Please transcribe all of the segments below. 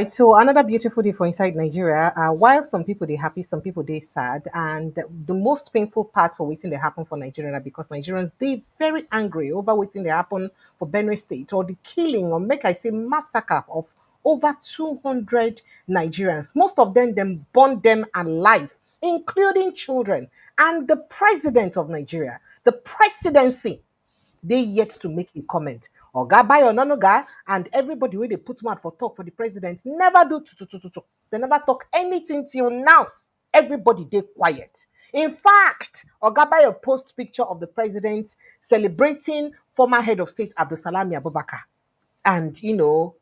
right, so another beautiful day for inside Nigeria. While some people they happy, some people they sad, and the most painful part for waiting they happen for Nigeria because Nigerians they very angry over waiting they happen for Benue State or the killing or make I say massacre of over 200 Nigerians. Most of them burn them alive, including children, and the president of Nigeria, the presidency they yet to make a comment. Oga Bayo Nonoga and everybody where they put mouth for talk for the president never do to. They never talk anything till now. Everybody they quiet. In fact, Oga Bayo post picture of the president celebrating former head of state Abdusalami Abubakar and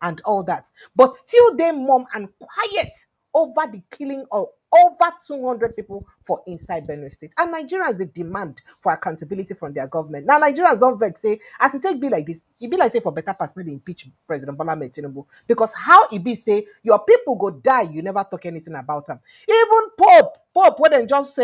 and all that. But still they mum and quiet over the killing of over 200 people for inside Benue State. And Nigerians they demand for accountability from their government. Now Nigerians don't vex say as it take be like this, it be like say for better pass maybe impeach President Bola Tinubu. Because how it be say your people go die, you never talk anything about them. Even Pope, when they just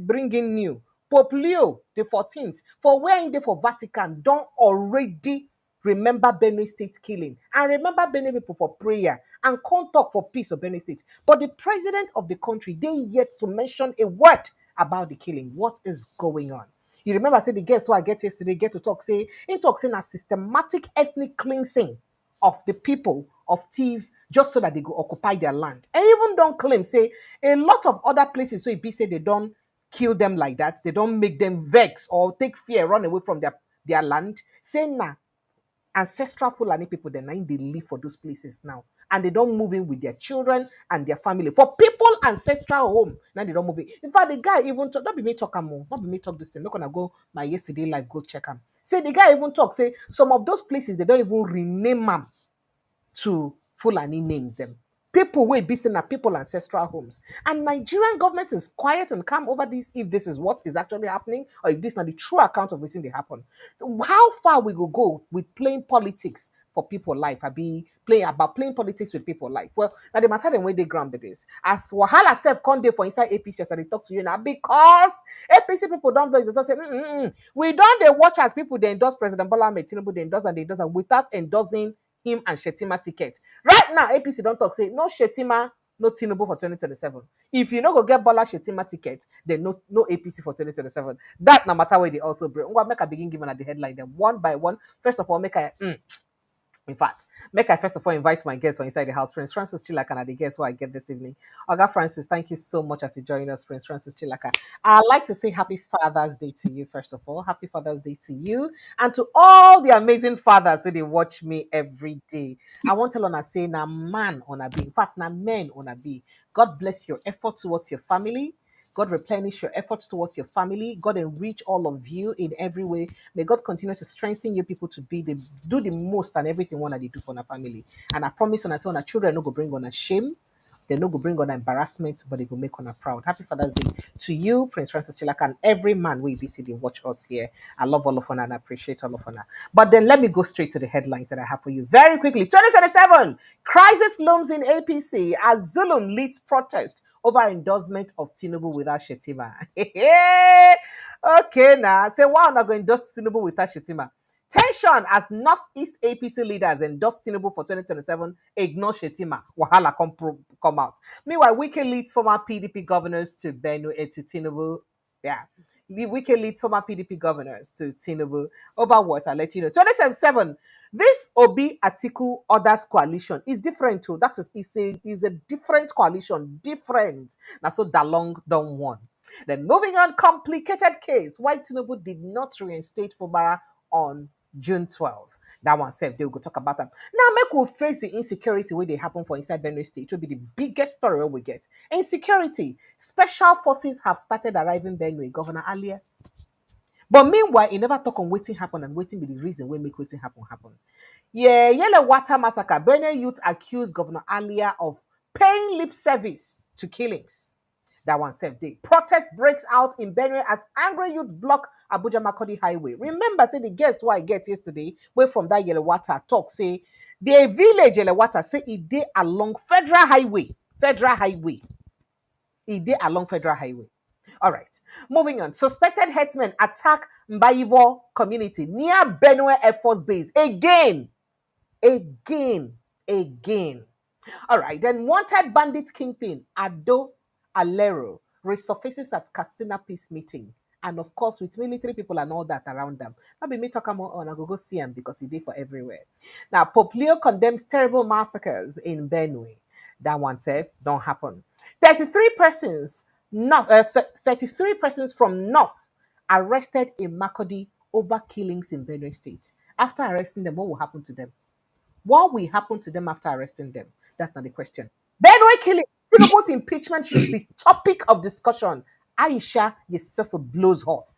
bring in new Pope Leo the 14th for where in there for Vatican don't already remember Benue State killing and remember Benue people for prayer and come talk for peace of Benue State. But the president of the country, they yet to mention a word about the killing. What is going on? You remember, say the guest who I get yesterday get to talk, say, in talk saying a systematic ethnic cleansing of the people of Tiv just so that they go occupy their land. And even don't claim, say, a lot of other places so it be say they don't kill them like that, they don't make them vex or take fear, run away from their land. Say nah, ancestral Fulani people, they're they live for those places now. And they don't move in with their children and their family. For people ancestral home, now they don't move in. In fact, the guy even talk, not be me talk more, not be me talk this thing. Not gonna go my yesterday live, go check him. Say the guy even talk, say some of those places they don't even rename them to Fulani names them. People will be seen at people ancestral homes. And Nigerian government is quiet and calm over this if this is what is actually happening or if this is not the true account of what's happen. How far we will go with playing politics for people life? I be playing politics with people life. Well, now the matter the way they ground it is. As Wahala self conde for inside APC as I talk to you now because APC people don't voice. They don't say we don't they watch as people they endorse President Bola Tinubu, they endorse and without endorsing him and Shettima ticket. Right now, APC don't talk, say no Shettima, no Tinubu for 2027. If you no go get Bola Shettima ticket, then no APC for 2027. That no matter where they also bring. Well, make I begin giving at the headline them one by one. First of all, in fact, make I first of all invite my guests on inside the house, Prince Francis Chilaka, and the guests who I get this evening. Oga Francis, thank you so much as you join us, Prince Francis Chilaka. I'd like to say happy Father's Day to you, first of all. Happy Father's Day to you and to all the amazing fathers who they watch me every day. I want to learn to say, na man on a be. In fact, na men on a be. God bless your effort towards your family. God replenish your efforts towards your family. God enrich all of you in every way. May God continue to strengthen you people to do the most and everything one that they do for our family. And I promise on I say on our children no go bring on a shame. They no go bring on embarrassment, but they will make on a proud. Happy Father's Day to you, Prince Francis Chilaka, and every man we be sitting watch us here. I love all of honor and I appreciate all of honor. But then let me go straight to the headlines that I have for you very quickly. 2027 crisis looms in APC as Zulum leads protest over endorsement of Tinubu without Shettima. Okay, now say why not going to endorse Tinubu without Shettima? Tension as Northeast APC leaders endorse Tinubu for 2027, ignore Shettima. Wahala come out. Meanwhile, Wike leads former PDP governors to Benue to Tinubu. Yeah. The Wike leads former PDP governors to Tinubu over what? I'll let you know. 2027, this Obi Atiku others coalition is different too. That is a different coalition. Different. Now so Dalong don't want. Then moving on, complicated case. Why Tinubu did not reinstate Fubara on June 12th. That one said they will go talk about them. Now, make we face the insecurity where they happen for inside Benue State. It will be the biggest story we get. Insecurity. Special forces have started arriving Benue, Governor Alia. But meanwhile, he never talk on waiting happen and waiting be the reason we make waiting happen. Yeah, Yellow Water Massacre. Benue youth accused Governor Alia of paying lip service to killings. That one said day. Protest breaks out in Benue as angry youths block Abuja Makodi Highway. Remember, say the guest who I get yesterday, where from that Yellow Water talk, say the village Yellow Water say it dey along Federal Highway. Federal Highway. It dey along Federal Highway. All right. Moving on. Suspected herdsmen attack Mbaivo community near Benue Air Force Base. Again. All right, then wanted bandit kingpin Ado Alero resurfaces at Castina peace meeting. And of course, with military people and all that around them. Not be me talking more on, I go see him because he did for everywhere. Now, Pope Leo condemns terrible massacres in Benue. That one said, don't happen. 33 persons, not 33 persons from North arrested in Makodi over killings in Benue State. After arresting them, what will happen to them? What will happen to them after arresting them? That's not the question. Benue killing. Tinubu's impeachment should be topic of discussion. Aisha yourself blows hot.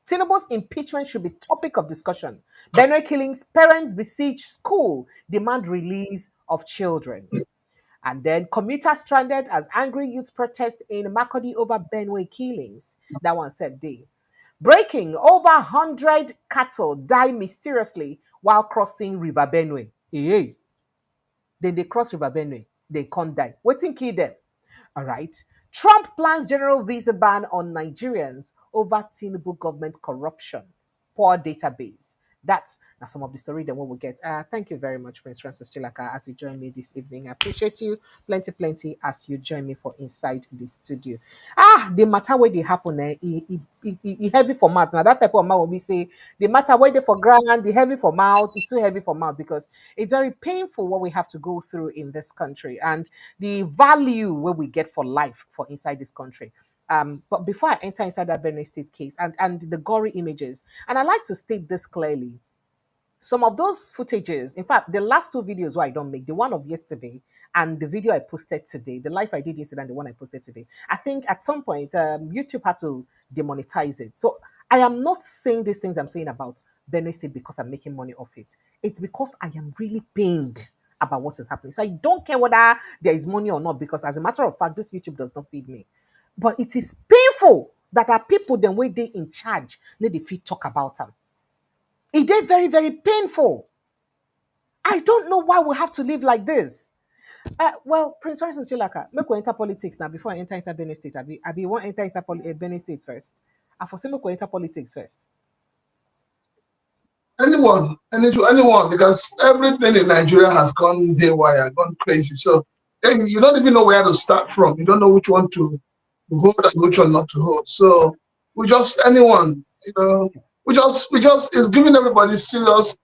Tinubu's impeachment should be topic of discussion. Benue killings, parents besiege school, demand release of children. And then commuters stranded as angry youths protest in Makodi over Benue killings. That one said day. Breaking, over 100 cattle die mysteriously while crossing River Benue. Hey. Then they cross River Benue, they can't die. Waiting kill them. All right. Trump plans general visa ban on Nigerians over Tinubu government corruption. Poor database. That's now some of the story that we will get. Thank you very much, Prince Francis Chilaka, as you join me this evening. I appreciate you plenty as you join me for inside the studio. The matter where they happen, it heavy for mouth. Now that type of mouth will be say the matter where they for ground, the heavy for mouth, it's too heavy for mouth because it's very painful what we have to go through in this country and the value where we get for life for inside this country. But before I enter inside that Benue State case and the gory images, and I like to state this clearly, some of those footages, in fact, the last two videos where I don't make, the one of yesterday and the video I posted today, the live I did yesterday and the one I posted today, I think at some point YouTube had to demonetize it. So I am not saying these things I'm saying about Benue State because I'm making money off it. It's because I am really pained about what is happening. So I don't care whether there is money or not, because as a matter of fact, this YouTube does not feed me. But it is painful that our people, the way they in charge, let the feet talk about them. It is very, very painful. I don't know why we have to live like this. Well, Prince Francis Chilaka, make we enter politics now before I enter inside Benue State. I be want enter inside Benue State first. I foresee make we enter politics first. Anyone, because everything in Nigeria has gone haywire, gone crazy. So then you don't even know where to start from. You don't know which one to hold and which one not to hold. So we just anyone, we just it's giving everybody serious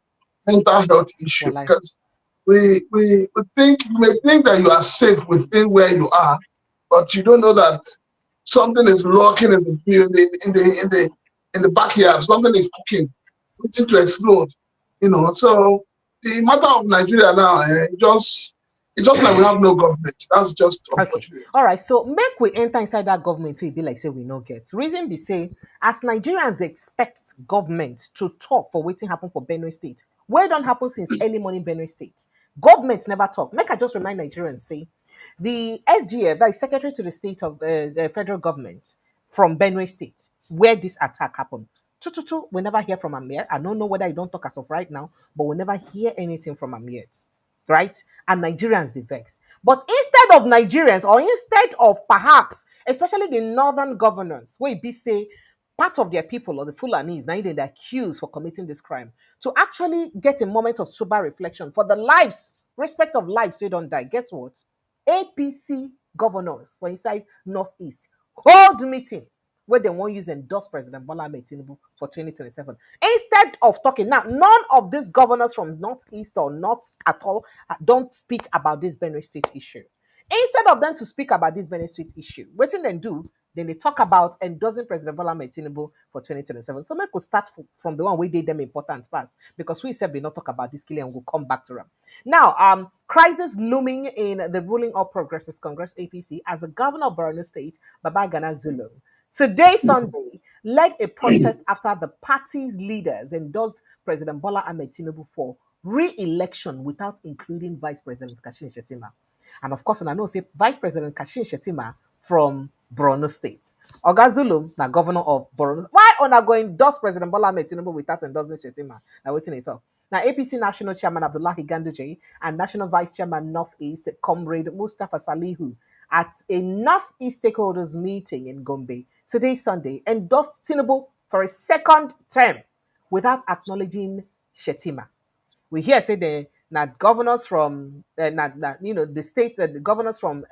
mental health issue Well, because we think you may think that you are safe within where you are, but you don't know that something is lurking in the field, in the backyard. Something is cooking, waiting to explode. So the matter of Nigeria now, it's just like we have no government. That's just unfortunate. Okay. All right. So make we enter inside that government so it be like say we no get. Reason be say, as Nigerians they expect government to talk for waiting happen for Benue State. Where don't happen since early morning Benue State. Government never talk. Make I just remind Nigerians say the SGF, that is Secretary to the State of the Federal Government from Benue State, where this attack happened. We never hear from Amir. I don't know whether I don't talk as of right now, but we never hear anything from Amir, right? And Nigerians they vex. But instead of Nigerians, or instead of perhaps, especially the northern governors, where it be say part of their people or the Fulanis, now they're accused for committing this crime, to actually get a moment of sober reflection for the lives, respect of lives, so they don't die. Guess what? APC governors for inside Northeast hold meeting where they won't use endorse President Bola Tinubu for 2027. Instead of talking, now, none of these governors from Northeast or not at all don't speak about this Benue State issue. Instead of them to speak about this Benue State issue, what they do, then they talk about endorsing President Bola Tinubu for 2027. So make we start from the one we did them important first, because we said we not talk about this killing and we'll come back to them. Now, crisis looming in the ruling All Progressives Congress APC as the governor of Borno State, Babagana Zulum, today, Sunday, led a protest after the party's leaders endorsed President Bola Tinubu for re-election without including Vice-President Kashim Shettima. And of course, I know say Vice-President Kashim Shettima from Borno State. Oga Zulum, the governor of Borno. Why are not going to endorse President Bola Tinubu without endorsing Shettima? Now, waiting it up. Now, APC National Chairman Abdullahi Ganduje and National Vice Chairman Northeast Comrade Mustapha Salihu at a Northeast stakeholders meeting in Gombe today, Sunday, endorsed Tinubu for a second term without acknowledging Shettima. We hear say the Now, governors from the states, the governors from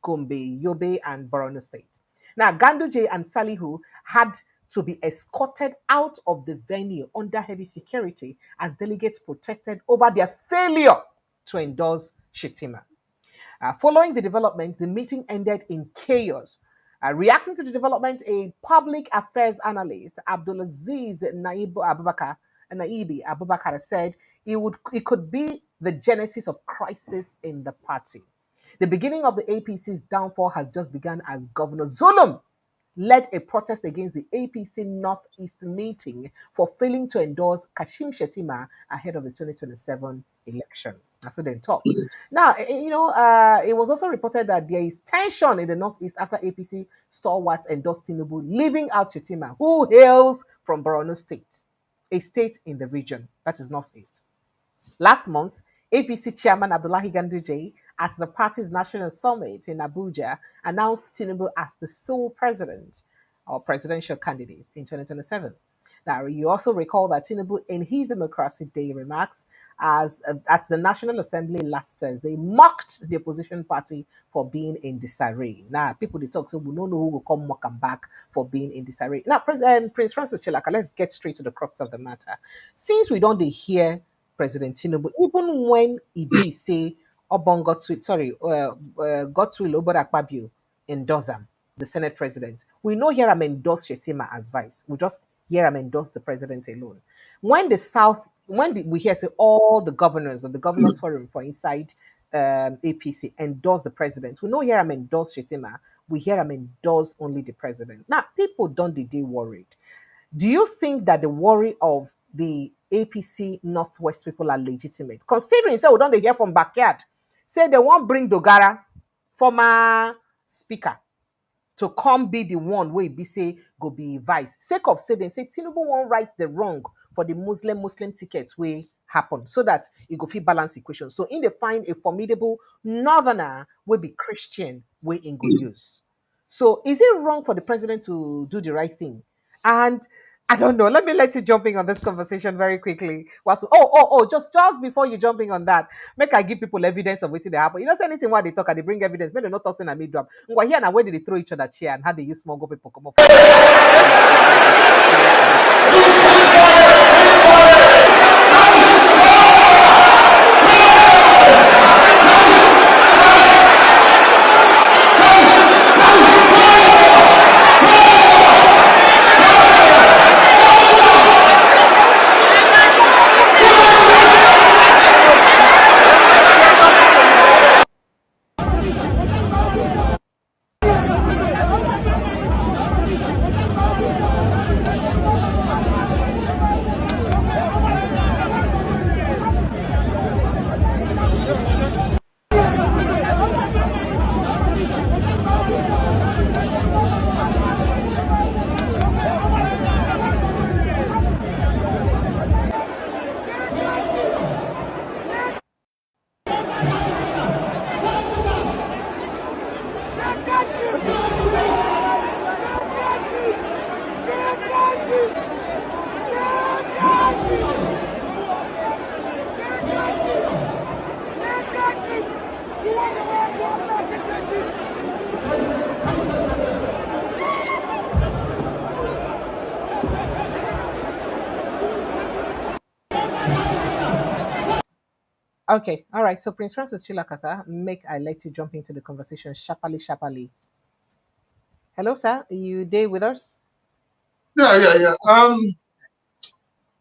Gombe, Yobe, and Borno State. Now, Ganduje and Salihu had to be escorted out of the venue under heavy security as delegates protested over their failure to endorse Shettima. Following the development, the meeting ended in chaos. Reacting to the development, a public affairs analyst, Abdulaziz Naibi Abubakar, said it could be the genesis of crisis in the party. The beginning of the APC's downfall has just begun as Governor Zulum led a protest against the APC Northeast meeting for failing to endorse Kashim Shettima ahead of the 2027 election. That's what they talk. Now, it was also reported that there is tension in the Northeast after APC stalwarts endorsed Tinubu, leaving out Shettima, who hails from Borno State, a state in the region, that is Northeast. Last month, APC chairman Abdullahi Ganduje at the party's national summit in Abuja announced Tinubu as the sole president or presidential candidate in 2027. Now, you also recall that Tinubu, in his Democracy Day remarks at the National Assembly last Thursday, mocked the opposition party for being in disarray. Now, people they talk, so we don't know who will come mock and back for being in disarray. Now, Prince Francis Chilaka, let's get straight to the crux of the matter. Since we don't hear President Tinubu, even when he be say Godswill Obor Akpabio endorse him, the Senate president, we know here I'm endorse Shettima as vice. We just hear I'm endorse the president alone. When we hear say all the governors of the governors forum for inside APC endorse the president, we know here I'm endorse Shettima. We hear I'm endorse only the president. Now people don't they worried. Do you think that the worry of the APC Northwest people are legitimate? Considering, say, we don't hear from backyard, say they won't bring Dogara, former speaker, to come be the one where be say go be vice. Sake of say, they say Tinubu won't right the wrong for the Muslim tickets way happen so that it go fit balance equation. So in they find a formidable northerner will be Christian way in go use. So is it wrong for the president to do the right thing? And I don't know. Let me let you jumping on this conversation very quickly. Just before you jumping on that, make I give people evidence of what they happen. You know, say anything while they talk and they bring evidence, maybe not tossing a mid drop. Well, here now where did they throw each other chair and how they use small go people come up? Okay, all right. So Prince Francis Chilakasa, I let you jump into the conversation sharply. Hello, sir. Are you there with us? Yeah.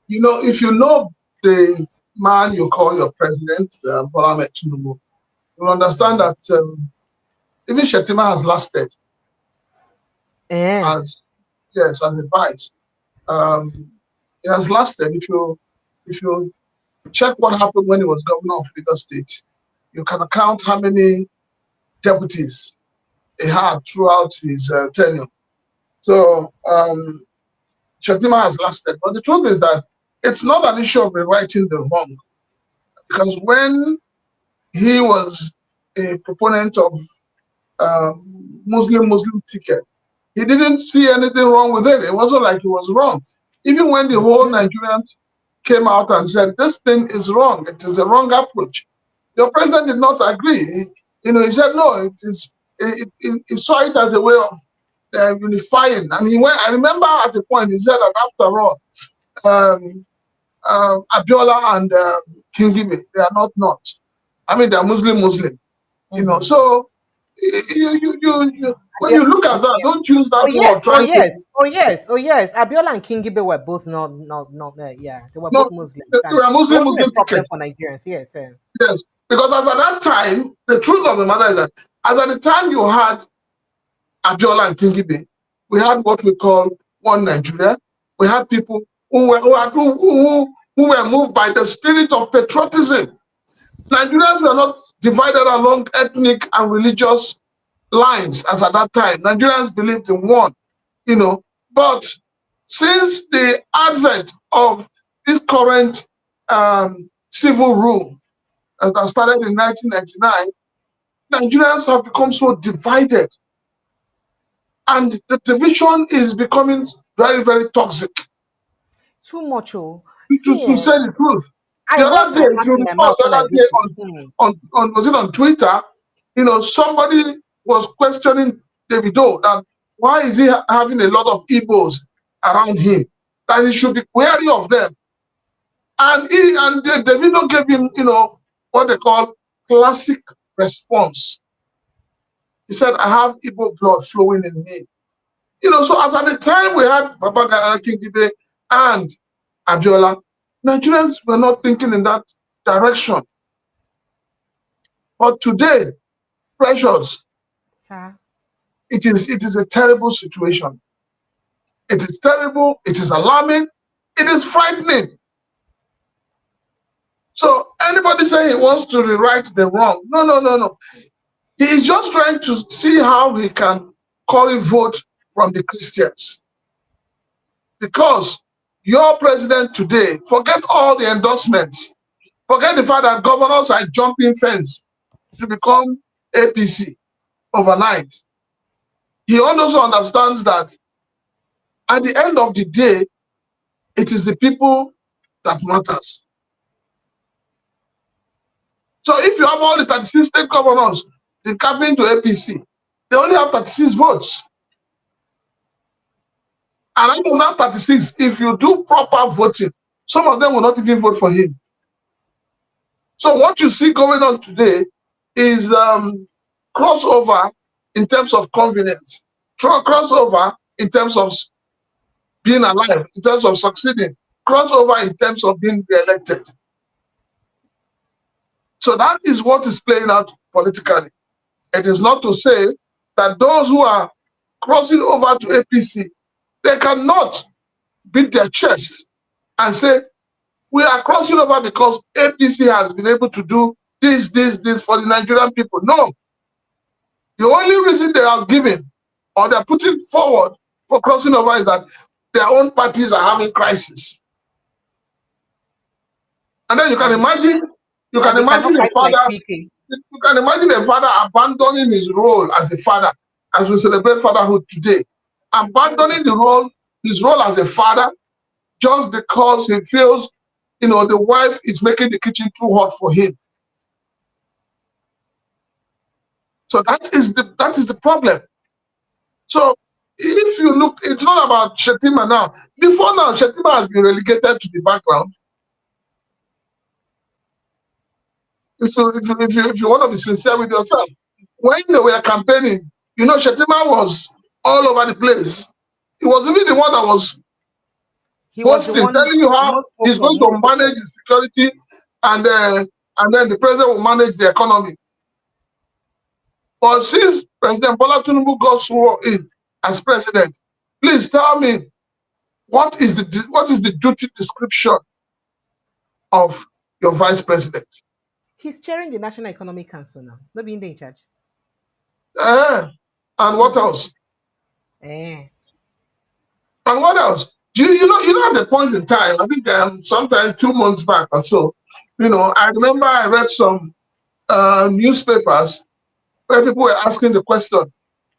If you know the man you call your president, Bola Tinubu, you'll understand that even Shettima has lasted as a vice. It has lasted. If you check what happened when he was governor of Lagos State, you can count how many deputies he had throughout his tenure. So Shettima has lasted. But the truth is that it's not an issue of rewriting the wrong. Because when he was a proponent of Muslim ticket, he didn't see anything wrong with it. It wasn't like it was wrong. Even when the whole Nigerians came out and said, this thing is wrong. It is a wrong approach. Your president did not agree. He said, no, it is. He saw it as a way of unifying. And he went. I remember at the point he said that after all, Abiola and Kingibe, they are not North. I mean, they are Muslim. So when you look at that, don't use that word. Oh yes. Abiola and Kingibe were both not yeah. They were both Muslims. They were Muslim problem for Nigerians. Yes. Yes. Because as at that time, the truth of the matter is that as at the time you had Abiola and Kingibe, we had what we call one Nigeria. We had people who were moved by the spirit of patriotism. Nigerians were not divided along ethnic and religious lines as at that time. Nigerians believed in one, But since the advent of this current civil rule that started in 1999, Nigerians have become so divided. And the division is becoming very, very toxic. Too much, to say the truth. The other day, was it on Twitter? Somebody was questioning Davido that why is he having a lot of Igbos around him? That he should be wary of them. And Davido gave him, what they call classic response. He said, I have Igbo blood flowing in me. So as at the time we had Baba Kingibe and Abiola, Nigerians were not thinking in that direction. But today, precious, sir, it is a terrible situation. It is terrible, it is alarming, it is frightening. So anybody saying he wants to rewrite the wrong, no. He is just trying to see how he can call a vote from the Christians. Because your president today, forget all the endorsements, forget the fact that governors are jumping fence to become APC overnight. He also understands that at the end of the day, it is the people that matters. So if you have all the 36 state governors coming to APC, they only have 36 votes. And out of that 36, if you do proper voting, some of them will not even vote for him. So what you see going on today is crossover in terms of convenience, crossover in terms of being alive, in terms of succeeding, crossover in terms of being re-elected. So that is what is playing out politically. It is not to say that those who are crossing over to APC, they cannot beat their chest and say, we are crossing over because APC has been able to do this for the Nigerian people. No. The only reason they are giving or they're putting forward for crossing over is that their own parties are having crisis. And then you can imagine a father abandoning his role as a father, as we celebrate fatherhood today, abandoning his role as a father just because he feels, the wife is making the kitchen too hot for him. So that is the problem. So if you look, it's not about Shettima now. Before now, Shettima has been relegated to the background. If you want to be sincere with yourself, when they were campaigning, Shettima was all over the place. He was even the one that was telling you how he's going to manage the security and then the president will manage the economy. But since President Bola Tinubu got sworn in as president, please tell me what is the duty description of your vice president? He's chairing the National Economic Council now, not being in charge. And what else? And what else? You know at the point in time, I think sometime 2 months back or so, I remember I read some newspapers where people were asking the question,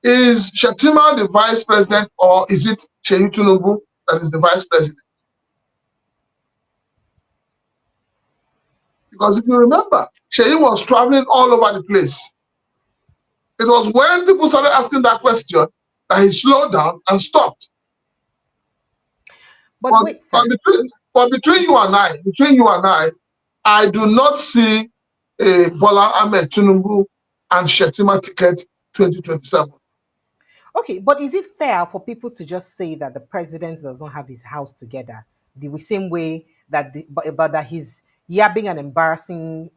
is Shettima the vice president or is it Sheyi Tinubu that is the vice president? Because if you remember, Sheyi was traveling all over the place. It was when people started asking that question that he slowed down and stopped. But wait, sir. Between you and I do not see a Bola Ahmed Tinubu and Shettima ticket 2027. Okay, but is it fair for people to just say that the president does not have his house together the same way that but that he's yabbing and embarrassing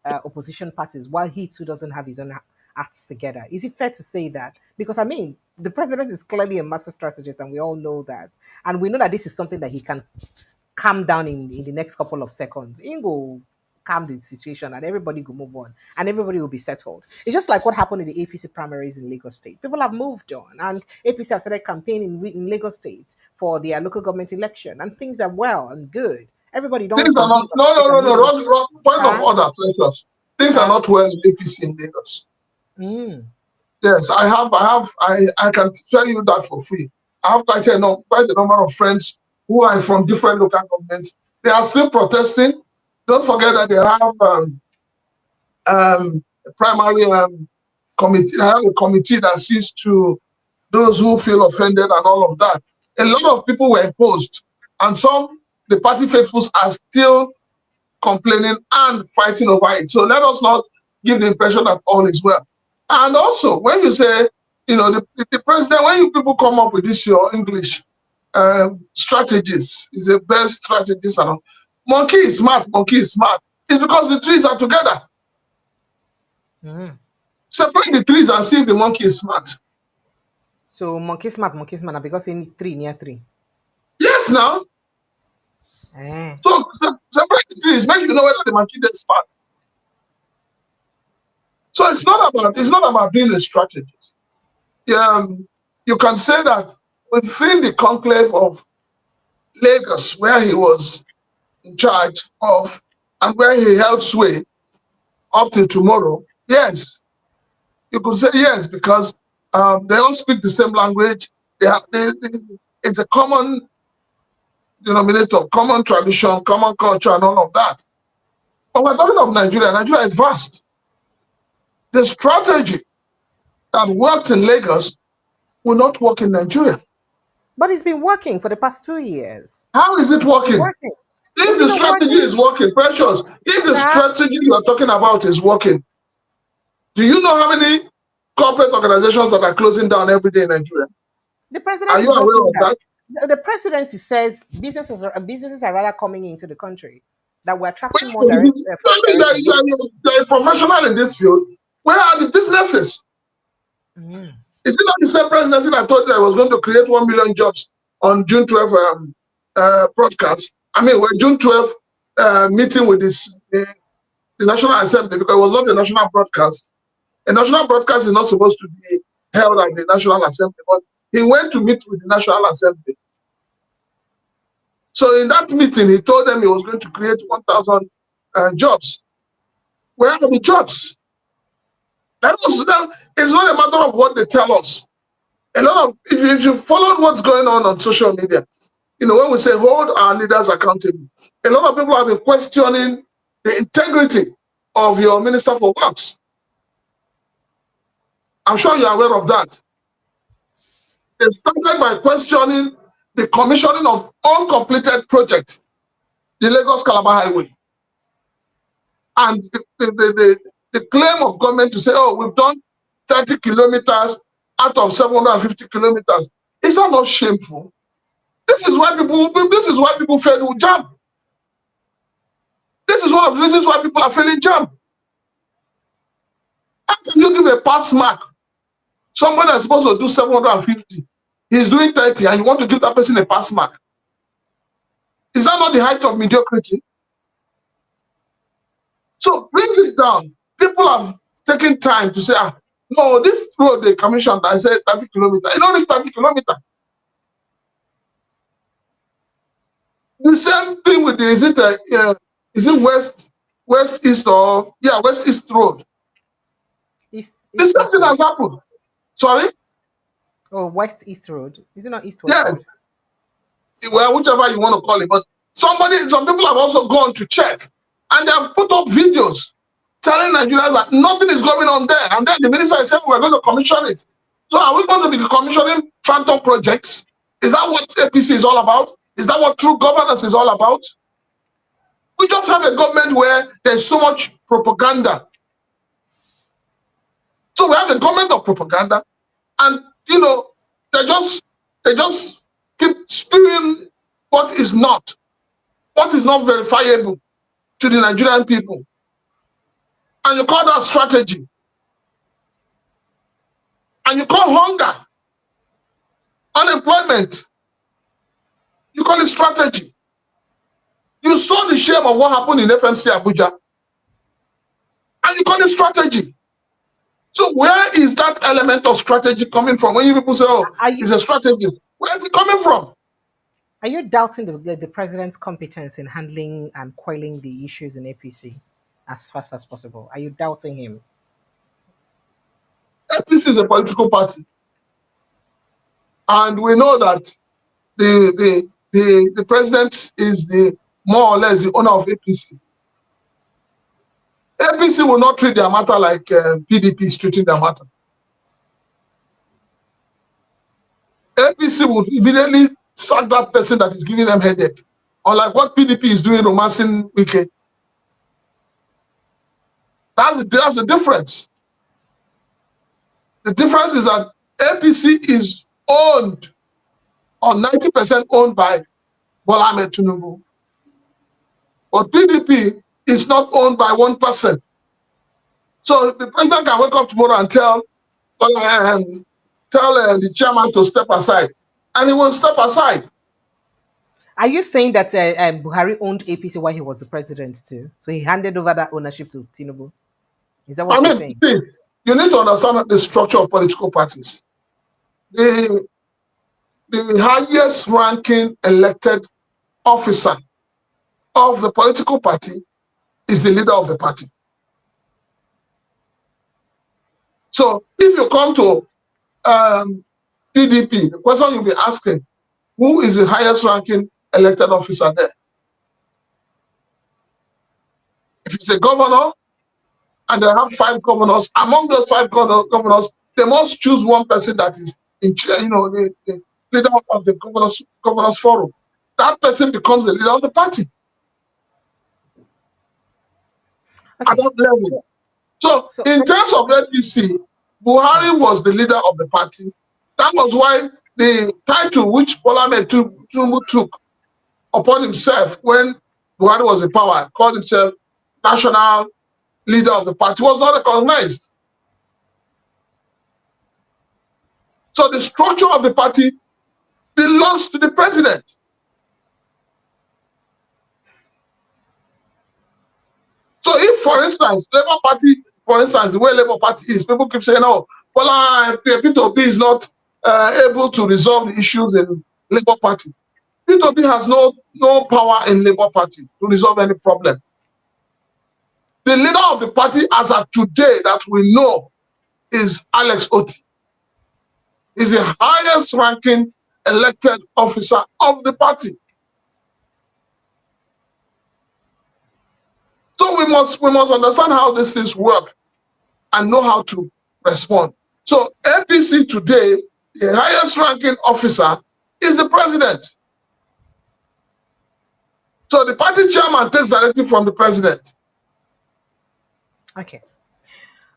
opposition parties while he too doesn't have his own acts together? Is it fair to say that? Because I mean, the president is clearly a master strategist, and we all know that, and we know that this is something that he can calm down in the next couple of seconds. Ingo calm the situation and everybody will move on and everybody will be settled. It's just like what happened in the APC primaries in Lagos State. People have moved on and APC have started campaigning in Lagos State for their local government election and things are well and good. Everybody don't. Things are not. No. Wrong. Point of order, Precious. Things are not well in APC in Lagos. Yes, I can tell you that for free. I have quite a number of friends who are from different local governments. They are still protesting. Don't forget that they have a primary committee. I have a committee that sees to those who feel offended and all of that. A lot of people were imposed, and the party faithfuls are still complaining and fighting over it. So let us not give the impression that all is well. And also, when you say, the president, when you people come up with this, your English strategies is the best strategies and all. Monkey is smart. It's because the trees are together. Separate the trees and see if the monkey is smart. So monkey smart, because in tree near tree. Yes, now. So separate the trees, make you know whether the monkey is smart. So it's not about being a strategist. You can say that within the conclave of Lagos, where he was in charge of and where he held sway up till tomorrow, yes, you could say yes, because they all speak the same language. It's a common denominator, common tradition, common culture, and all of that. But we're talking of Nigeria. Nigeria is vast. The strategy that worked in Lagos will not work in Nigeria. But it's been working for the past 2 years. How is it working? If the strategy is working, Precious, if the strategy you are talking about is working, do you know how many corporate organizations that are closing down every day in Nigeria? The president are you aware of that? The presidency says businesses are rather coming into the country, that we're attracting more direct. You're a professional in this field. Where are the businesses? Is it not the same presidency that told you I was going to create 1 million jobs on June 12th broadcast? I mean, we're June 12th meeting with the National Assembly, because it was not a national broadcast. A national broadcast is not supposed to be held at the National Assembly, but he went to meet with the National Assembly. So in that meeting, he told them he was going to create 1,000 jobs. Where are the jobs? It's not a matter of what they tell us. A lot of, if you followed what's going on social media, when we say hold our leaders accountable, a lot of people have been questioning the integrity of your Minister for Works. I'm sure you're aware of that. They started by questioning the commissioning of uncompleted project, the Lagos-Calabar Highway. And the claim of government to say, oh, we've done 30 kilometers out of 750 kilometers. Is that not shameful? This is why people fail to jump. This is one of the reasons why people are failing jump. How can you give a pass mark? Somebody that's supposed to do 750, he's doing 30, and you want to give that person a pass mark. Is that not the height of mediocrity? So bring it down. People have taken time to say, no, this road they commissioned, I said 30 kilometers. It's only 30 kilometers. The same thing with is it west east or west east road? The same thing has happened. Sorry? Oh, west east road. Is it not east west? Yeah. Well, whichever you want to call it, but some people have also gone to check And they have put up videos telling Nigerians that nothing is going on there. And then the minister is saying we're going to commission it. So are we going to be commissioning phantom projects? Is that what APC is all about? Is that what true governance is all about? We just have a government where there's so much propaganda. So we have a government of propaganda, and they just keep spewing what is not verifiable to the Nigerian people. And you call that strategy. And you call hunger, unemployment, you call it strategy. You saw the shame of what happened in FMC Abuja, and you call it strategy. So where is that element of strategy coming from? When you people say, oh, it's a strategy, where is it coming from? Are you doubting the president's competence in handling and quelling the issues in APC as fast as possible? Are you doubting him? APC is a political party. And we know that the president is more or less the owner of APC. APC will not treat their matter like PDP is treating their matter. APC will immediately sack that person that is giving them headache. Unlike what PDP is doing, romancing Wike. That's the difference. The difference is that APC is owned, or 90% owned by Bola Tinubu. But PDP is not owned by one person. So the president can wake up tomorrow and tell the chairman to step aside, and he will step aside. Are you saying that Buhari owned APC while he was the president too? So he handed over that ownership to Tinubu? Is that what you're saying? See, you need to understand the structure of political parties. The highest ranking elected officer of the political party is the leader of the party. So if you come to PDP, the question you'll be asking, who is the highest ranking elected officer there? If it's a governor, and they have 5 governors, among those 5 governors, they must choose one person that is in chair, the leader of the governors forum. That person becomes the leader of the party. Okay. At that level. So in terms of APC, Buhari was the leader of the party. That was why the title which Bola Tinubu took upon himself when Buhari was in power, called himself national leader of the party, was not recognized. So the structure of the party belongs to the president. So if, for instance, Labour Party, the way Labour Party is, people keep saying, oh, well, Peter Obi is not able to resolve the issues in Labour Party. Peter Obi has no power in Labour Party to resolve any problem. The leader of the party as of today that we know is Alex Otti. He's the highest ranking elected officer of the party. So we must understand how these things work and know how to respond. So APC today, the highest ranking officer is the president. So the party chairman takes directive from the president. Okay.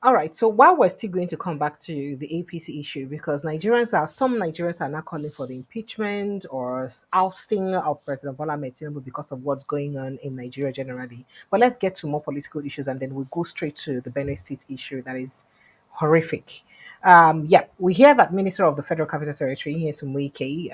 All right. So while we're still going to come back to the APC issue, because some Nigerians are now calling for the impeachment or ousting of President Bola Tinubu because of what's going on in Nigeria generally. But let's get to more political issues, and then we'll go straight to the Benue State issue that is horrific. We hear that Minister of the Federal Capital Territory, Nyesom Wike,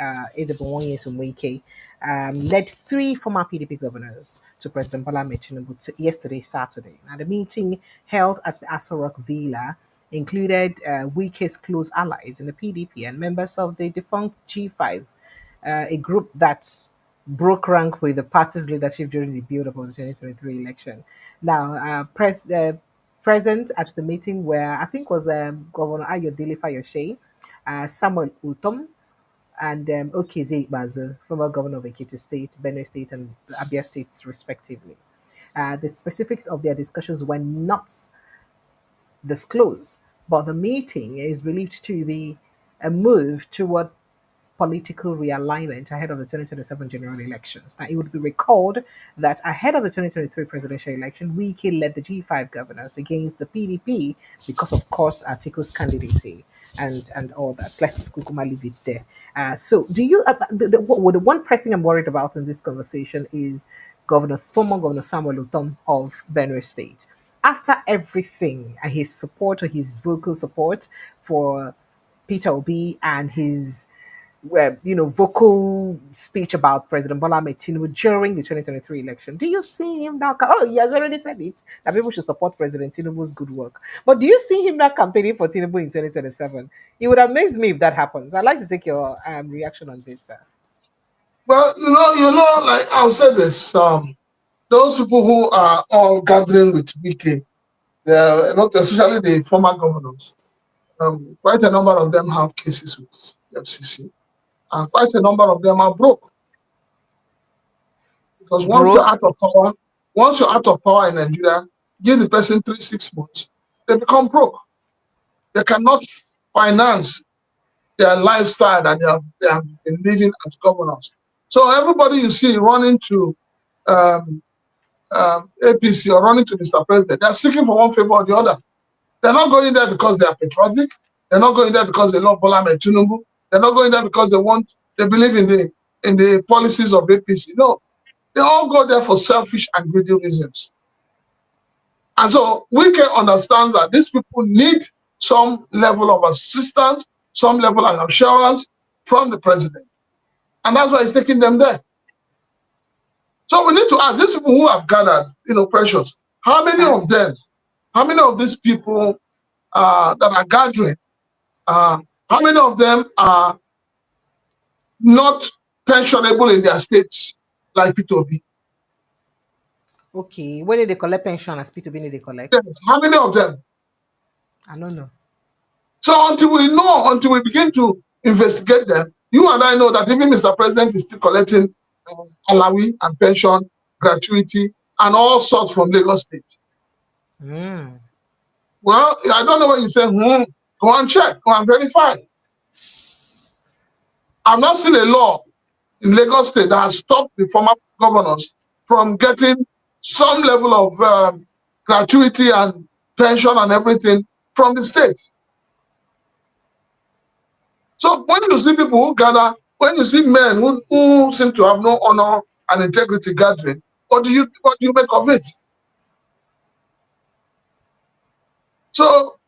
led 3 former PDP governors to President Bola Tinubu yesterday, Saturday. Now, the meeting held at the Aso Rock Villa included Wike's close allies in the PDP and members of the defunct G5, a group that broke rank with the party's leadership during the build-up of the 2023 election. Now, present at the meeting where I think was Governor Ayodele Fayose, Samuel Utom, and Okeze Ikbazu, former governor of Ekiti State, Benue State, and Abia State, respectively. The specifics of their discussions were not disclosed, but the meeting is believed to be a move toward political realignment ahead of the 2027 general elections. Now, it would be recalled that ahead of the 2023 presidential election, Wiki led the G5 governors against the PDP because of course Atiku's candidacy and all that. Let's Kukuma leave it there. So, do you the one person I'm worried about in this conversation is former Governor Samuel Utom of Benue State. After everything, his support or his vocal support for Peter Obi and his vocal speech about President Bola Tinubu during the 2023 election. Do you see him now? Oh, he has already said it that people should support President Tinubu's good work. But do you see him now campaigning for Tinubu in 2027? It would amaze me if that happens. I'd like to take your reaction on this, sir. Well, like I'll say this. Those people who are all gathering with Wiki, not especially the former governors, quite a number of them have cases with the FCC, and quite a number of them are broke. Because Broke? once you're out of power in Nigeria, give the person 3-6 months, they become broke. They cannot finance their lifestyle that they have been living as governors. So everybody you see running to APC or running to Mr. President, they are seeking for one favor or the other. They're not going there because they are patriotic. They're not going there because they love Bola Tinubu. They're not going there because they believe in the policies of APC. No, they all go there for selfish and greedy reasons. And so we can understand that these people need some level of assistance, some level of assurance from the president. And that's why he's taking them there. So we need to ask these people who have gathered, Precious, how many of these people that are gathering, how many of them are not pensionable in their states like Peter Obi? Okay. When did they collect pension as Peter Obi they collect? Yes. How many of them? I don't know. So until we begin to investigate them, you and I know that even Mr. President is still collecting alawi and pension, gratuity, and all sorts from Lagos State. Mm. Well, I don't know when you say, go and check, go and verify. I've not seen a law in Lagos State that has stopped the former governors from getting some level of gratuity and pension and everything from the state. So when you see people who gather, when you see men who seem to have no honor and integrity gathering, what do you make of it? So,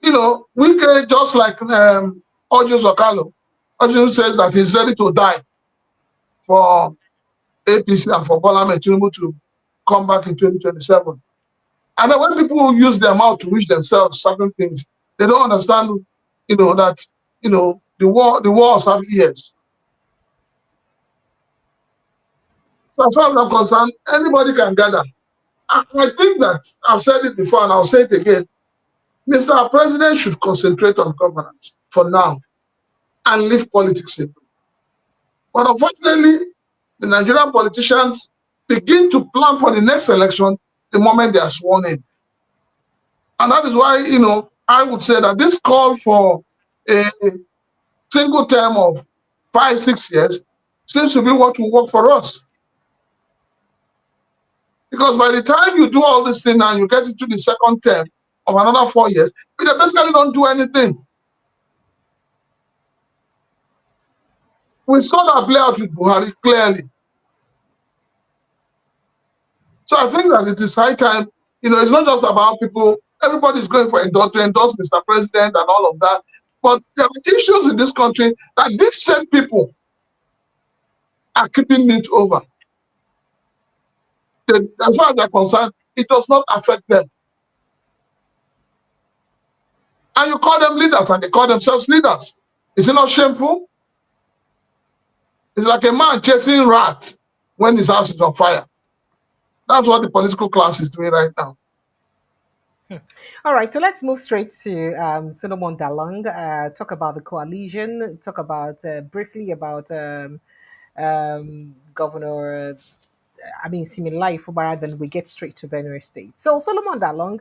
we can just like Ojo Zokalo. Ojo says that he's ready to die for APC and for Bola Tinubu to come back in 2027. And then when people use their mouth to wish themselves certain things, they don't understand, that, the wars have ears. So as far as I'm concerned, anybody can gather. I think that I've said it before and I'll say it again. Mr. President should concentrate on governance for now and leave politics alone. But unfortunately, the Nigerian politicians begin to plan for the next election the moment they are sworn in. And that is why, I would say that this call for a single term of 5-6 years seems to be what will work for us. Because by the time you do all this thing and you get into the second term of another 4 years, they basically don't do anything. We saw that play out with Buhari clearly. So I think that it is high time, it's not just about people, everybody's going for to endorse Mr. President and all of that. But there are issues in this country that these same people are keeping it over. As far as they're concerned, it does not affect them. And you call them leaders and they call themselves leaders. Is it not shameful? It's like a man chasing rat when his house is on fire. That's what the political class is doing right now. All right, so let's move straight to Solomon Dalong, talk about the coalition, talk about briefly about Governor similar Fubara, then we get straight to Benue State. So Solomon Dalong,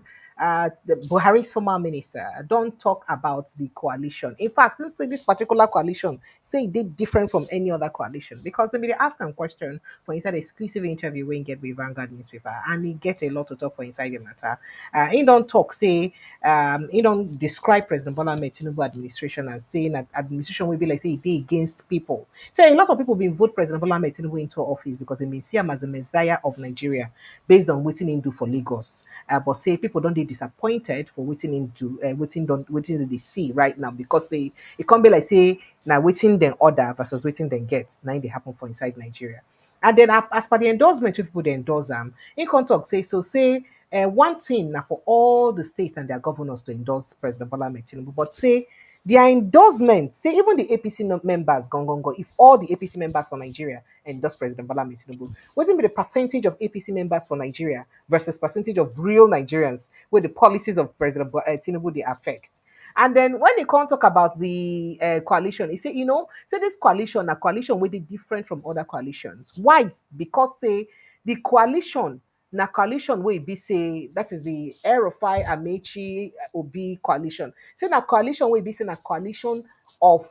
the Buhari's former minister, don't talk about the coalition. In fact, this particular coalition say they different from any other coalition because they may ask them question for inside the exclusive interview when get with Vanguard newspaper and he get a lot to talk for inside the matter. He don't talk say he don't describe President Bola Tinubu administration as saying that administration will be like say they against people. So a lot of people been vote President Bola Tinubu into office because they may see him as the messiah of Nigeria based on what he do for Lagos. But say people don't be disappointed for what he do, what they see right now because they it can't be like say now waiting then order versus waiting then get now they happen for inside Nigeria. And then as per the endorsement, people they endorse them. In contact say so say one thing now for all the states and their governors to endorse President Bola Tinubu, but say their endorsement, say even the APC members, go. If all the APC members for Nigeria endorse President Bola Tinubu, what's be the percentage of APC members for Nigeria versus percentage of real Nigerians where the policies of President Tinubu they affect? And then when they can't talk about the coalition, he say, say this coalition, a coalition will be different from other coalitions. Why? Because say the coalition, na coalition will be say that is the Erufai Amechi Obi coalition. Say na coalition will be say na coalition of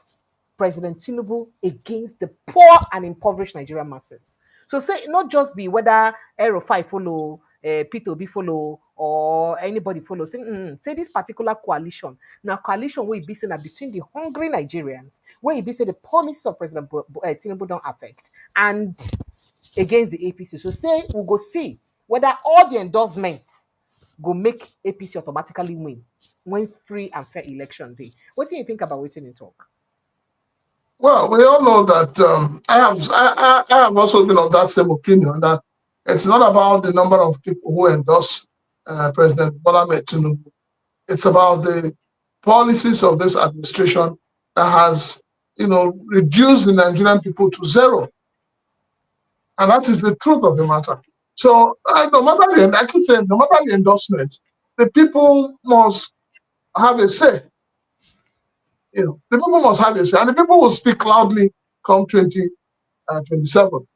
President Tinubu against the poor and impoverished Nigerian masses. So say not just be whether Erufai follow, Peter Obi follow, or anybody follow. Say this particular coalition. Now coalition will be say na between the hungry Nigerians, where it be say the policies of President Tinubu don't affect, and against the APC. So say we go see whether all the endorsements go make APC automatically win when free and fair election day. What do you think about waiting and talk? Well, we all know that I have also been of that same opinion that it's not about the number of people who endorse President Bola Tinubu. It's about the policies of this administration that has, reduced the Nigerian people to zero. And that is the truth of the matter. So no matter I keep saying, no matter the endorsement, the people must have a say. The people must have a say, and the people will speak loudly come 2027.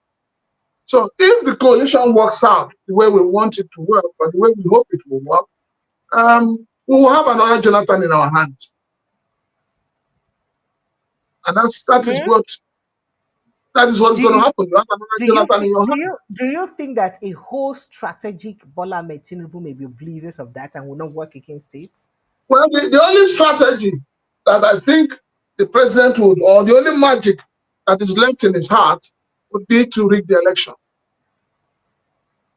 So if the coalition works out the way we want it to work, or the way we hope it will work, we will have another Jonathan in our hands. And that is what's going to happen. You have another Jonathan in your hands. Do you think that a whole strategic Bola Tinubu may be oblivious of that and will not work against it? Well, the only strategy that I think the president would, or the only magic that is left in his heart, would be to rig the election.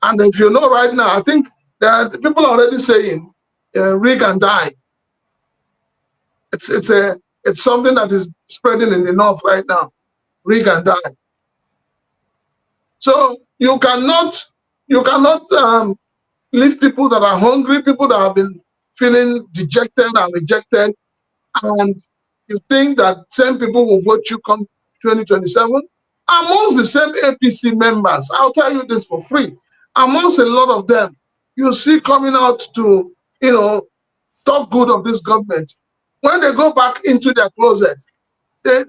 And if you know right now, I think that people are already saying rig and die. It's something that is spreading in the north right now. Rig and die. So you cannot leave people that are hungry, people that have been feeling dejected and rejected, and you think that same people will vote you come 2027? Amongst the same APC members, I'll tell you this for free, amongst a lot of them, you see coming out to, talk good of this government. When they go back into their closet, they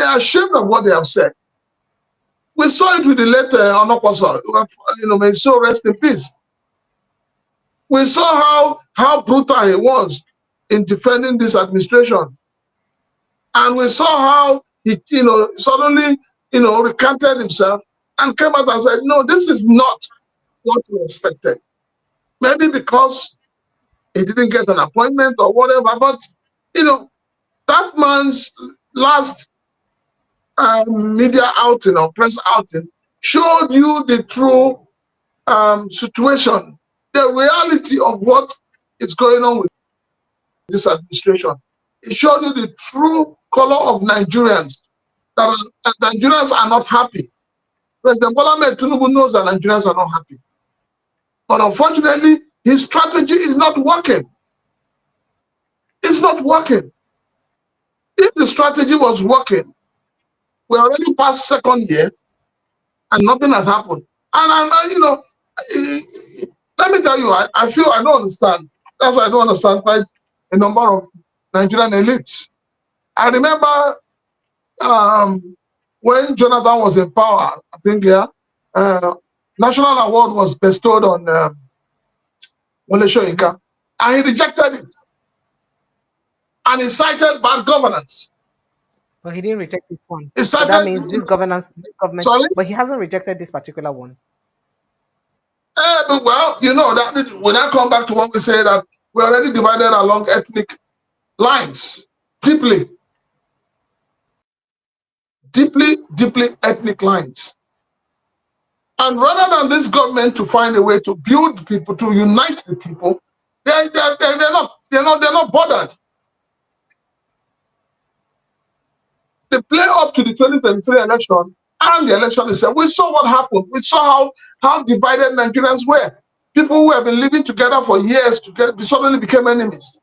are ashamed of what they have said. We saw it with the late Onoposo, may so rest in peace. We saw how brutal he was in defending this administration. And we saw how he, suddenly, recanted himself and came out and said, no, this is not what we expected. Maybe because he didn't get an appointment or whatever, but, that man's last media outing or press outing showed you the true situation, the reality of what is going on with this administration. It showed you the true color of Nigerians. That Nigerians are not happy. President Bola Tinubu knows that Nigerians are not happy. But unfortunately, his strategy is not working. It's not working. If the strategy was working, we're already past second year and nothing has happened. And let me tell you, I feel I don't understand. That's why I don't understand quite a number of Nigerian elites. I remember when Jonathan was in power, I think, national award was bestowed on Wole Soyinka, and he rejected it. And he cited bad governance. But he didn't reject this one. He So cited, that means this government. sorry? But he hasn't rejected this particular one. But well, you know, that when I come back to what we say, that we're already divided along ethnic lines, deeply ethnic lines. And rather than this government to find a way to build people, to unite the people, they're not bothered. They play up to the 2023 election, and the election itself. We saw what happened. We saw how divided Nigerians were. People who have been living together for years suddenly became enemies.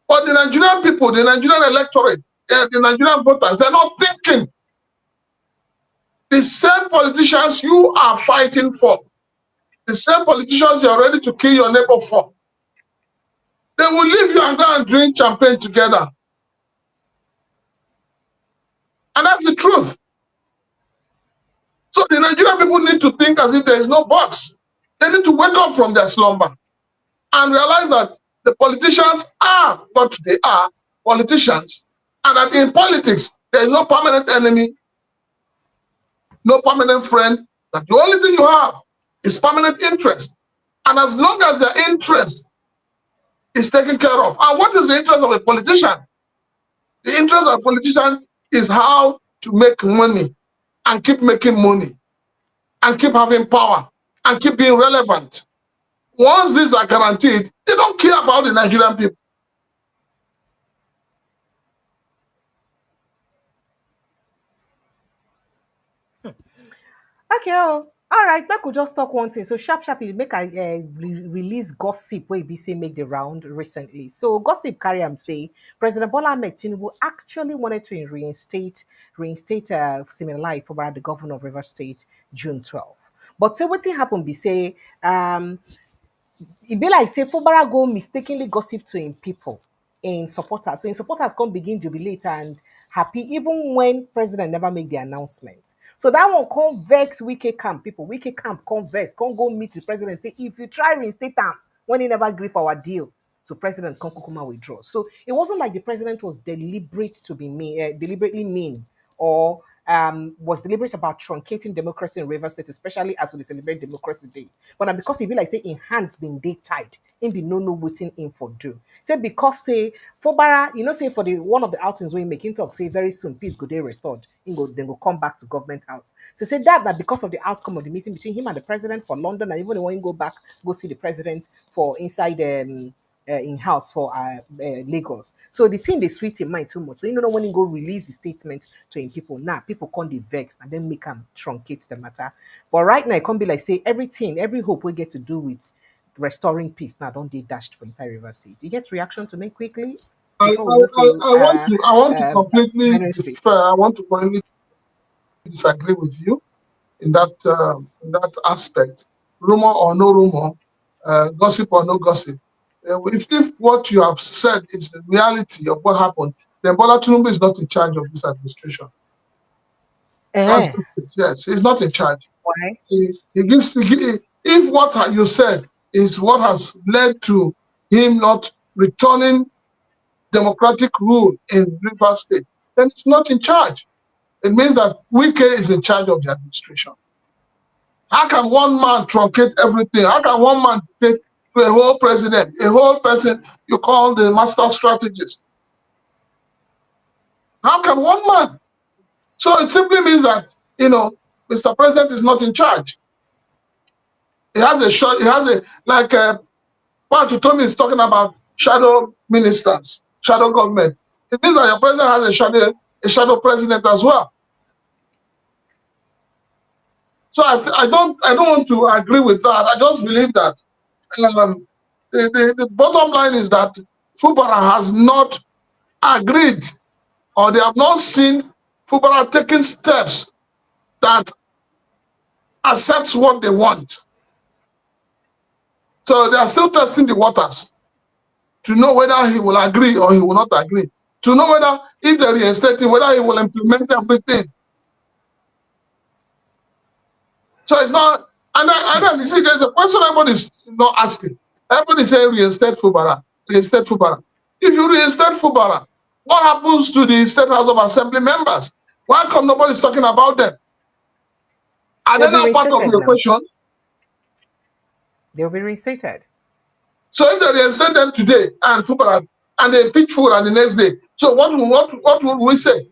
But the Nigerian people, the Nigerian electorate, the Nigerian voters, they're not thinking. The same politicians you are fighting for, the same politicians you're ready to kill your neighbor for, they will leave you and go and drink champagne together. And that's the truth. So the Nigerian people need to think as if there is no box. They need to wake up from their slumber and realize that the politicians are what they are, politicians, and that in politics, there is no permanent enemy, no permanent friend, that the only thing you have is permanent interest. And as long as their interest is taken care of, and what is the interest of a politician? The interest of a politician is how to make money and keep making money and keep having power and keep being relevant. Once these are guaranteed, they don't care about the Nigerian people. Okay, all right, make we just talk one thing. So sharply make I release gossip where BC make the round recently. So gossip carry am say President Bola Tinubu actually wanted to reinstate Siminalayi Fubara, the governor of River State, June 12th. But say what happened be say it be like say Fubara go mistakenly gossip to him people in supporters. So in supporters come begin jubilate and happy even when president never make the announcement. So that one come vex Wike camp people. Wike camp come vex, come go meet the president and say if you try reinstate him when he never agree for our deal. So president come kukuma withdraw. So it wasn't like the president was deliberately mean or was deliberate about truncating democracy in River State, especially as we celebrate Democracy Day. But now because he be like say in hands been day tied, in be no waiting in for do. Say because say Fubara, you know, say for the one of the outings we making talk, say very soon peace go day restored, then go come back to government house. So say that because of the outcome of the meeting between him and the president for London, and even when he go back, go see the president for inside in house for Lagos. So the thing they sweet in mind too much. So you know when he go release the statement to him people, now people can't be vexed and then make them truncate the matter. But right now it can't be like say everything, every hope we get to do with restoring peace now don't they dashed for inside River State. You get reaction to make quickly before we move to I want to completely defer. I want to completely disagree with you in that aspect. Rumor or no rumor, gossip or no gossip. If what you have said is the reality of what happened, then Bola Tinubu is not in charge of this administration. Yes, he's not in charge. Why? If what you said is what has led to him not returning democratic rule in River State, then it's not in charge. It means that Wike is in charge of the administration. How can one man truncate everything? How can one man dictate to a whole president, a whole person you call the master strategist? How can one man? So it simply means that, you know, Mr. President is not in charge. He has like Pat Utomi is talking about shadow ministers, shadow government. It means that your president has a shadow president as well. So I don't want to agree with that. I just believe that the bottom line is that Fubara has not agreed, or they have not seen Fubara taking steps that accepts what they want. So they are still testing the waters to know whether he will agree or he will not agree. To know whether, if they reinstate him, whether he will implement everything. So it's not, and then you see, there's a question everybody's not asking. Everybody say reinstate Fubara, reinstate Fubara. If you reinstate Fubara, what happens to the State House of Assembly members? Why come nobody's talking about them? Are they not part of the equation? They'll be reinstated. So if they reinstate them today and Fubara, and they pitch food and the next day, so what would we say?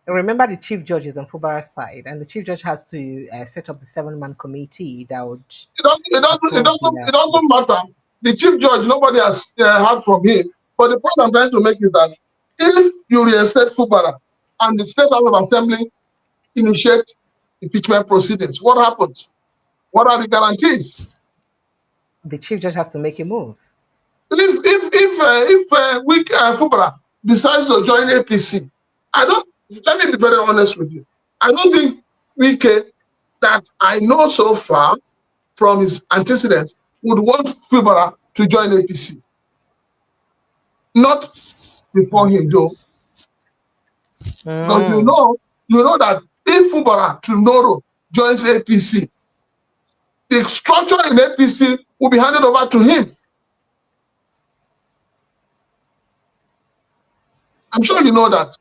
Remember, the chief judge is on Fubara's side, and the chief judge has to set up the 7-man committee that would. It doesn't matter. The chief judge, nobody has heard from him. But the point I'm trying to make is that if you reinstate Fubara and the State House of Assembly initiate impeachment proceedings, what happens? What are the guarantees? The chief judge has to make a move. If Fubara decides to join APC, let me be very honest with you. I don't think Wike, that I know so far from his antecedents, would want Fubara to join APC. Not before him, though. Because you know that if Fubara tomorrow joins APC, the structure in APC will be handed over to him. I'm sure you know that.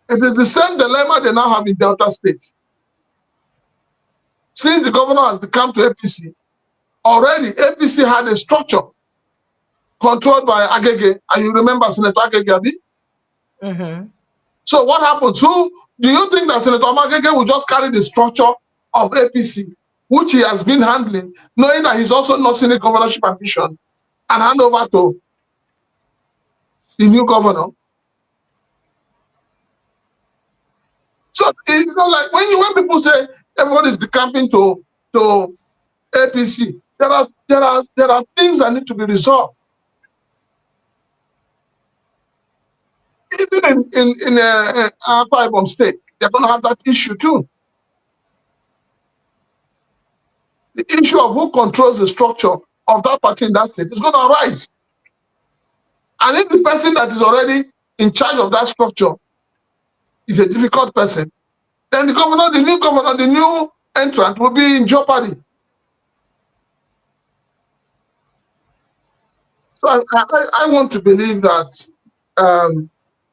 It is the same dilemma they now have in Delta State. Since the governor has come to APC, already APC had a structure controlled by Agege, and you remember Senator Agege, Mm-hmm. So what happens? Do you think that Senator Agege will just carry the structure of APC, which he has been handling, knowing that he's also not seen a governorship ambition, and hand over to the new governor? So it's not like when people say everybody's decamping to APC, there are things that need to be resolved. Even in Akwa Ibom State, they're going to have that issue too. The issue of who controls the structure of that party in that state is going to arise. And if the person that is already in charge of that structure is a difficult person, then the new entrant will be in jeopardy. So I want to believe that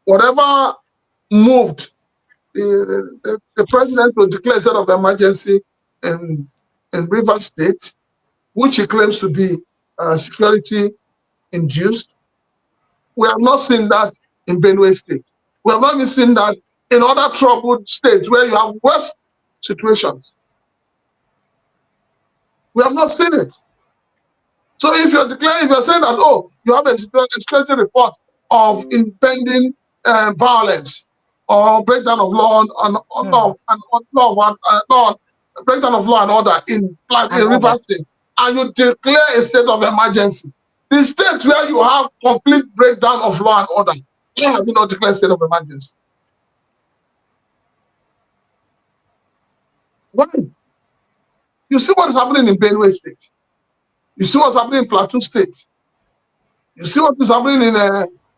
whatever moved the president to declare a state of emergency in Rivers State, which he claims to be security induced, we have not seen that in Benue State. We have not even seen that in other troubled states where you have worse situations. We have not seen it. So if you're saying that, you have a security report of impending violence or breakdown of law breakdown of law and order in Rivers State, and you declare a state of emergency, the states where you have complete breakdown of law and order, why have you not declared state of emergency? Why? You see what is happening in Benue State. You see what's happening in Plateau State. You see what is happening in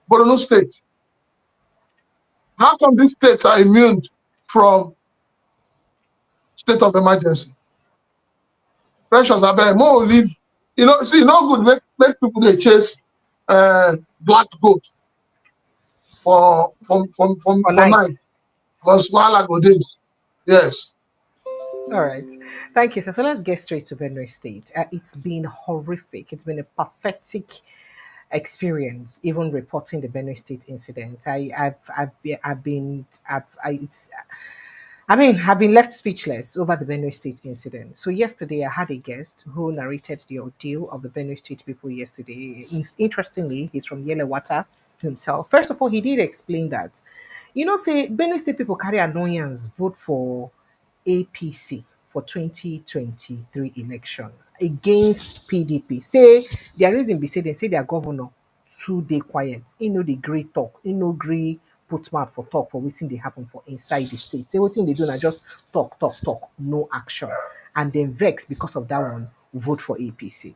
Borno State. How come these states are immune from state of emergency? Precious, I bet more live. See, no good make people they chase black goat for night. Because while I go there, yes. All right. Thank you, sir. So let's get straight to Benue State. It's been horrific. It's been a pathetic experience, even reporting the Benue State incident. I've been left speechless over the Benue State incident. So yesterday I had a guest who narrated the ordeal of the Benue State people yesterday. Interestingly, he's from Yellow-Water himself. First of all, he did explain that, say Benue State people carry annoyance, vote for APC for 2023 election against PDP. Say their reason be say they say their governor too dey quiet. The great talk. Gree put mouth for talk for wetin dey happen for inside the state. Say wetin they do na just talk, no action. And then vex because of that one, vote for APC.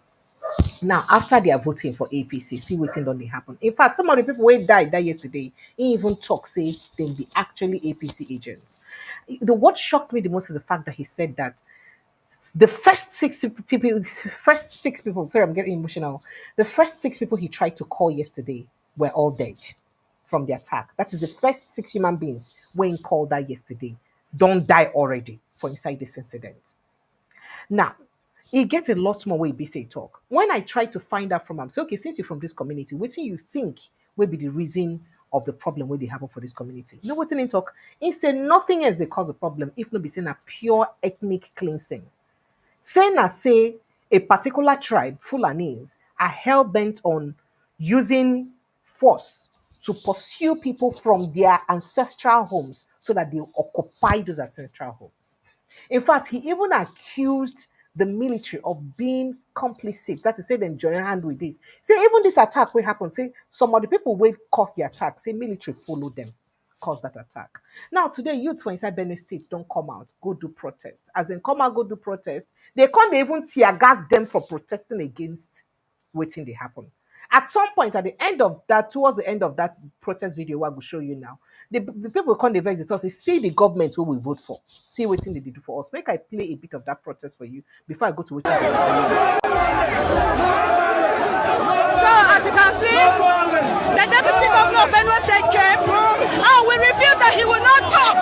Now, after they are voting for APC, see what's don't they happen. In fact, some of the people who died that yesterday, he even talk say they be actually APC agents. The what shocked me the most is the fact that he said that the first six people, sorry, I'm getting emotional. The first six people he tried to call yesterday were all dead from the attack. That is the first six human beings when he called that yesterday. Don't die already for inside this incident. Now, he gets a lot more way be say talk. When I try to find out from him, say, okay, since you're from this community, what do you think will be the reason of the problem where they have for this community? You know what's in talk? He said nothing else they cause the problem, if not be saying a pure ethnic cleansing. Saying as say a particular tribe, Fulanese, are hell bent on using force to pursue people from their ancestral homes so that they occupy those ancestral homes. In fact, he even accused the military of being complicit. That is, say, them join hand with this. Say, even this attack will happen. Say, some of the people will cause the attack. Say, military follow them, cause that attack. Now, today, youths for inside Benue State don't come out, go do protest. As they come out, go do protest, they can't even tear gas them for protesting against waiting they happen. At some point, at the end of that, towards the end of that protest video, I will show you now, the people come the vex say, see the government who we vote for, see what they do for us. Make I play a bit of that protest for you before I go to waiting. So, as you can see, the deputy governor of Benue State came, and we refuse that he will not talk.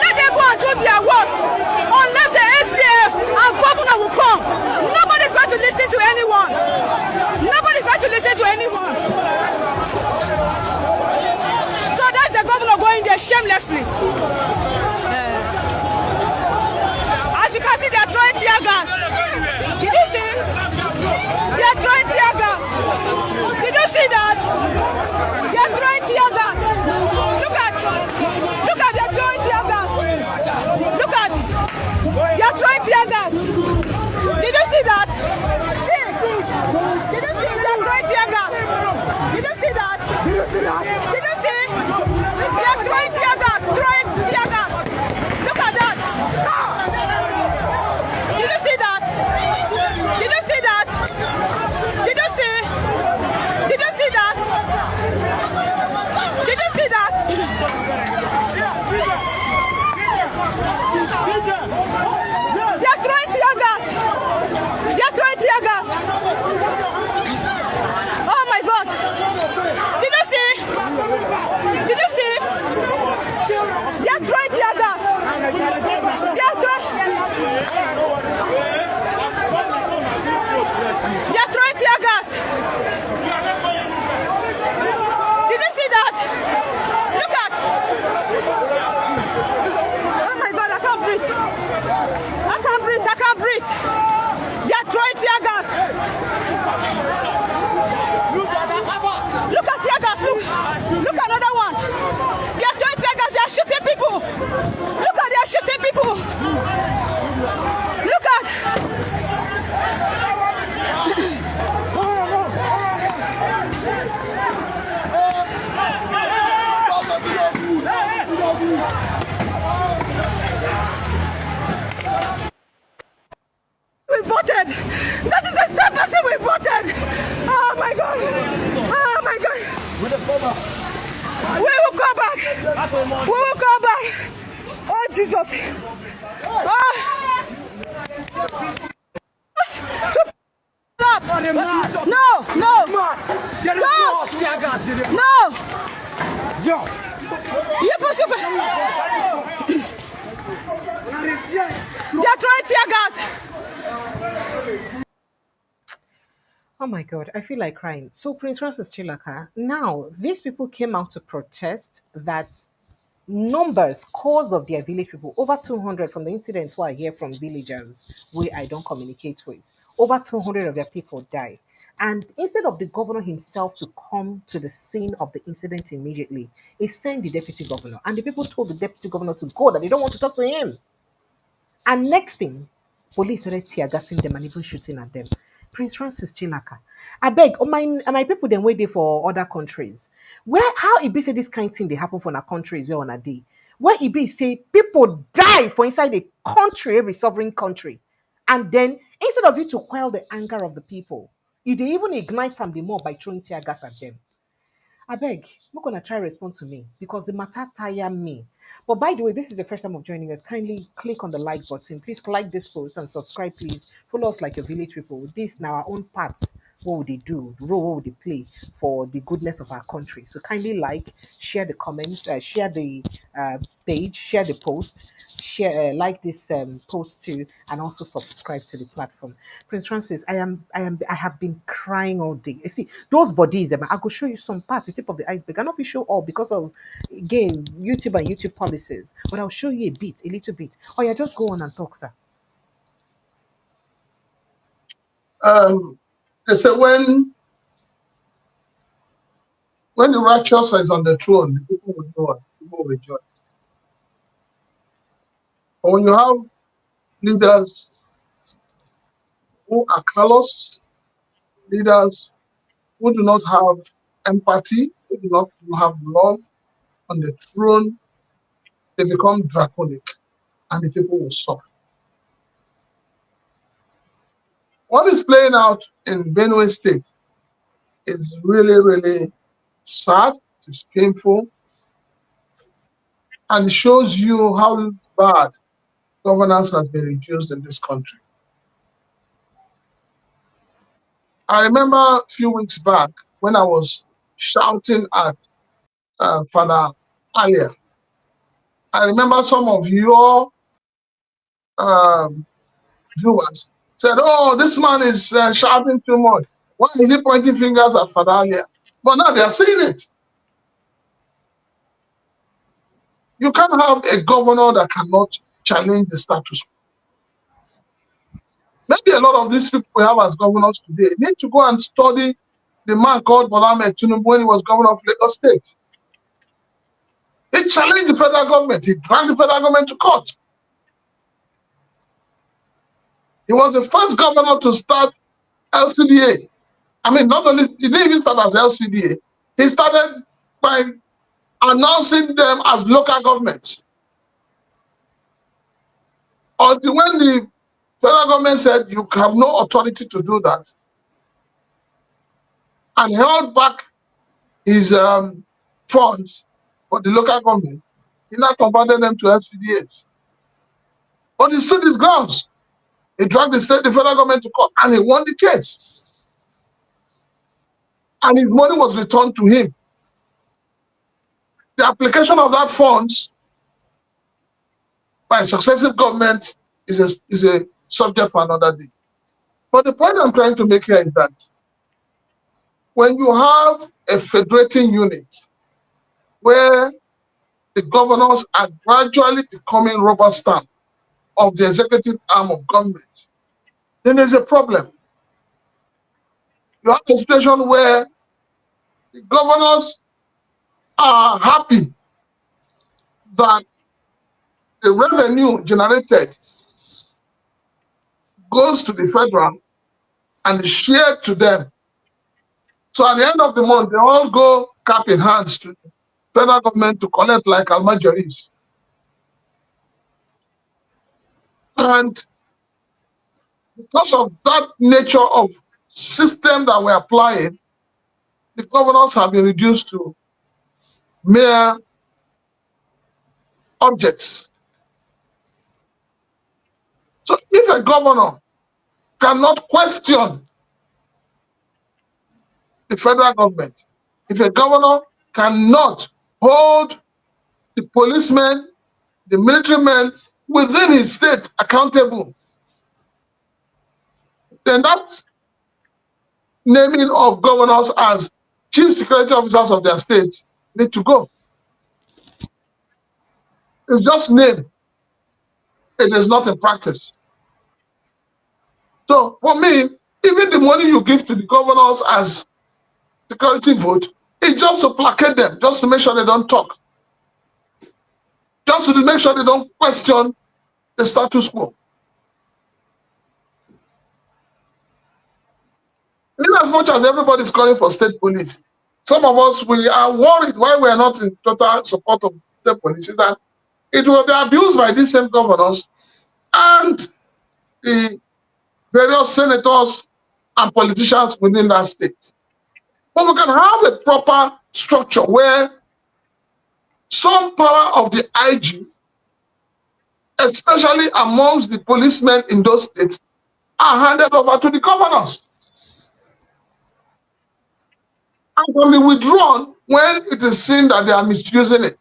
Let them go and do their worst. Unless the SGF and governor will come, nobody's going to listen to anyone. Nobody's going to listen to anyone. So that's the governor going there shamelessly. As you can see, they are throwing tear gas. Did you see? They are throwing tear gas. Did you see that? They are throwing tear gas. Look at, they are throwing tear gas. Look at, they are throwing tear gas. Did you see that? See? Did you see? They are throwing tear gas. Did you see that? Did you see? They are throwing tear gas. Throwing tear gas. Look at that. Did you see that? Did you see that? Did you see? Did you see that? Did you see that? They are throwing tear gas. They are throwing tear gas. Oh my God! Did you see? Did you see? They are throwing tear gas. They are throwing. They are throwing tear gas. Did you see that? Look at. Oh my God! I can't breathe. I can't breathe. I can't breathe. They are throwing tear gas. Look at tear gas. Look at another one. They are throwing tear gas. They are shooting people. Look at, they are shooting people. Look at. We voted. That is the same person we voted. Oh my God. Oh my God. We will go back. We will go back. Oh Jesus. Oh. Stop. No. You push it. They are throwing tear gas. oh my God, I feel like crying. So, Prince Francis Chilaka, now these people came out to protest that numbers caused of their village people, over 200 from the incidents where I hear from villagers where I don't communicate with, over 200 of their people died. And instead of the governor himself to come to the scene of the incident immediately, he sent the deputy governor. And the people told the deputy governor to go, that they don't want to talk to him. And next thing, police started tear gassing them and even shooting at them. Prince Francis Chilaka, I beg, my people then wait there for other countries. Where how it be say this kind of thing they happen for our countries where on a day? Where it be say people die for inside a country, every sovereign country, and then instead of you to quell the anger of the people, You dey even ignite them the more by throwing tear gas at them. I beg, not gonna try respond to me because the matter tire me. But by the way, this is the first time of joining us. Kindly click on the like button. Please like this post and subscribe, please. Follow us like your village people. This now our own parts. What would they do? The role what would they play for the goodness of our country? So kindly like, share the comments, share the page, share the post, share like this post too, and also subscribe to the platform. Prince Francis, I have been crying all day. You see those bodies, I could show you some parts, the tip of the iceberg. I not be show all because of again YouTube and YouTube policies, but I'll show you a little bit. Oh yeah, just go on and talk, sir. They say when the righteous is on the throne, the people will do what? People will rejoice. But when you have leaders who are callous, leaders who do not have empathy, who do not have love on the throne, they become draconic and the people will suffer. What is playing out in Benue State is really, really sad, it's painful, and it shows you how bad governance has been reduced in this country. I remember a few weeks back when I was shouting at Father Alia. I remember some of your viewers said, "Oh, this man is shouting too much. Why is he pointing fingers at Father Alia?" But now they are seeing it. You can't have a governor that cannot challenge the status quo. Maybe a lot of these people we have as governors today need to go and study the man called Bola Tinubu when he was governor of Lagos State. He challenged the federal government. He dragged the federal government to court. He was the first governor to start LCDA. I mean, not only, he didn't even start as LCDA. He started by announcing them as local governments. Until when the federal government said you have no authority to do that and held back his funds for the local government, he now converted them to LCDAs. But he stood his grounds. He dragged the federal government to court and he won the case. And his money was returned to him. The application of that funds by successive governments is a subject for another day. But the point I'm trying to make here is that when you have a federating unit where the governors are gradually becoming rubber stamp of the executive arm of government, then there's a problem. You have a situation where the governors are happy that the revenue generated goes to the federal and is shared to them. So at the end of the month, they all go cap in hands to the federal government to collect like almajiris. And because of that nature of system that we're applying, the governors have been reduced to mere objects. So if a governor cannot question the federal government, if a governor cannot hold the policemen, the military men within his state accountable, then that's naming of governors as chief security officers of their state need to go. It's just name. It is not in practice. So for me, even the money you give to the governors as security vote is just to placate them, just to make sure they don't talk, just to make sure they don't question the status quo. In as much as everybody's calling for state police, some of us, we are worried why we are not in total support of state police, is that it will be abused by these same governors and the various senators and politicians within that state. But we can have a proper structure where some power of the IG, especially amongst the policemen in those states, are handed over to the governors and can be withdrawn when it is seen that they are misusing it.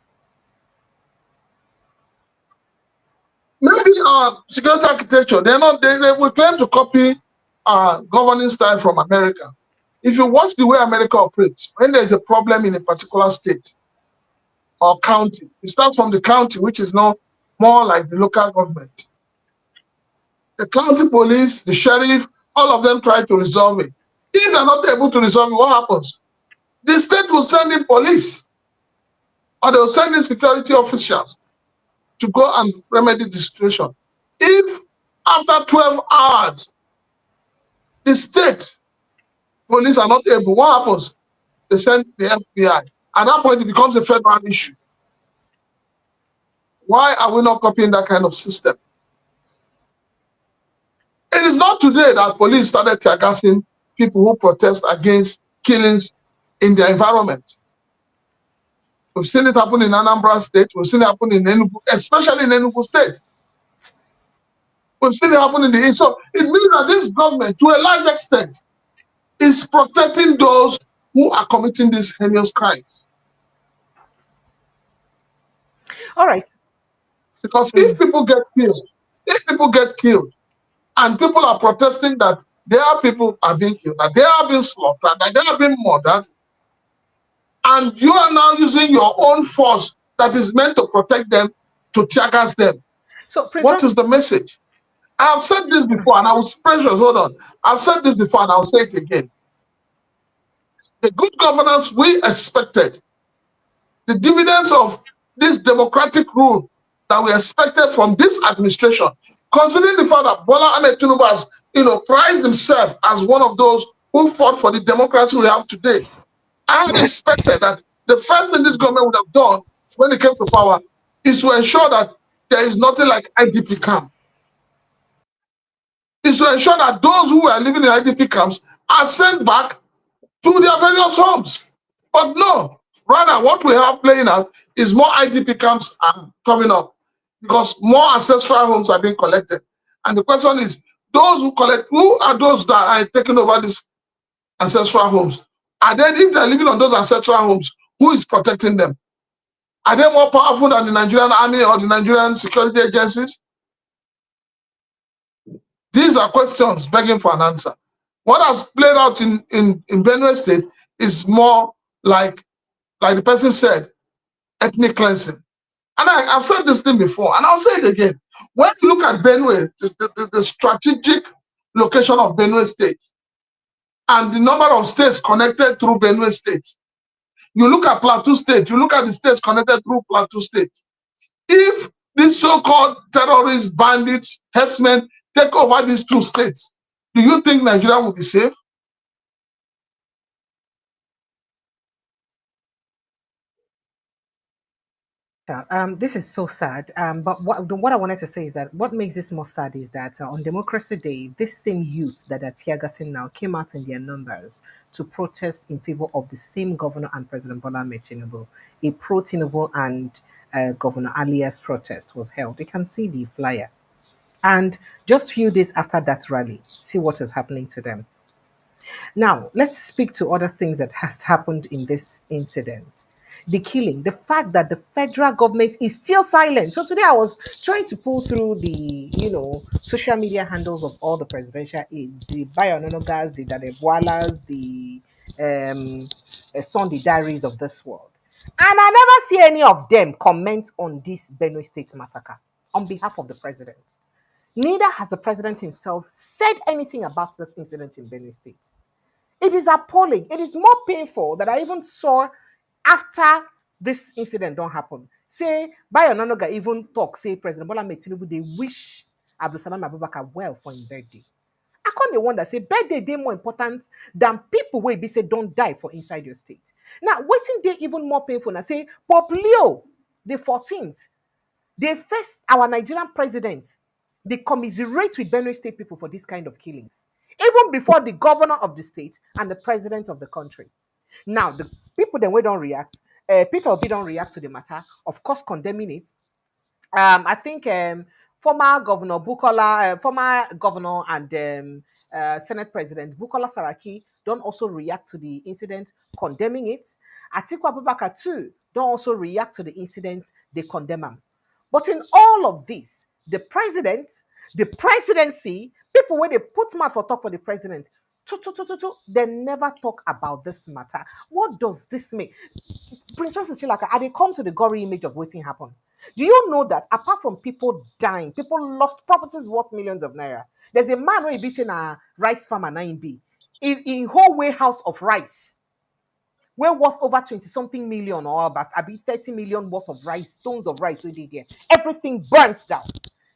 Maybe our security architecture, they will claim to copy our governing style from America. If you watch the way America operates, when there's a problem in a particular state or county, it starts from the county, which is now more like the local government. The county police, the sheriff, all of them try to resolve it. If they're not able to resolve it, what happens? The state will send in police, or they'll send in security officials to go and remedy the situation. If after 12 hours, the state police are not able, what happens? They send the FBI. At that point, it becomes a federal issue. Why are we not copying that kind of system? It is not today that police started tear gassing people who protest against killings in their environment. We've seen it happen in Anambra State. We've seen it happen in Enugu, especially in Enugu State. We've seen it happen in the East. So it means that this government, to a large extent, is protecting those who are committing these heinous crimes. All right. Because if people get killed, and people are protesting that their people are being killed, that they are being slaughtered, that they are being murdered, and you are now using your own force that is meant to protect them to tear gas them. So, what is the message? I have said this before, and I was precious. Hold on. I've said this before, and I'll say it again. The good governance we expected, the dividends of this democratic rule that we expected from this administration, considering the fact that Bola Tinubu has, prized himself as one of those who fought for the democracy we have today. I had expected that the first thing this government would have done when it came to power is to ensure that there is nothing like IDP camp. Is to ensure that those who are living in IDP camps are sent back to their various homes. But no, rather what we have playing out is more IDP camps are coming up because more ancestral homes are being collected. And the question is, those who collect, who are those that are taking over these ancestral homes? And then if they're living on those ancestral homes, who is protecting them? Are they more powerful than the Nigerian army or the Nigerian security agencies? These are questions begging for an answer. What has played out in Benue State is more like the person said, ethnic cleansing. And I've said this thing before, and I'll say it again. When you look at Benue, the strategic location of Benue State, and the number of states connected through Benue State, you look at Plateau State, you look at the states connected through Plateau State. If these so-called terrorists, bandits, herdsmen take over these two states, do you think Nigeria will be safe? This is so sad. But what I wanted to say is that what makes this more sad is that on Democracy Day, this same youth that are tear gassing now came out in their numbers to protest in favor of the same governor and President Bola Tinubu. A pro-Tinubu and Governor Alias protest was held. You can see the flyer. And just few days after that rally, see what is happening to them. Now, let's speak to other things that has happened in this incident. The killing, the fact that the federal government is still silent. So today I was trying to pull through the, social media handles of all the presidential aides, the Bayononogas, the Dadebwalas, the Sunday diaries of this world. And I never see any of them comment on this Benue State massacre on behalf of the president. Neither has the president himself said anything about this incident in Benue State. It is appalling. It is more painful that I even saw after this incident don't happen. Say, Bayononoga even talk, say President Bola Tinubu, they wish Abdusalam Abubakar well for his birthday. I can't wonder, say birthday day more important than people where be say don't die for inside your state. Now, wasn't they even more painful? Now say Pope Leo the 14th, they first our Nigerian president, they commiserate with Benue State people for this kind of killings. even before the governor of the state and the president of the country. Now, the people then we don't react. Peter Obi don't react to the matter, of course, condemning it. I think former Governor Bukola, former Governor and Senate President Bukola Saraki don't also react to the incident, condemning it. Atiku Abubakar too don't also react to the incident, they condemn him. But in all of this, the president, the presidency, people when they put mouth for talk for the president, they never talk about this matter. What does this mean? Prince Francis Chilaka, I they come to the gory image of waiting happen. Do you know that apart from people dying, people lost properties worth millions of naira? There's a man who be saying a rice farmer 9B in whole warehouse of rice. We're worth over 20 something million or about 30 million worth of rice, stones of rice we did there. Everything burnt down.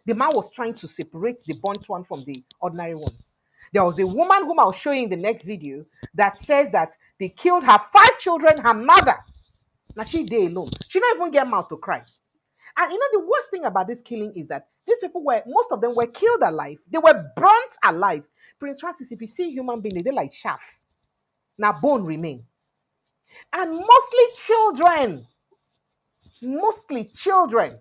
The man was trying to separate the burnt one from the ordinary ones. There was a woman whom I'll show you in the next video that says that they killed her 5 children, her mother. Now she day alone. She don't even get mouth to cry. And you know, the worst thing about this killing is that these people were, most of them were killed alive. They were burnt alive. Prince Francis, if you see human being, they're like chaff. Now bone remain. And mostly children. Mostly children.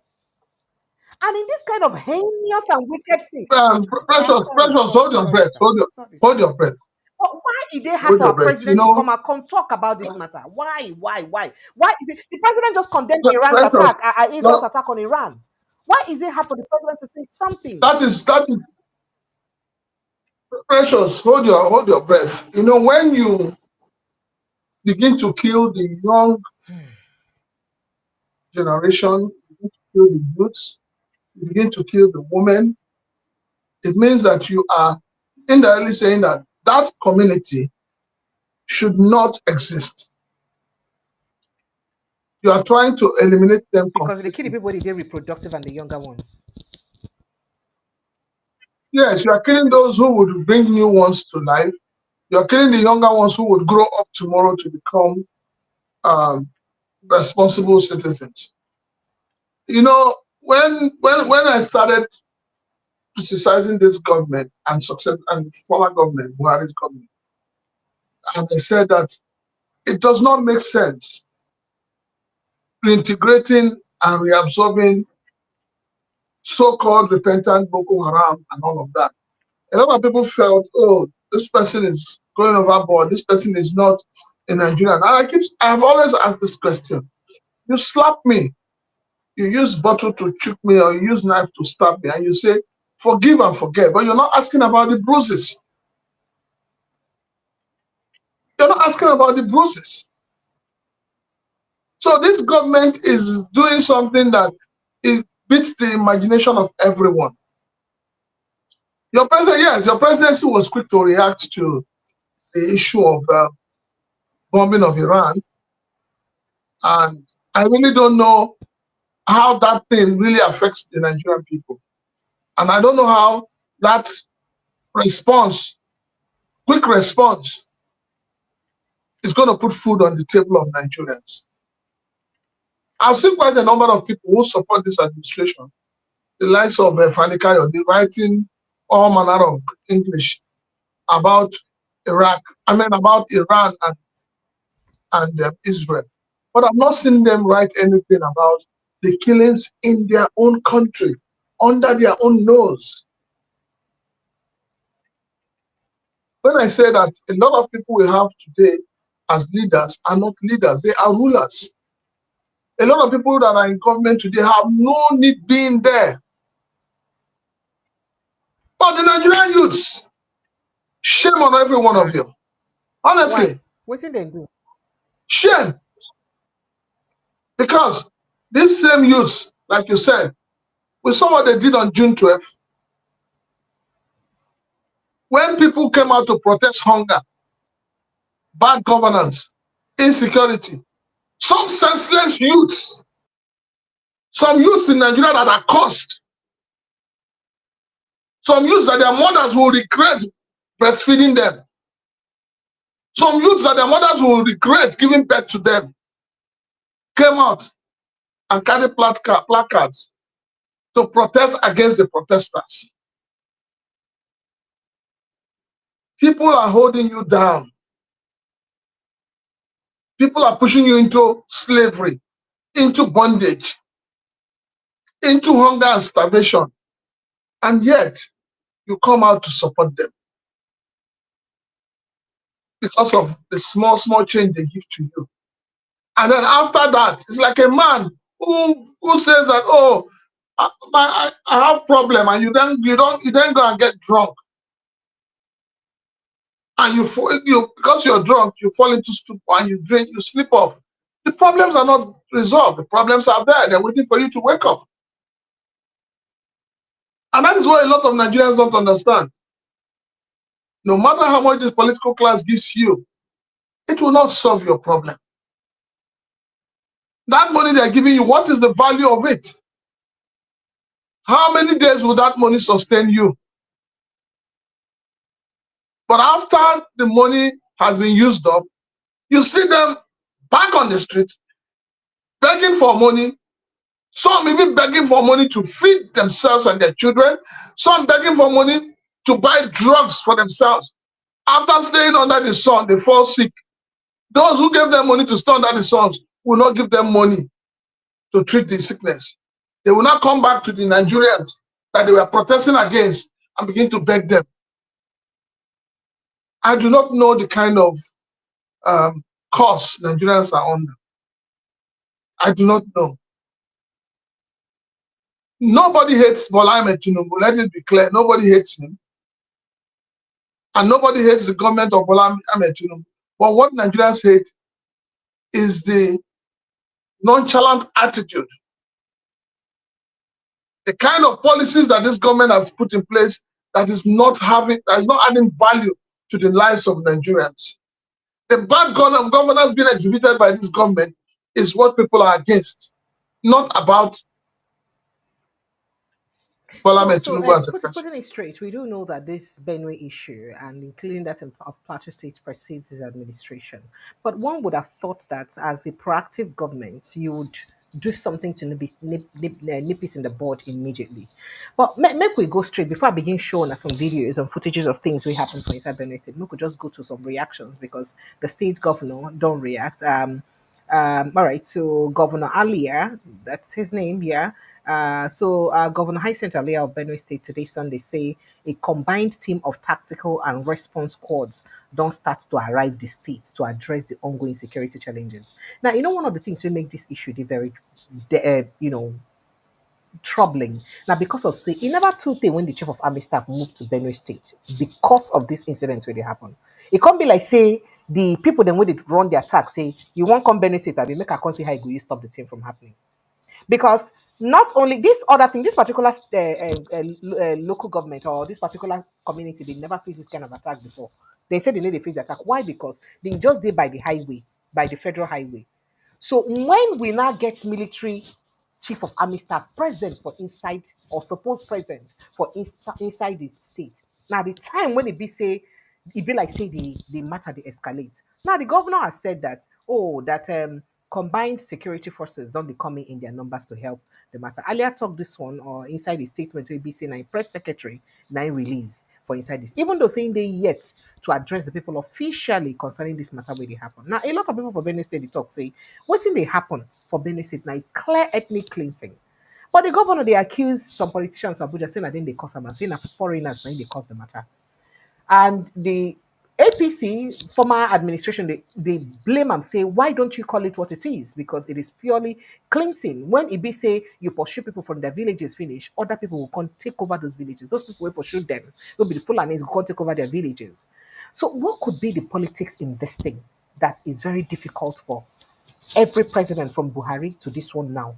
And in this kind of heinous and wicked thing. Precious, hold your breath. Hold your breath. But why is it hard for a president to come and talk about this matter? Why? Why is it the president just condemned Iran's attack, Israel's attack on Iran? Why is it hard for the president to say something? That is Precious, hold your breath. You know, when you begin to kill the young generation, you begin to kill the youths, you begin to kill the women, it means that you are indirectly saying that that community should not exist. You are trying to eliminate them because they kill the people they're reproductive and the younger ones. Yes, you are killing those who would bring new ones to life. You are killing the younger ones who would grow up tomorrow to become responsible citizens. You know, when I started criticizing this government and former government, Buhari's government, and I said that it does not make sense reintegrating and reabsorbing so-called repentant Boko Haram and all of that. A lot of people felt, oh, this person is going overboard. This person is not in Nigeria. And I've always asked this question. You slap me, you use bottle to choke me, or you use knife to stab me, and you say, forgive and forget, but you're not asking about the bruises. You're not asking about the bruises. So this government is doing something that beats the imagination of everyone. Your president, yes, your presidency was quick to react to the issue of bombing of Iran. And I really don't know how that thing really affects the Nigerian people. And I don't know how that response, quick response, is going to put food on the table of Nigerians. I've seen quite a number of people who support this administration. The likes of Fani Kayo, the writing all manner of English about about Iran and Israel. But I've not seen them write anything about the killings in their own country, under their own nose. When I say that a lot of people we have today as leaders are not leaders, they are rulers. A lot of people that are in government today have no need being there. But the Nigerian youths, shame on every one of you. Honestly. What did they do? Shame. Because these same youths, like you said, we saw what they did on June 12th. When people came out to protest hunger, bad governance, insecurity, some senseless youths, some youths in Nigeria that are cursed, some youths that their mothers will regret breastfeeding them, some youths that their mothers will regret giving birth to them, came out and carried placards to protest against the protesters. People are holding you down. People are pushing you into slavery, into bondage, into hunger and starvation. And yet, you come out to support them because of the small change they give to you. And then after that, it's like a man who says that, oh, I have problem, and you then go and get drunk, and you because you're drunk, you fall into stupor and you drink, you sleep off. The problems are not resolved. The problems are there. They're waiting for you to wake up. And that is what a lot of Nigerians don't understand. No matter how much this political class gives you, it will not solve your problem. That money they're giving you, what is the value of it? How many days will that money sustain you? But after the money has been used up, you see them back on the streets, begging for money. Some even begging for money to feed themselves and their children. Some begging for money to buy drugs for themselves. After staying under the sun, they fall sick. Those who gave them money to stay under the sun will not give them money to treat the sickness. They will not come back to the Nigerians that they were protesting against and begin to beg them. I do not know the kind of costs Nigerians are under. I do not know. Nobody hates Bola Tinubu. Let it be clear. Nobody hates him. And nobody hates the government of Bola Tinubu. But what Nigerians hate is the nonchalant attitude. The kind of policies that this government has put in place that is not adding value to the lives of Nigerians. The bad governance being exhibited by this government is what people are against, not about Bola Tinubu as a person. Putting it straight, we do know that this Benue issue, and including that of Plateau State, precedes his administration. But one would have thought that as a proactive government, you would do something to nip it in the bud immediately. But make we go straight before I begin showing us some videos and footages of things we happen for inside Benue State. Make we just go to some reactions because the state governor don't react. All right, so Governor Alia, that's his name, yeah. Governor Hyacinth Alia of Benue State today, Sunday, say a combined team of tactical and response squads don't start to arrive the state to address the ongoing security challenges. Now, one of the things we make this issue very, troubling. Now, because of say, it never took day when the chief of army staff moved to Benue State because of this incident where they happen. It can't be like say the people then when they run the attack say you won't come Benue State, I will make a see how you stop the thing from happening. Because not only this other thing, this particular local government or this particular community, they never faced this kind of attack before. They said they need to face the attack. Why? Because they just did by the highway, by the federal highway. So when we now get military chief of army staff present for inside or supposed present for inside the state, now the time when it be like say the matter they escalate. Now the governor has said that combined security forces don't be coming in their numbers to help the matter. Earlier talked this one or inside the statement will be saying a press secretary now release for inside this, even though saying they yet to address the people officially concerning this matter where they happen. Now a lot of people for Benue State they talk say what's in they happen for Benue State now clear ethnic cleansing. But the governor they accuse some politicians of Abuja saying that then they cause them and saying that foreigners now they cause the matter. And the APC, former administration, they blame and say, why don't you call it what it is? Because it is purely cleansing. When it be say you pursue people from their villages finish, other people will come take over those villages. Those people will pursue them. Will be the Fulanis who come take over their villages. So what could be the politics in this thing that is very difficult for every president from Buhari to this one now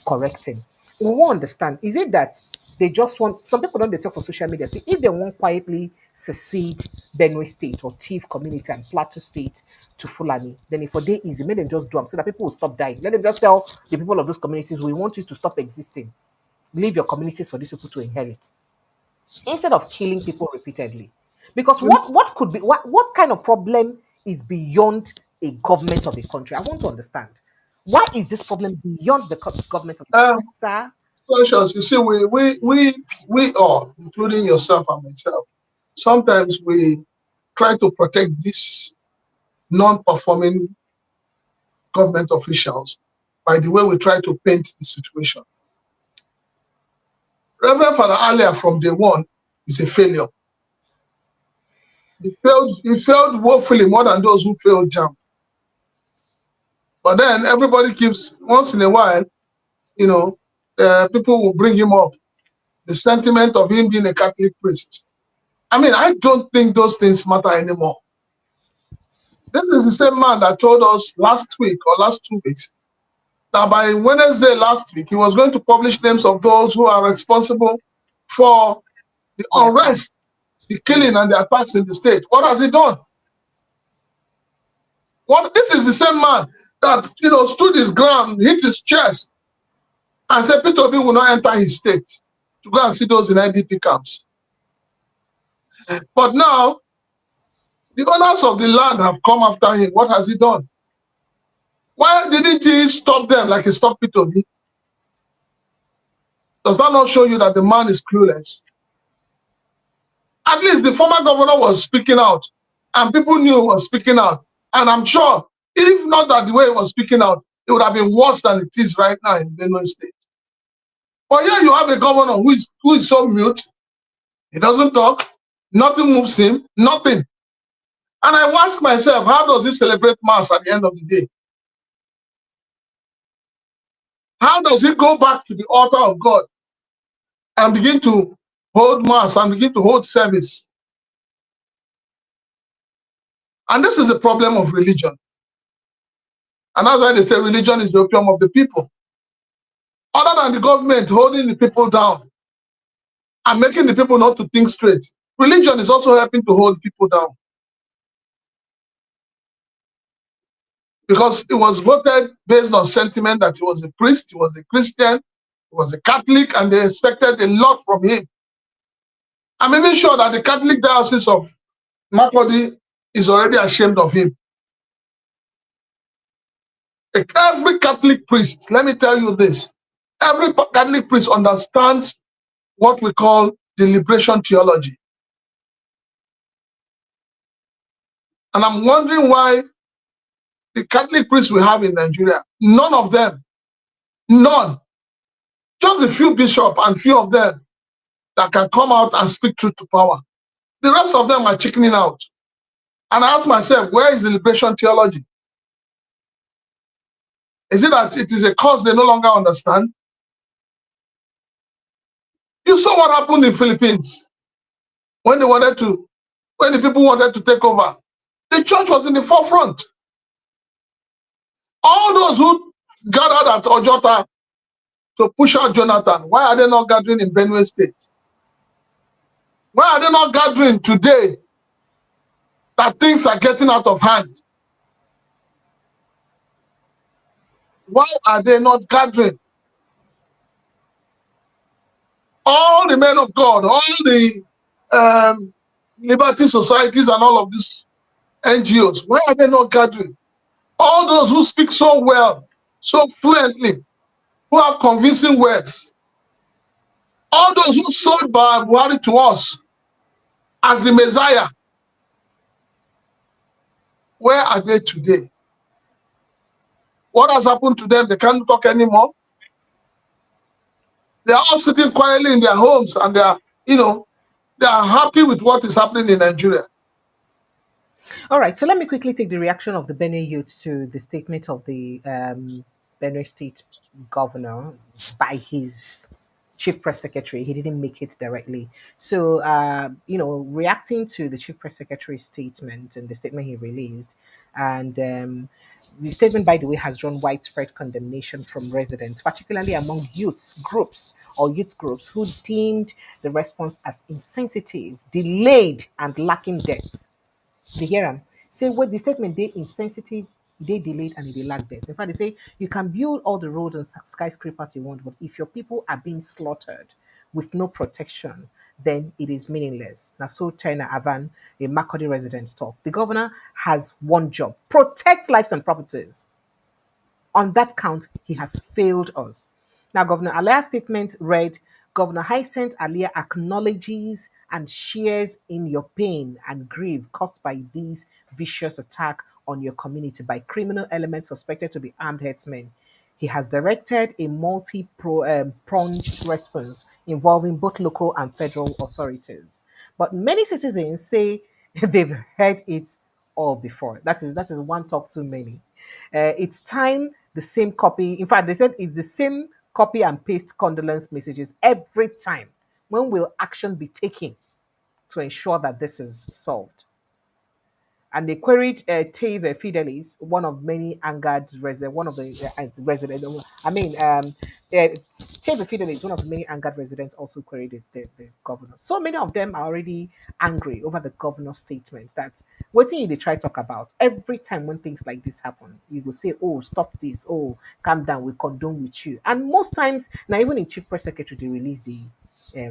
correcting? We won't understand. Is it that they just want, some people don't they talk on social media, say if they want quietly secede Benue State or Thief community and Plateau State to Fulani, then if for day easy, make them just do them so that people will stop dying. Let them just tell the people of those communities, we want you to stop existing. Leave your communities for these people to inherit. Instead of killing people repeatedly. Because what could be what kind of problem is beyond a government of a country? I want to understand. Why is this problem beyond the government of the country, sir? Conscious, you see, we all, including yourself and myself, sometimes we try to protect these non-performing government officials by the way we try to paint the situation. Reverend Father Alia from day one is a failure. He failed woefully more than those who failed JAM. But then everybody keeps, once in a while, you know, people will bring him up. The sentiment of him being a Catholic priest. I mean, I don't think those things matter anymore. This is the same man that told us last week or last 2 weeks that by Wednesday last week, he was going to publish names of those who are responsible for the unrest, the killing and the attacks in the state. What has he done? This is the same man that, you know, stood his ground, hit his chest, and said Peter Obi will not enter his state to go and see those in IDP camps. But now, the owners of the land have come after him. What has he done? Why didn't he stop them like he stopped Peter Obi? Does that not show you that the man is clueless? At least the former governor was speaking out, and people knew he was speaking out. And I'm sure, if not that the way he was speaking out, it would have been worse than it is right now in Benue State. But here you have a governor who is so mute. He doesn't talk. Nothing moves him. Nothing. And I ask myself, how does he celebrate Mass at the end of the day? How does he go back to the altar of God and begin to hold Mass and begin to hold service? And this is the problem of religion. And that's why they say religion is the opium of the people. Other than the government holding the people down and making the people not to think straight, religion is also helping to hold people down. Because it was voted based on sentiment that he was a priest, he was a Christian, he was a Catholic, and they expected a lot from him. I'm even sure that the Catholic Diocese of Makurdi is already ashamed of him. Every Catholic priest, let me tell you this, every Catholic priest understands what we call the liberation theology. And I'm wondering why the Catholic priests we have in Nigeria, none of them, none, just a few bishops and few of them that can come out and speak truth to power. The rest of them are chickening out. And I ask myself, where is the liberation theology? Is it that it is a cause they no longer understand? You saw what happened in the Philippines when the people wanted to take over. The church was in the forefront. All those who gathered at Ojota to push out Jonathan, why are they not gathering in Benue State? Why are they not gathering today that things are getting out of hand? Why are they not gathering? All the men of God, all the liberty societies and all of these NGOs, why are they not gathering? All those who speak so well, so fluently, who have convincing words, all those who sold Buhari to us as the Messiah, where are they today? What has happened to them? They can't talk anymore. They are all sitting quietly in their homes and they are, you know, they are happy with what is happening in Nigeria. All right, so let me quickly take the reaction of the Benue youth to the statement of the Benue State governor by his chief press secretary. He didn't make it directly. So, reacting to the chief press secretary's statement and the statement he released, and the statement, by the way, has drawn widespread condemnation from residents, particularly among youth groups who deemed the response as insensitive, delayed, and lacking depth. They hear them say what the statement they insensitive, they delayed, and they lack depth. In fact, they say you can build all the roads and skyscrapers you want, but if your people are being slaughtered with no protection, then it is meaningless. Now, so Turner Avan, a Makurdi resident, talk. The governor has one job: protect lives and properties. On that count, he has failed us. Now, Governor Alaya's statement read, Governor Hyacinth Alia acknowledges and shares in your pain and grief caused by this vicious attack on your community by criminal elements suspected to be armed herdsmen. He has directed a multi-pronged response involving both local and federal authorities. But many citizens say they've heard it all before. That is one talk too many. It's time the same copy. In fact, they said it's the same copy and paste condolence messages every time. When will action be taken to ensure that this is solved? And they queried Tave Fidelis, one of many angered residents, one of the residents. Tave Fidelis, one of the many angered residents, also queried the governor. So many of them are already angry over the governor's statements. That what thing they try to talk about every time when things like this happen, you will say, "Oh, stop this! Oh, calm down. We condone with you." And most times, now even in Chief Press Secretary, they release the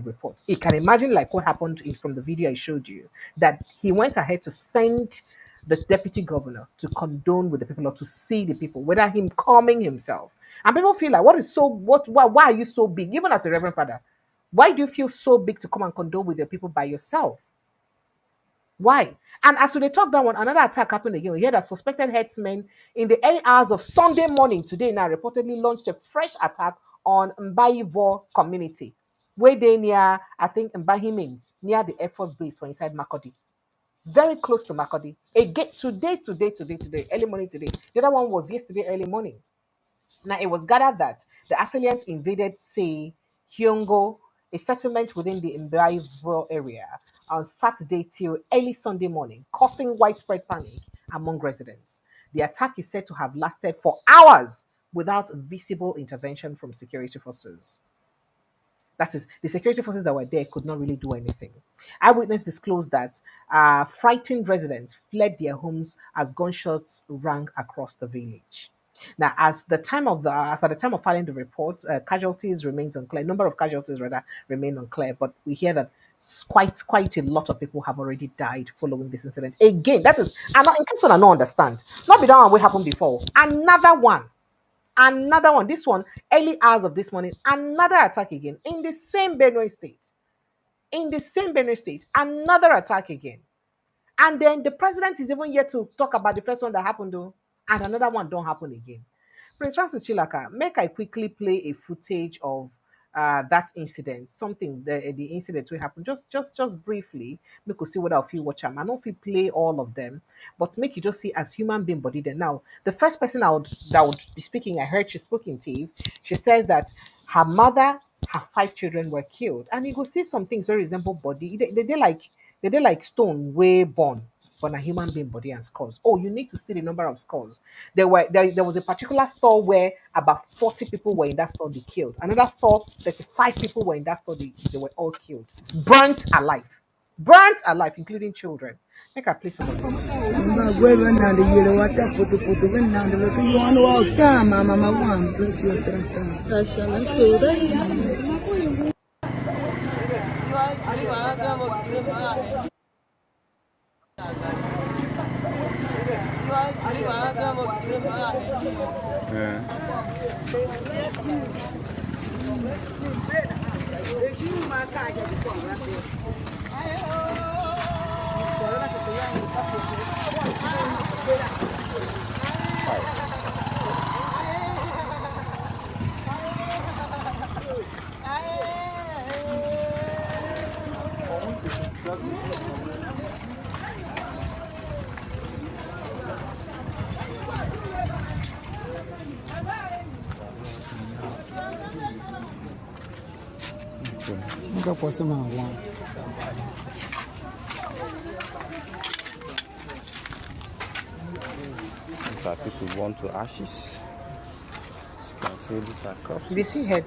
report. You can imagine like what happened from the video I showed you, that he went ahead to send the deputy governor to condone with the people or to see the people, whether him calming himself. And people feel like, why are you so big? Even as a reverend father, why do you feel so big to come and condone with your people by yourself? Why? And as they talk that one, another attack happened again. We hear that suspected herdsmen in the early hours of Sunday morning today now reportedly launched a fresh attack on Mbayivo community, where they near, I think, Mbahimin, near the Air Force base for inside Makodi. Very close to Makodi. Again, today, early morning today. The other one was yesterday, early morning. Now, it was gathered that the assailants invaded, say, Hyongo, a settlement within the Mbaivo area, on Saturday till early Sunday morning, causing widespread panic among residents. The attack is said to have lasted for hours without visible intervention from security forces. That is, the security forces that were there could not really do anything. Eyewitness disclosed that frightened residents fled their homes as gunshots rang across the village. Now, as at the time of filing the report, casualties remains unclear. Number of casualties rather remain unclear, but we hear that quite a lot of people have already died following this incident. Again, that is, and in case I don't understand, not be that one what happened before. Another one, this one, early hours of this morning, another attack again in the same Benue State. Another attack again. And then the president is even yet to talk about the first one that happened, though, and another one don't happen again. Prince Francis Chilaka, make I quickly play a footage of that incident, something the incident will happen just briefly. Make you see what if you watch them. I don't feel play all of them, but make you just see as human being body there. Now, the first person that would be speaking, I heard she spoke in TV. She says that her mother, her 5 children were killed, and you go see some things very resemble body. They like stone way born on a human being body and scores. Oh, you need to see the number of scores. There was a particular store where about 40 people were in that store, they killed. Another store, 35 people were in that store, they were all killed. Burnt alive, including children. Make I play some of the These are people born to ashes. As you can see, these are corpses. They see head.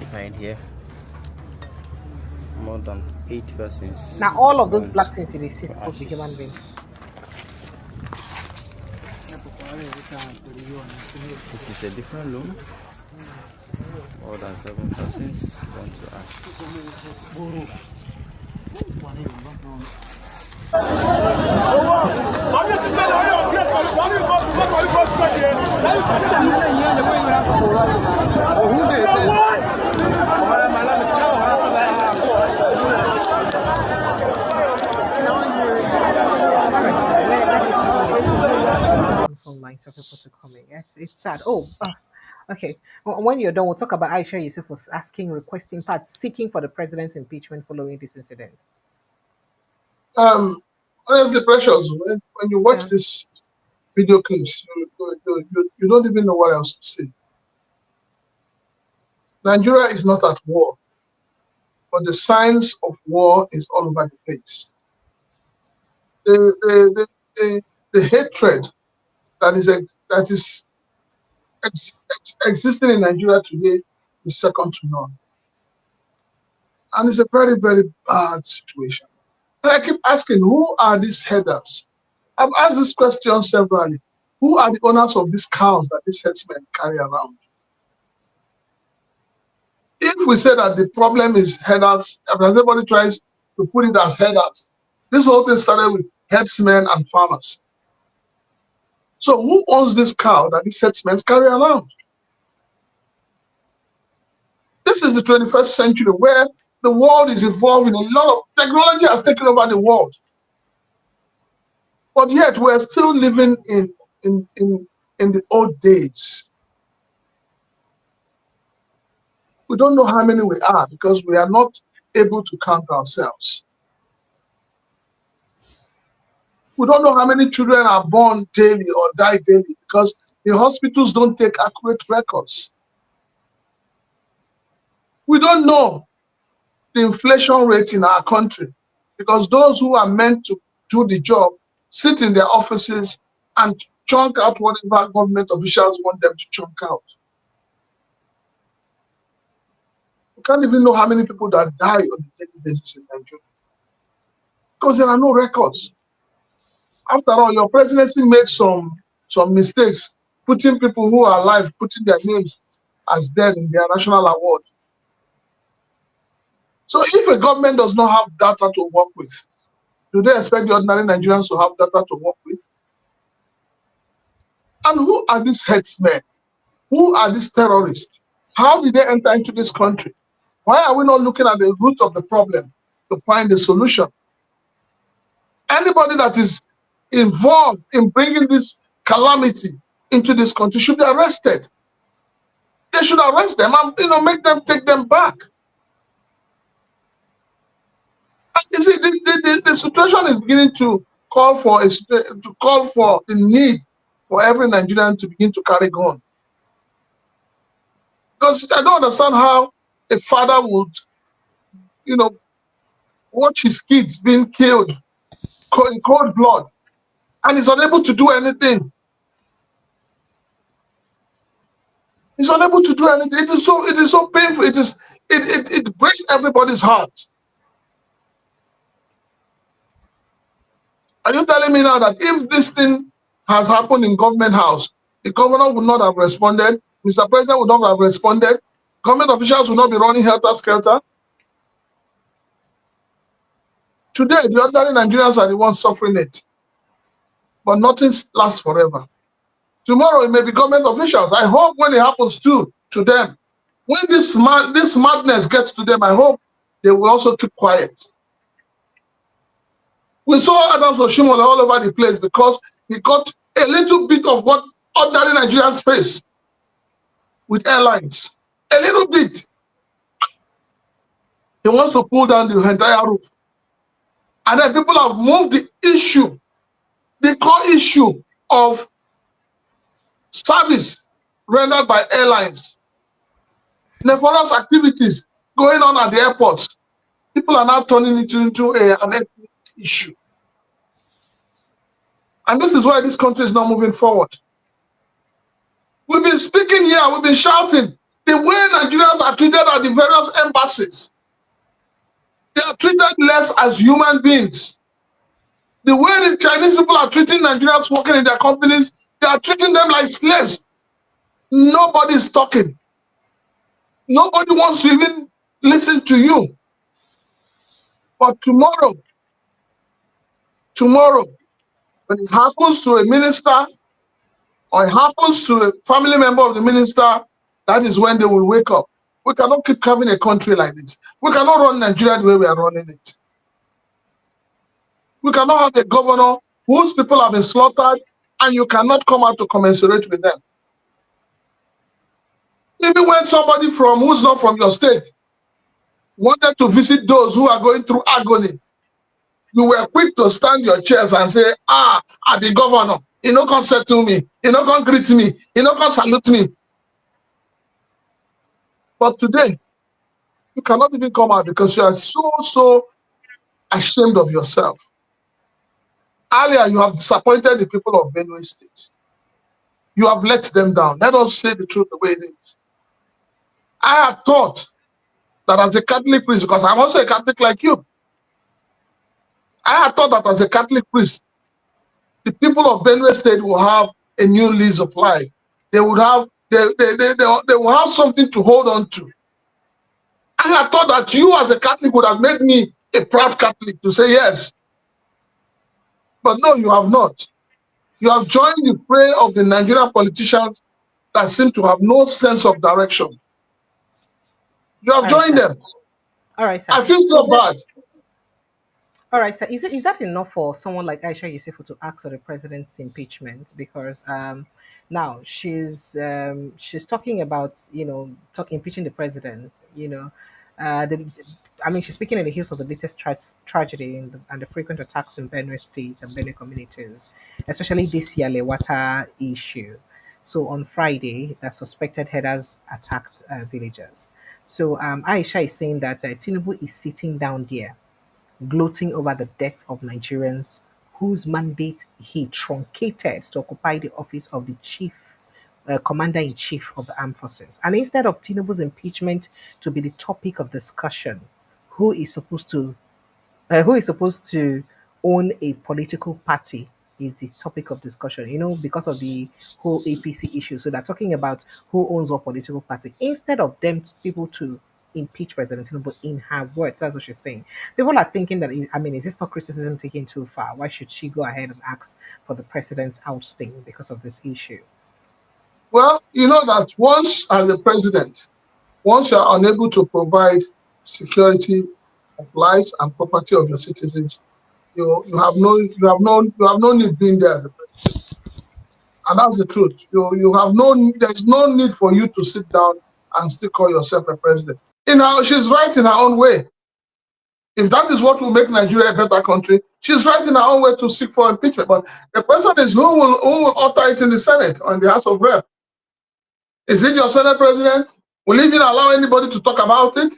Inside here, more than 8 persons. Now all of those black things you see supposed to be human beings. This is a different loan. More than 7 persons want to ask. Phone lines for people to come in. It's sad. Okay. When you're done, we'll talk about Aisha Yusuf was asking, requesting, part seeking for the president's impeachment following this incident. Honestly, Precious, when you watch Yeah. this video clips, you don't even know what else to say. Nigeria is not at war, but the signs of war is all over the place. The hatred that is existing in Nigeria today is second to none. And it's a very, very bad situation. And I keep asking, who are these headers? I've asked this question severally. Who are the owners of these cows that these headsmen carry around? If we say that the problem is headers, as everybody tries to put it as headers, this whole thing started with headsmen and farmers. So who owns this cow that these headsmen carry around? This is the 21st century where the world is evolving. A lot of technology has taken over the world. But yet we're still living in the old days. We don't know how many we are because we are not able to count ourselves. We don't know how many children are born daily or die daily because the hospitals don't take accurate records. We don't know the inflation rate in our country because those who are meant to do the job sit in their offices and chunk out whatever government officials want them to chunk out. We can't even know how many people that die on a daily basis in Nigeria because there are no records. After all, your presidency made some mistakes, putting people who are alive, putting their names as dead in their national award. So if a government does not have data to work with, do they expect the ordinary Nigerians to have data to work with? And who are these headsmen? Who are these terrorists? How did they enter into this country? Why are we not looking at the root of the problem to find a solution? Anybody that is involved in bringing this calamity into this country should be arrested. They should arrest them and make them take them back. And you see, the situation is beginning to call for the need for every Nigerian to begin to carry gun. Because I don't understand how a father would, watch his kids being killed in cold blood, and he's unable to do anything. He's unable to do anything. It is so painful. It breaks everybody's heart. Are you telling me now that if this thing has happened in government house, the governor would not have responded, Mr. President would not have responded, government officials would not be running helter-skelter? Today, the ordinary Nigerians are the ones suffering it. But nothing lasts forever. Tomorrow, it may be government officials. I hope when it happens to them, when this madness gets to them, I hope they will also keep quiet. We saw Adams Oshimole all over the place because he got a little bit of what ordinary Nigerians face with airlines. A little bit. He wants to pull down the entire roof. And then people have moved the issue, the core issue of service rendered by airlines, nefarious activities going on at the airports. People are now turning it into an ethnic issue. And this is why this country is not moving forward. We've been speaking here, we've been shouting. The way Nigerians are treated at the various embassies, they are treated less as human beings. The way the Chinese people are treating Nigerians working in their companies They are treating them like slaves. Nobody's talking. Nobody wants to even listen to you. But tomorrow, when it happens to a minister or it happens to a family member of the minister, that is when they will wake up. We cannot keep having a country like this. We cannot run Nigeria the way we are running it. We cannot have a governor whose people have been slaughtered and you cannot come out to commensurate with them. Even when somebody who's not from your state wanted to visit those who are going through agony, you were quick to stand your chairs and say, I'm the governor. He no can settle me. He no can greet me. He no can salute me. But today, you cannot even come out because you are so ashamed of yourself. Earlier, you have disappointed the people of Benue State. You have let them down. Let us say the truth the way it is. I had thought that as a Catholic priest, because I'm also a Catholic like you, I had thought that as a Catholic priest, the people of Benue State will have a new lease of life. They would have, they will have something to hold on to. I had thought that you as a Catholic would have made me a proud Catholic to say yes. But no, you have not. You have joined the fray of the Nigerian politicians that seem to have no sense of direction. You have joined them. All right, sir. I feel so bad. All right, sir. Is that enough for someone like Aisha Yusufu to ask for the president's impeachment? Because now she's talking about impeaching the president. She's speaking in the heels of the latest tragedy and the frequent attacks in Benue State and Benue communities, especially this Yalewata issue. So on Friday, the suspected headers attacked villagers. So Aisha is saying that Tinubu is sitting down there gloating over the deaths of Nigerians whose mandate he truncated to occupy the office of the commander-in-chief of the armed forces. And instead of Tinubu's impeachment to be the topic of discussion, who is supposed to own a political party is the topic of discussion, because of the whole APC issue. So they're talking about who owns what political party instead of people to impeach President Tinubu in her words. That's what she's saying. People are thinking that, is this not criticism taken too far? Why should she go ahead and ask for the president's ousting because of this issue? Well, you know that once as a president, once you are unable to provide security of lives and property of your citizens, you have no need being there as a president. And that's the truth. There's no need for you to sit down and still call yourself a president. She's right in her own way. If that is what will make Nigeria a better country, she's right in her own way to seek for impeachment. But the question is who will utter it in the Senate or in the House of Rep? Is it your Senate president? Will he even allow anybody to talk about it?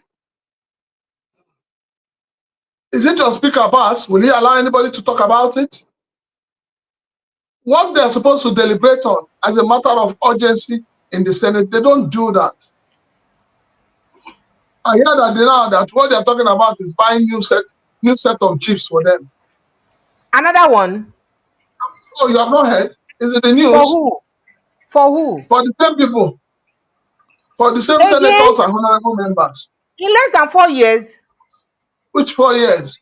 Is it your Speaker Abbas? Will he allow anybody to talk about it? What they're supposed to deliberate on as a matter of urgency in the Senate, they don't do that. I hear that what they're talking about is buying new set of chips for them. Another one. Oh, you have not heard? Is it the news? For who? For who? For the same people. For the same senators and honorable members. In less than 4 years. Which 4 years?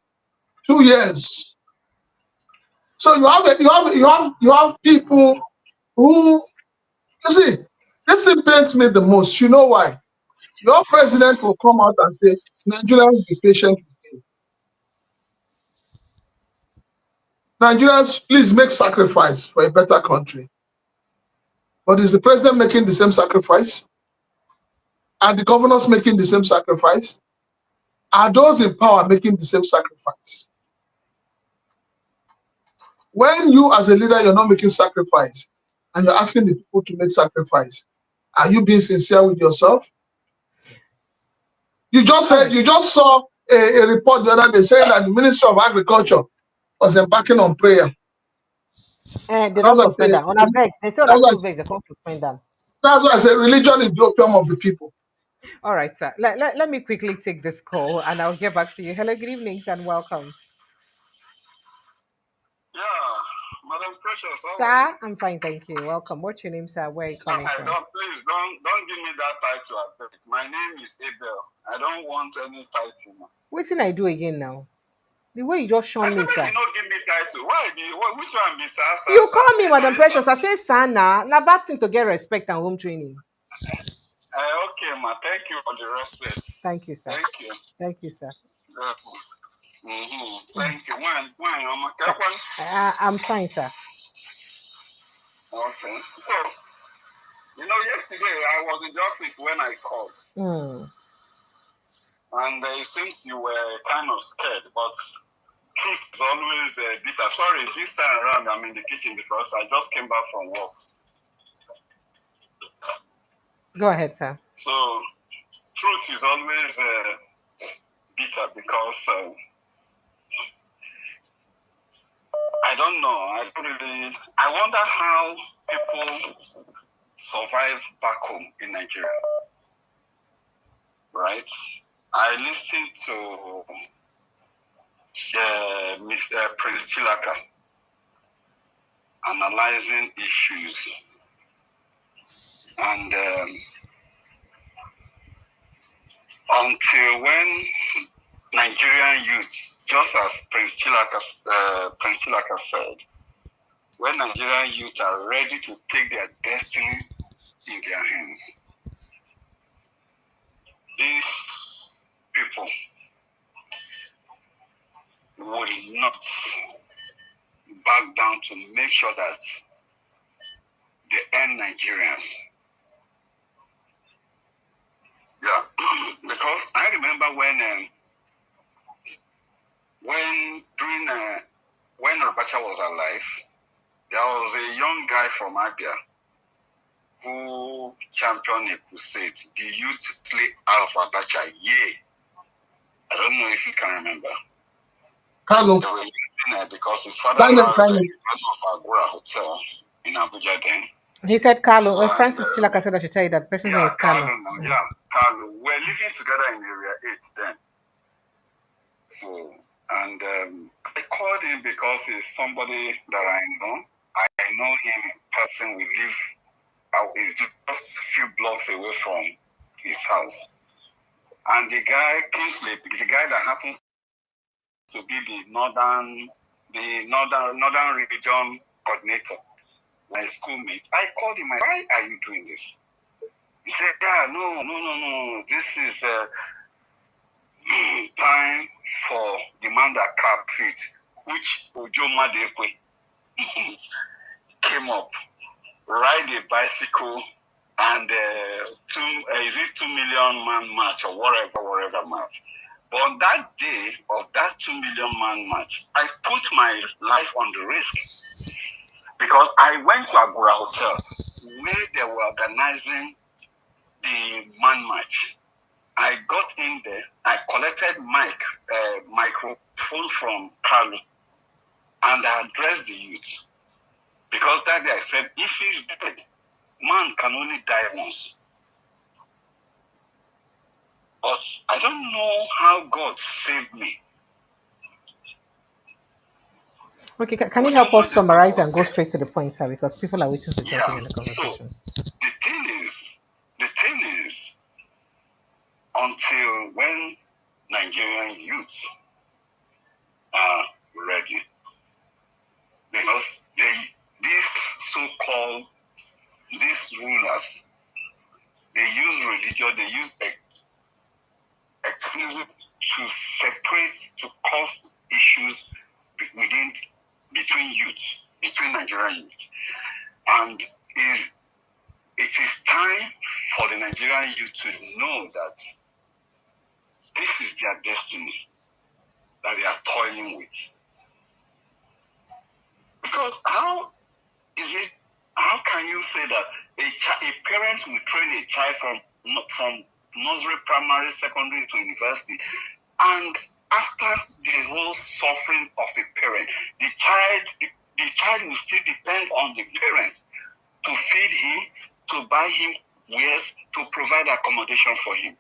2 years. So you have people who, you see, this thing pains me the most. You know why? Your president will come out and say, Nigerians, be patient with me. Nigerians, please make sacrifice for a better country. But is the president making the same sacrifice? Are the governors making the same sacrifice? Are those in power making the same sacrifice? When you as a leader, you're not making sacrifice and you're asking the people to make sacrifice, are you being sincere with yourself? You just saw a report the other day saying that the Ministry of Agriculture was embarking on prayer. And they don't suspend that. On a vex, they say on a vex, they can't suspend them. That's why I say religion is the opium of the people. All right, sir. Let me quickly take this call and I'll get back to you. Hello, good evening and welcome. Yeah, Madam Madam Precious. Sir, I'm fine, thank you. Welcome. What's your name, sir? Where are you calling from? Please don't give me that title. I beg. My name is Abel. I don't want any title. What thing I do again now? The way you just shown me, sir. You don't give me title. Which one be sir? You call me Madam Precious. I say sir now. Now bad thing to get respect and home training. Okay, ma. Thank you for the respect. Thank you, sir. Thank you. Thank you, sir. Thank you. I'm fine, sir. Okay. So, yesterday I was in the office when I called. And it seems you were kind of scared, but truth is always bitter. Sorry, this time around I'm in the kitchen because I just came back from work. Go ahead, sir. So, truth is always bitter because I don't know. I wonder how people survive back home in Nigeria. Right? I listened to Prince Chilaka analyzing issues. And until when Nigerian youth, just as Prince Chilaka said, when Nigerian youth are ready to take their destiny in their hands, these people will not back down to make sure that they end Nigerians. Yeah, because I remember when Abacha was alive, there was a young guy from Abia who championed a crusade. The youth slay Alpha Abacha. Yeah. I don't know if you can remember. Carlo. They were using because his father was of Agora Hotel in Abuja then. He said Carlo. So, Francis Chilaka said I should tell you that the person's name is Carlo. Yeah, Carlo. We're living together in Area 8 then. So, and I called him because he's somebody that I know. I know him in person. We live, he's just a few blocks away from his house. And the guy, Kingsley, the guy that happens to be the northern region coordinator, my schoolmate, I called him. Why are you doing this? He said, "Yeah, no. This is time for the man that cap fit, which Ojo Madekwe came up, ride a bicycle, and 2 million man march or whatever march. But on that day of that 2 million man march, I put my life on the risk because I went to Agora Hotel where they were organizing the man march. I got in there, I collected microphone from Carlo, and I addressed the youth. Because that day I said, if he's dead, man can only die once. But I don't know how God saved me. Okay, can you help us summarize and go straight to the point, sir? Because people are waiting to jump in the conversation. So, the thing is, until when Nigerian youth are ready, because these rulers, they use religion, they use extremism to separate, to cause issues between Nigerian youth. And it is time for the Nigerian youth to know that this is their destiny that they are toiling with. Because how can you say that a parent will train a child from nursery, primary, secondary to university, and after the whole suffering of a parent, the child will still depend on the parent to feed him, to buy him wares, to provide accommodation for him.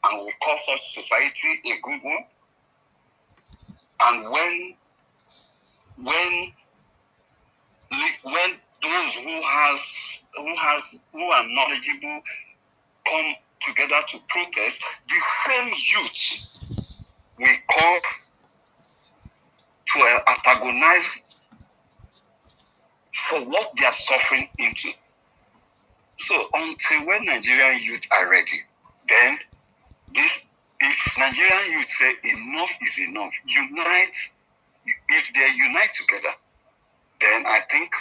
And we call such society a good one. And when when those who are knowledgeable come together to protest, the same youth will come to antagonize for what they are suffering into. So until when Nigerian youth are ready, then if Nigerian youth say enough is enough, if they unite together, then I think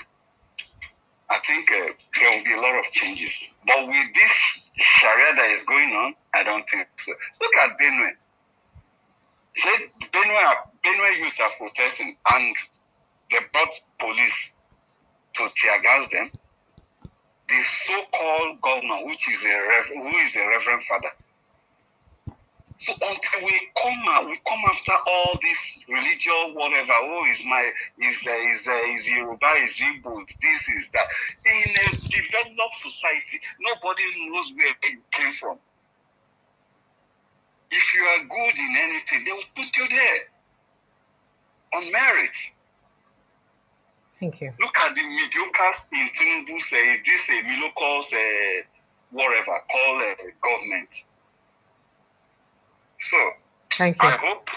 there will be a lot of changes. But with this Sharia that is going on, I don't think so. Look at Benue. Say Benue youth are protesting, and they brought police to tear gas them. The so-called governor, who is a reverend father. So until we come after all this religious whatever, is Yoruba, is Igbo, this is that. In a developed society, nobody knows where you came from. If you are good in anything, they will put you there on merit. Thank you. Look at the mediocres in Tinubu say this a mediocre whatever called government. So Thank you. I hope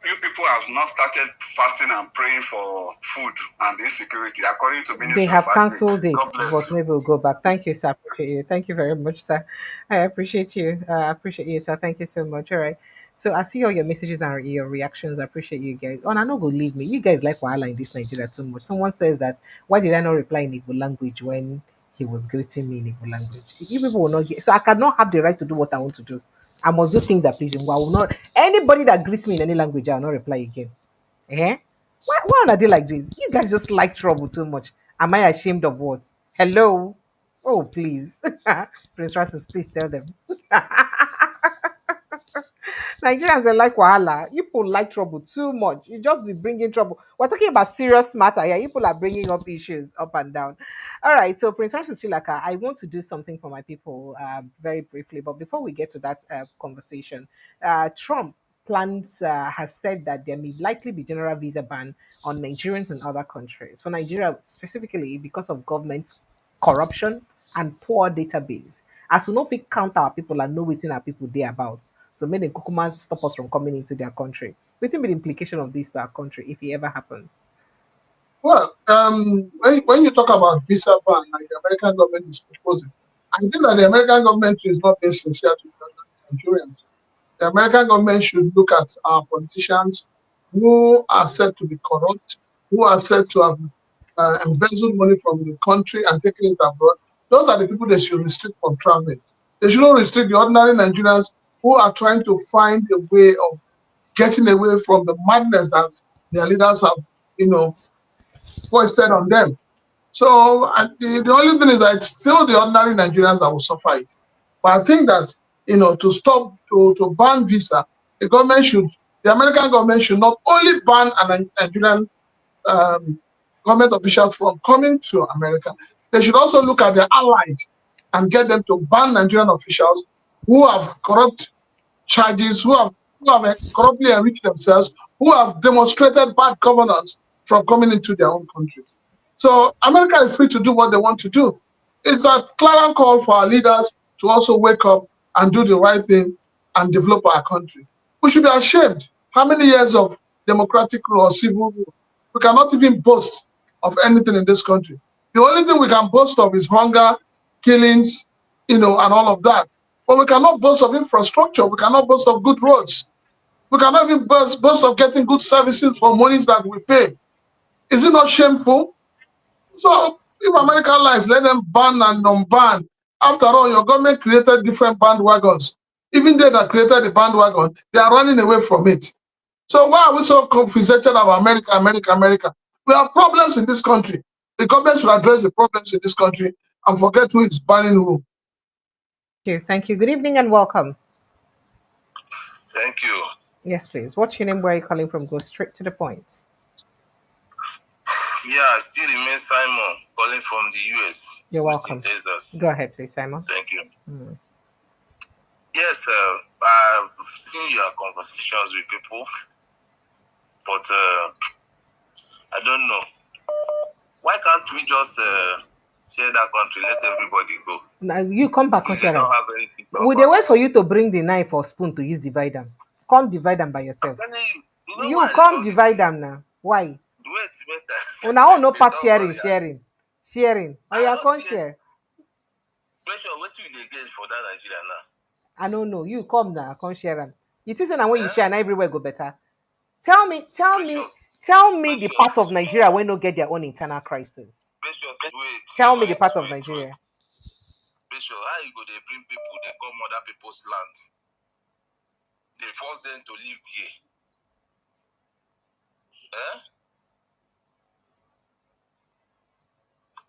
you people have not started fasting and praying for food and insecurity according to Minister. They have cancelled it, God bless but you. maybe we'll go back. Thank you, sir. Appreciate you. Thank you very much, sir. I appreciate you. Appreciate you, sir. Thank you so much. All right. So I see all your messages and your reactions. I appreciate you guys. Oh, no, go leave me. You guys like Wahala in this Nigeria too much. Someone says that why did I not reply in Igbo language when he was greeting me in Igbo language? You people will not get, so I cannot have the right to do what I want to do. I must do things that please him. I will not anybody that greets me in any language, I will not reply again. Eh? Why are they like this? You guys just like trouble too much. Am I ashamed of what? Hello? Oh, please. Prince Francis, please tell them. Nigerians, they like wahala. You people like trouble too much. You just be bringing trouble. We're talking about serious matter here. You people are bringing up issues up and down. All right. So, Prince Francis Chilaka, I want to do something for my people very briefly. But before we get to that conversation, Trump plans has said that there may likely be general visa ban on Nigerians and other countries. For Nigeria specifically, because of government corruption and poor database. As we know, we count our people and know within our people they about. So make them kukuma stop us from coming into their country. What will be the implication of this to our country if it ever happens? Well, when you talk about visa ban, like the American government is proposing, I think that the American government is not being sincere to Nigerians. The American government should look at our politicians who are said to be corrupt, who are said to have embezzled money from the country and taken it abroad. Those are the people they should restrict from traveling. They shouldn't restrict the ordinary Nigerians who are trying to find a way of getting away from the madness that their leaders have, foisted on them. So the only thing is that it's still the ordinary Nigerians that will suffer it. But I think that, to stop, to ban visa, the American government should not only ban Nigerian government officials from coming to America, they should also look at their allies and get them to ban Nigerian officials who have corrupt charges, who have corruptly enriched themselves, who have demonstrated bad governance from coming into their own countries. So America is free to do what they want to do. It's a clarion call for our leaders to also wake up and do the right thing and develop our country. We should be ashamed. How many years of democratic rule or civil rule? We cannot even boast of anything in this country. The only thing we can boast of is hunger, killings, and all of that. But we cannot boast of infrastructure. We cannot boast of good roads. We cannot even boast of getting good services for monies that we pay. Is it not shameful? So if America lies, let them ban and non-ban. After all, your government created different bandwagons. Even they that created the bandwagon, they are running away from it. So why are we so confiscated about America, America, America? We have problems in this country. The government should address the problems in this country and forget who is banning who. Thank you. Good evening and welcome. Thank you. Yes, please. What's your name? Where are you calling from? Go straight to the point. Yeah, I still remain Simon, calling from the US. You're welcome. Texas. Go ahead, please, Simon. Thank you. Yes, I've seen your conversations with people, but I don't know. Why can't we just share that country, let everybody go? Now you come back, Since they don't have anything to would they offer wait us. for you to bring the knife or spoon to use divide them? Come divide them by yourself. I'm telling you, you know You why I come talk divide this? them now. Why? Wait, wait. Una no pass Don't sharing, worry, sharing. Oh, I yeah, don't come scared. share. Pressure, what you engage for that Nigeria now? I don't know. You come now, come share them. You think that when you Eh? share, and everywhere go better. Tell me Precious. the part of Nigeria where no get their own internal crisis. Precious, wait. Tell me the part of Nigeria. Precious, how you go they bring people, they come other people's land. They force them to live here. Eh?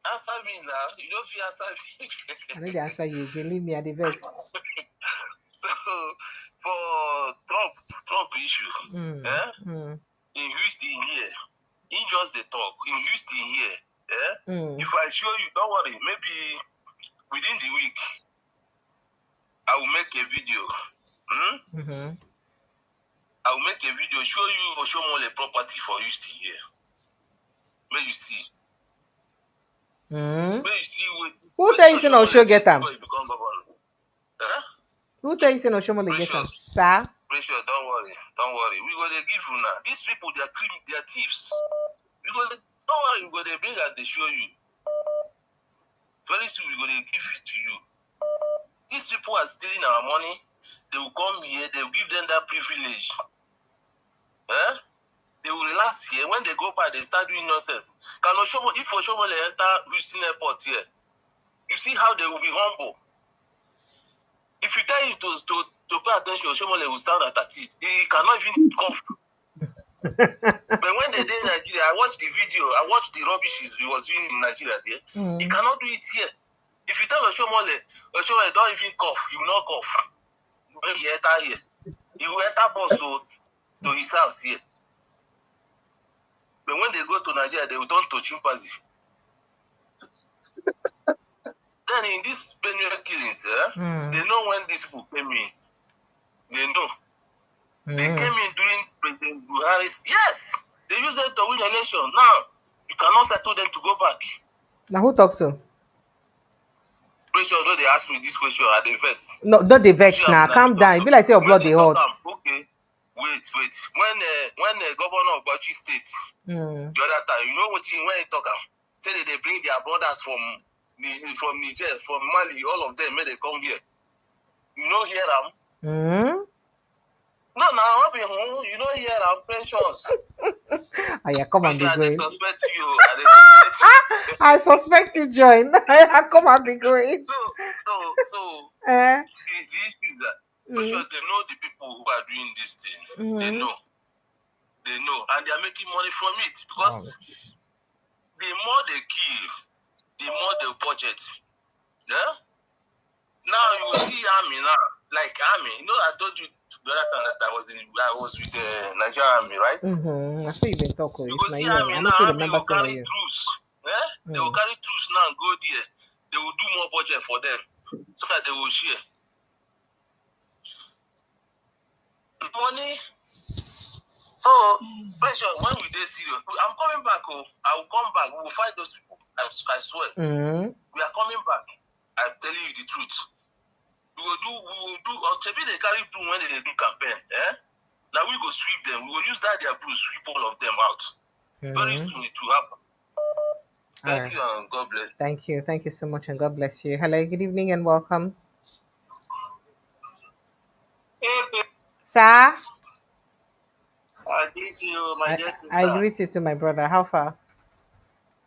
Answer me now. You don't feel answer me. I need to answer you again. Leave me at the vex. So, for Trump issue, in Houston here, he just the talk. In Houston here, if I show you, don't worry, maybe within the week, I will make a video. I will make a video, show you Oshomole property for Houston here. May you see. May you see who tell you say no show get them? Who tell you say no show get them? Sir? Precious, don't worry. We go to give you now. These people, they are thieves. Don't worry, we go to bring and they show you. Very soon, we go to give it to you. These people are stealing our money. They will come here, they will give them that privilege. They will relax here. When they go back, they start doing nonsense. If Oshomole enter Houston Airport here, you see how they will be humble. If you tell him to pay attention, Oshomole will stand at it. He cannot even cough. But when they did in Nigeria, I watched the video, I watched the rubbish he was doing in Nigeria there. He cannot do it here. If you tell Oshomole don't even cough, he will not cough. When he enter here, he will enter bus to his house here. But when they go to Nigeria, they will turn to chimpanzee. Then in this Benue killings, they know when these people came in. They know. They came in during President Buharis. Yes! They used them to win an election. Now, you cannot settle them to go back. Now who talks so? Pressure, no, they ask me this question at the vex. No, not the vex now. Calm down. It be like say your blood they hot. Okay. Wait. When the governor of Gombe State, the other time, you know when he talk, say that they bring their brothers from Niger, from Mali, all of them, may they come here. You know hear them? No, you know hear them, Precious. Oh yeah, come and be going. Suspect you. I suspect you join. Come and be going. So the issue is that Precious, they know the people who are doing this thing. They know, and they are making money from it because the more they kill, the more they budget. Yeah. Now you will see army now, like army. You know, I told you the other time that I was with the Nigerian army, right? I see you been talking. You go see army now. Army will carry troops. They will carry troops now and go there. They will do more budget for them so that they will share money. So, pressure. When we dey serious, I'm coming back. I will come back. We will fight those people. I swear. We are coming back. I'm telling you the truth. We will do. Maybe they carry broom when they do campaign. Now we go sweep them. We will use that their broom sweep all of them out. Very soon it will happen. Thank you and God bless. Thank you. Thank you so much and God bless you. Hello, good evening and welcome. Sir? I greet you, my dear sister. I greet you too, my brother. How far?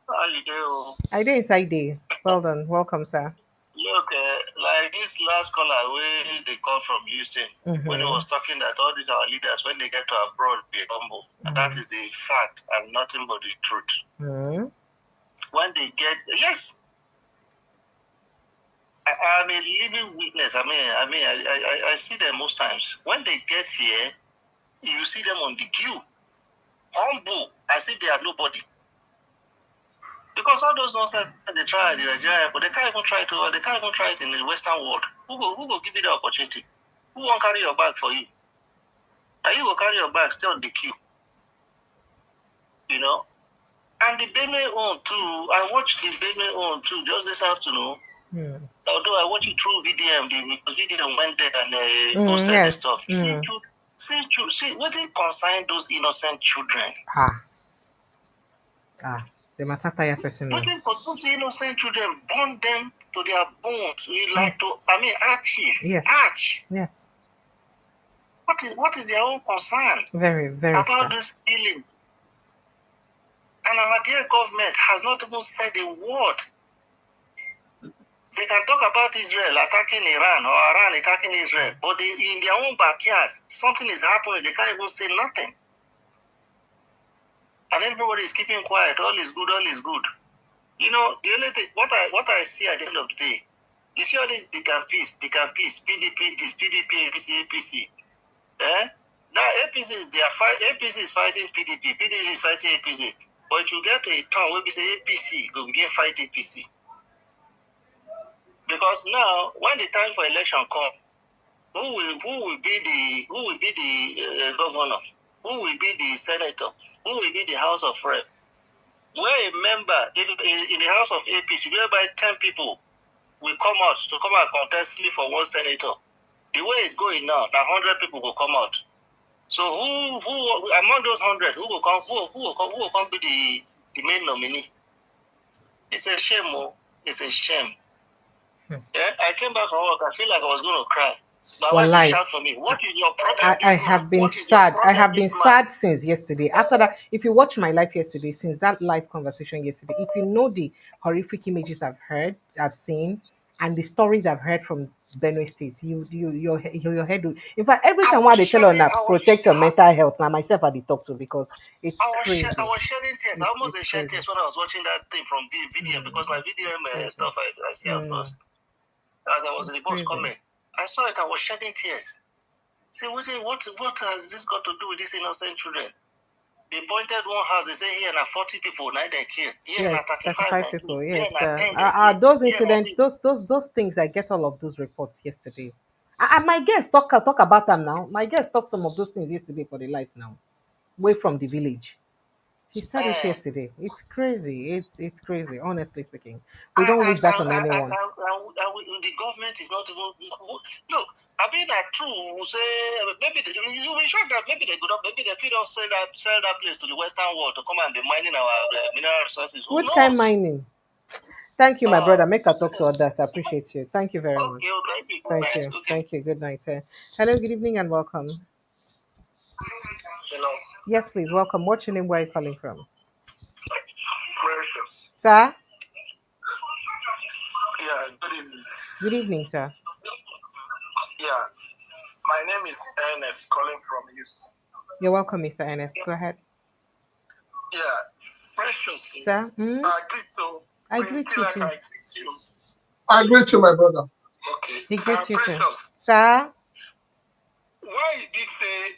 How you do? I do inside day. Well done. Welcome, sir. Look, like this last caller where they call from Houston, when he was talking that all these our leaders, when they get to abroad, they humble. And that is the fact and nothing but the truth. When they get, yes, I'm a living witness. I see them most times. When they get here, you see them on the queue, humble, as if they are nobody. Because all those nonsense they try in Nigeria, but they can't even try it. They can't even try it in the Western world. Who go give you the opportunity? Who won't carry your bag for you? And you will carry your bag, stay on the queue. You know. And the Benue own too. I watched the Benue own too just this afternoon. Although I watched it through VDM, because VDM went there and posted the stuff. See, what did concern those innocent children? The Matata person. What did those innocent children burn them to their bones? Arches. Yes. Arch. Yes. What is their own concern? Very, very about sad. this killing? And our dear government has not even said a word. They can talk about Israel attacking Iran or Iran attacking Israel, but in their own backyard, something is happening. They can't even say nothing. And everybody is keeping quiet. All is good. All is good. You know, the only thing, what I see at the end of the day, you see all this they can peace, PDP, this PDP, APC. Now APC is fighting PDP is fighting APC. But you get a turn where we say APC go begin fight APC. Because now, when the time for election come, who will be the governor? Who will be the senator? Who will be the House of Rep? Where a member in the House of APC, whereby 10 people will come out to come and contest for one senator. The way it's going now 100 people will come out. So who among those 100 who will come be the main nominee? It's a shame, it's a shame. Yeah, I came back from work. I feel like I was going to cry. My wife shout for me. What is your problem? I have been sad. I have been sad since yesterday. After that, if you watch my live yesterday, since that live conversation yesterday, if you know the horrific images I've seen, and the stories I've heard from Benue State, your head will, in fact, every time they tell on that protect your mental health, now myself I talk to because it's crazy. I was shedding tears. I almost shed tears when I was watching that thing from VDM because my VDM stuff I see at first. As I was in the bus coming, I saw it. I was shedding tears. See, what has this got to do with these innocent children? They pointed one house. They say here are 40 people. Now they killed. Here are 35 people. Yes. Those incidents, those things. I get all of those reports yesterday. My guests talk about them now. My guests talk some of those things yesterday for the life now, away from the village. He said it yesterday. It's crazy. It's crazy. Honestly speaking, we don't wish that on anyone. The government is not even. Look, I mean that true. Say maybe you will shock that maybe they could not. Maybe they don't sell that place to the Western world to come and be mining our mineral resources. Which kind of mining? Thank you, my brother. Make a talk to others. I appreciate you. Thank you very much. Thank you. Thank you. Good night. Hello. Good evening and welcome. Hello. Yes, please. Welcome. What's your name? Where are you calling from? Precious. Sir? Yeah, good evening. Good evening, sir. Yeah. My name is Ernest, calling from Houston. You're welcome, Mr. Ernest. Go ahead. Yeah. Precious. Sir? I greet you too. I greet you, my brother. Okay. He greets you too. Precious. Sir? Why did he say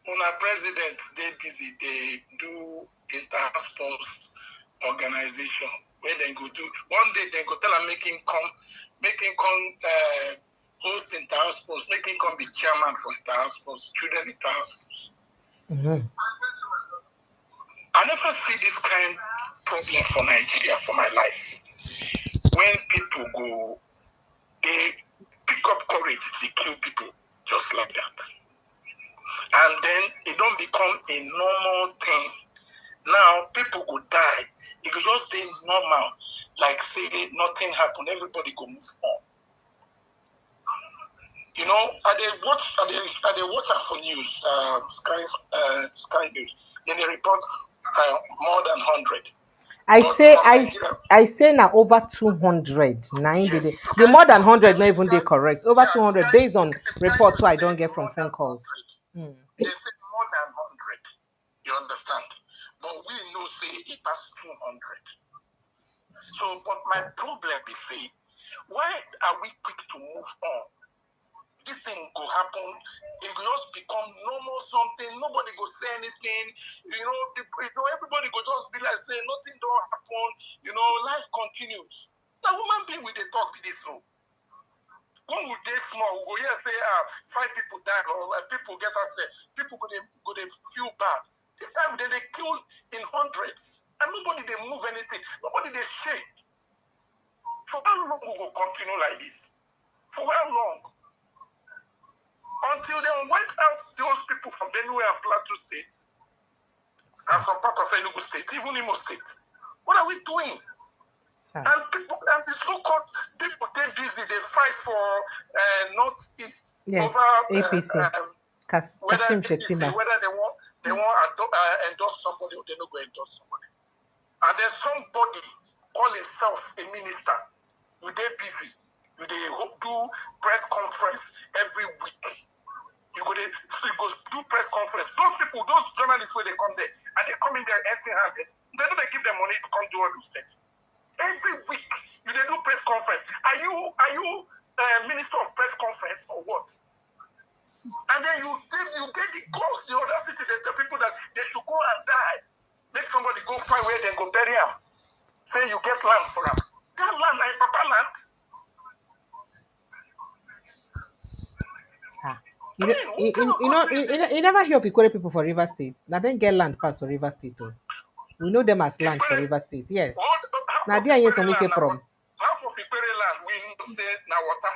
when our president they busy, they do inter-sports organization where they go do one day they go tell him make him come host inter-sports, make him come be chairman for inter-sports, children inter-sports. I never see this kind of problem for Nigeria for my life. When people go, they pick up courage, they kill people just like that. And then it don't become a normal thing. Now people could die. It could just stay normal. Like say nothing happened, everybody go move on. You know, I watch for news, Sky News. Then they report more than 100. I say now over 200. The more than 100 not even they correct. Over 200 based on reports I don't get from phone calls. They say more than 100. You understand? But we know say it past 200. So, but my problem is say, why are we quick to move on? This thing go happen, it will just become normal something, nobody go say anything, everybody go just be like say nothing don't happen, life continues. Now human being with the talk be this so. When we dey small, we go here say 5 people died or people get us there, people go they feel bad. This time they kill in hundreds. And nobody they move anything. Nobody they shake. For how long we will continue like this? For how long? Until they wipe out those people from Benue and Plateau states and some part of Enugu state, even Imo state. What are we doing? Sorry. And people, and the so-called people, they're busy. They fight for Northeast over APC. whether Kashim Shettima. whether they want endorse somebody or they not go endorse somebody. And then somebody call himself a minister. You they busy. You they do press conference every week. You go do press conference. Those people, those journalists where they come there, and they come in there empty-handed. They don't give them money to come do all those things. Every week, you they do press conference. Are you minister of press conference or what? And then you get the ghost, the audacity to tell people that they should go and die. Make somebody go find where they go bury them. Say you get land for them. That land is Papa land. You never hear of Ikore people for River State. Now then get land pass for River State too. We know them as land for River State. Yes. Now there is some wicked from. Half of Ikore land we know say na water.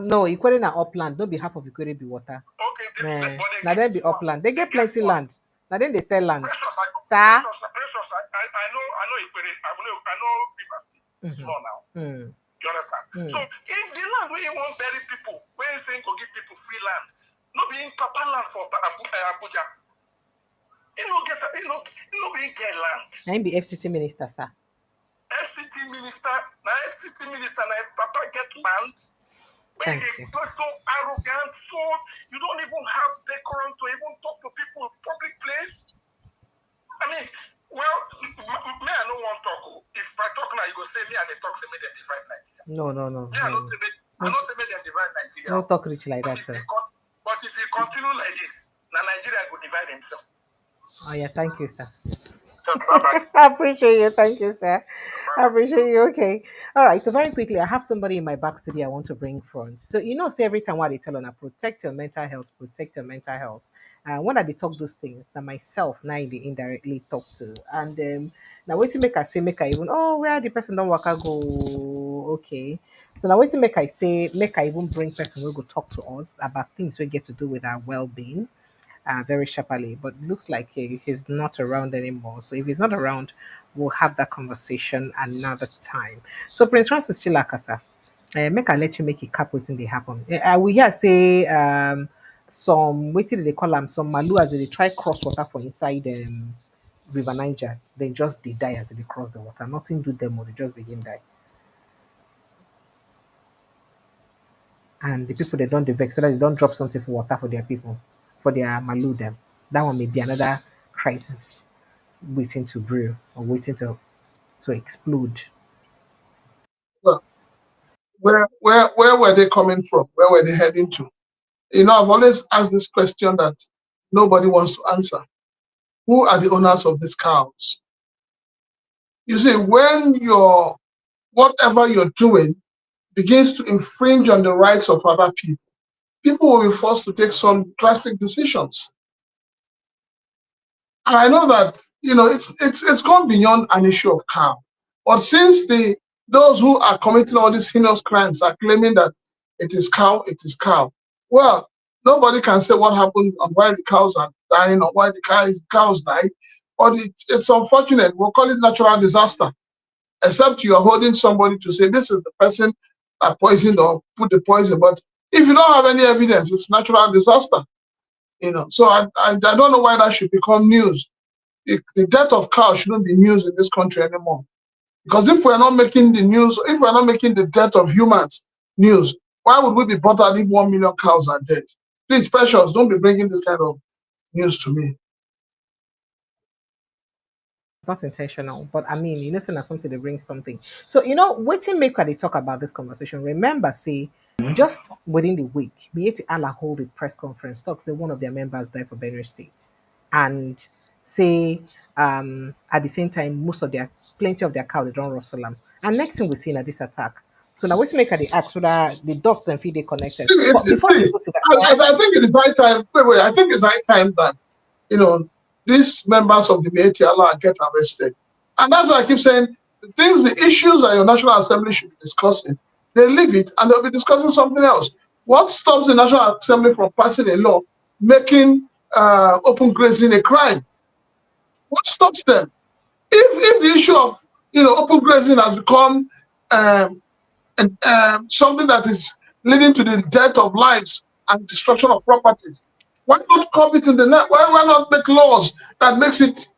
No. Ikore na upland. Don't be half of Ikore be water. Okay. Now then be upland. They get plenty land. Now then they sell land. Sir. I know Ikore. I know River State. Small now. You understand? So if the land where you want bury people, where you saying go give people free land, not being Papa land for Abuja. You no being get land. I be FCT minister, sir. FCT minister, now Papa get land. When they go so arrogant, so you don't even have decorum to even talk to people in public place. I mean, well, me I don't want to talk. If I talk now, you go say me and they talk say me they divide Nigeria. No. Me I don't say me they divide Nigeria. No talk rich like that, sir. But if you continue like this, now Nigeria will divide himself. Oh yeah, thank you, sir. Bye-bye. I appreciate you. Thank you, sir. I appreciate you. Okay. All right. So very quickly, I have somebody in my back studio I want to bring front. So say every time what they tell on protect your mental health, protect your mental health. When I talk those things, that myself now they indirectly talk to. And now wait to make I say make I even where the person don't work I go okay. So now wait to make I say make I even bring person who go talk to us about things we get to do with our well-being. Very sharply, but looks like he's not around anymore. So if he's not around, we'll have that conversation another time. So Prince Francis Chilakasa, make I let you make a cap waiting they happen. I will hear say some waiting they call them some malu as they try cross water for inside River Niger, then just they die as they cross the water. Nothing do them or they just begin die. And the people they don't vex so that they don't drop something for water for their people. For their malu them. That one may be another crisis waiting to brew or waiting to explode. Well, where were they coming from? Where were they heading to? I've always asked this question that nobody wants to answer. Who are the owners of these cows? You see, when whatever you're doing begins to infringe on the rights of other people, people will be forced to take some drastic decisions. And I know that it's gone beyond an issue of cow. But since those who are committing all these heinous crimes are claiming that it is cow, well, nobody can say what happened and why the cows are dying or why the cows died. But it's unfortunate. We'll call it natural disaster. Except you are holding somebody to say this is the person that poisoned or put the poison. But if you don't have any evidence, it's natural disaster. So I don't know why that should become news. The death of cows shouldn't be news in this country anymore. Because if we're not making the news, if we're not making the death of humans news, why would we be bothered if 1 million cows are dead? Please, Precious, don't be bringing this kind of news to me. Not intentional, but I mean, saying something they bring something. So, waiting make they talk about this conversation. Remember, say, just within the week, Mieti Allah hold a press conference, talks that one of their members died for Benue State. And say, at the same time, plenty of their cow, they don't rustle them. And next thing we see in this attack. So now waiting make they ask whether the dogs and feed they connected. Before we go to that, I think it is high time. Wait, I think it's high time that, these members of the Mæssæcrê get arrested. And that's why I keep saying the issues that your National Assembly should be discussing, they leave it and they'll be discussing something else. What stops the National Assembly from passing a law making open grazing a crime? What stops them? If the issue of open grazing has become something that is leading to the death of lives and destruction of properties, why not curb it in the net? Why not make laws that makes it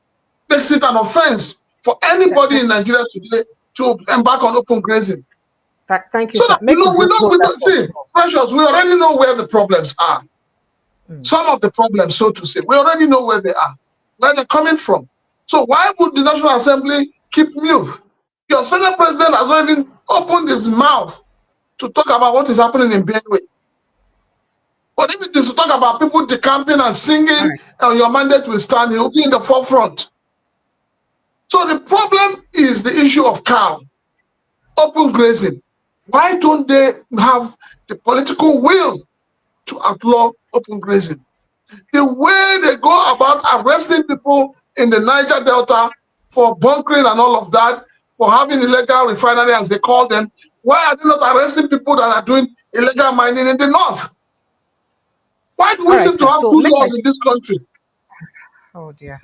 an offense for anybody in Nigeria today to embark on open grazing? Thank you, so sir. that we don't see, Precious, we already know where the problems are. Some of the problems, so to say, we already know where they are, where they're coming from. So why would the National Assembly keep mute? Your Senate President has not even opened his mouth to talk about what is happening in Benue. But if it is to talk about people decamping and singing, and your mandate will stand, he will be in the forefront. So the problem is the issue of cow, open grazing. Why don't they have the political will to outlaw open grazing? The way they go about arresting people in the Niger Delta for bunkering and all of that, for having illegal refinery, as they call them, why are they not arresting people that are doing illegal mining in the north? Why do we seem to have two laws in this country? Oh dear.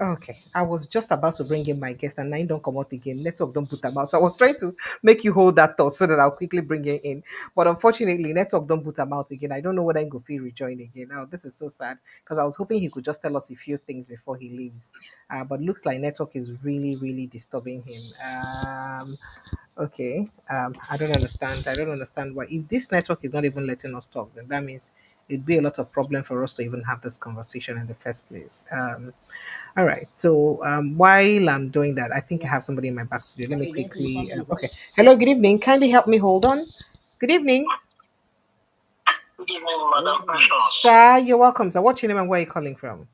Okay, I was just about to bring in my guest and now don't come out again. Network don't put them out. So I was trying to make you hold that thought so that I'll quickly bring it in. But unfortunately, network don't put them out again. I don't know whether I'm going to rejoin again. Now, this is so sad because I was hoping he could just tell us a few things before he leaves. But looks like network is really, really disturbing him. Okay. I don't understand. I don't understand why. If this network is not even letting us talk, then that means it'd be a lot of problem for us to even have this conversation in the first place. All right. So while I'm doing that, I think I have somebody in my back studio. Let me quickly. Okay. Hello. Good evening. Kindly help me hold on. Good evening. Good evening, Madam Precious. Sir, you're welcome. So what's your name and where are you calling from?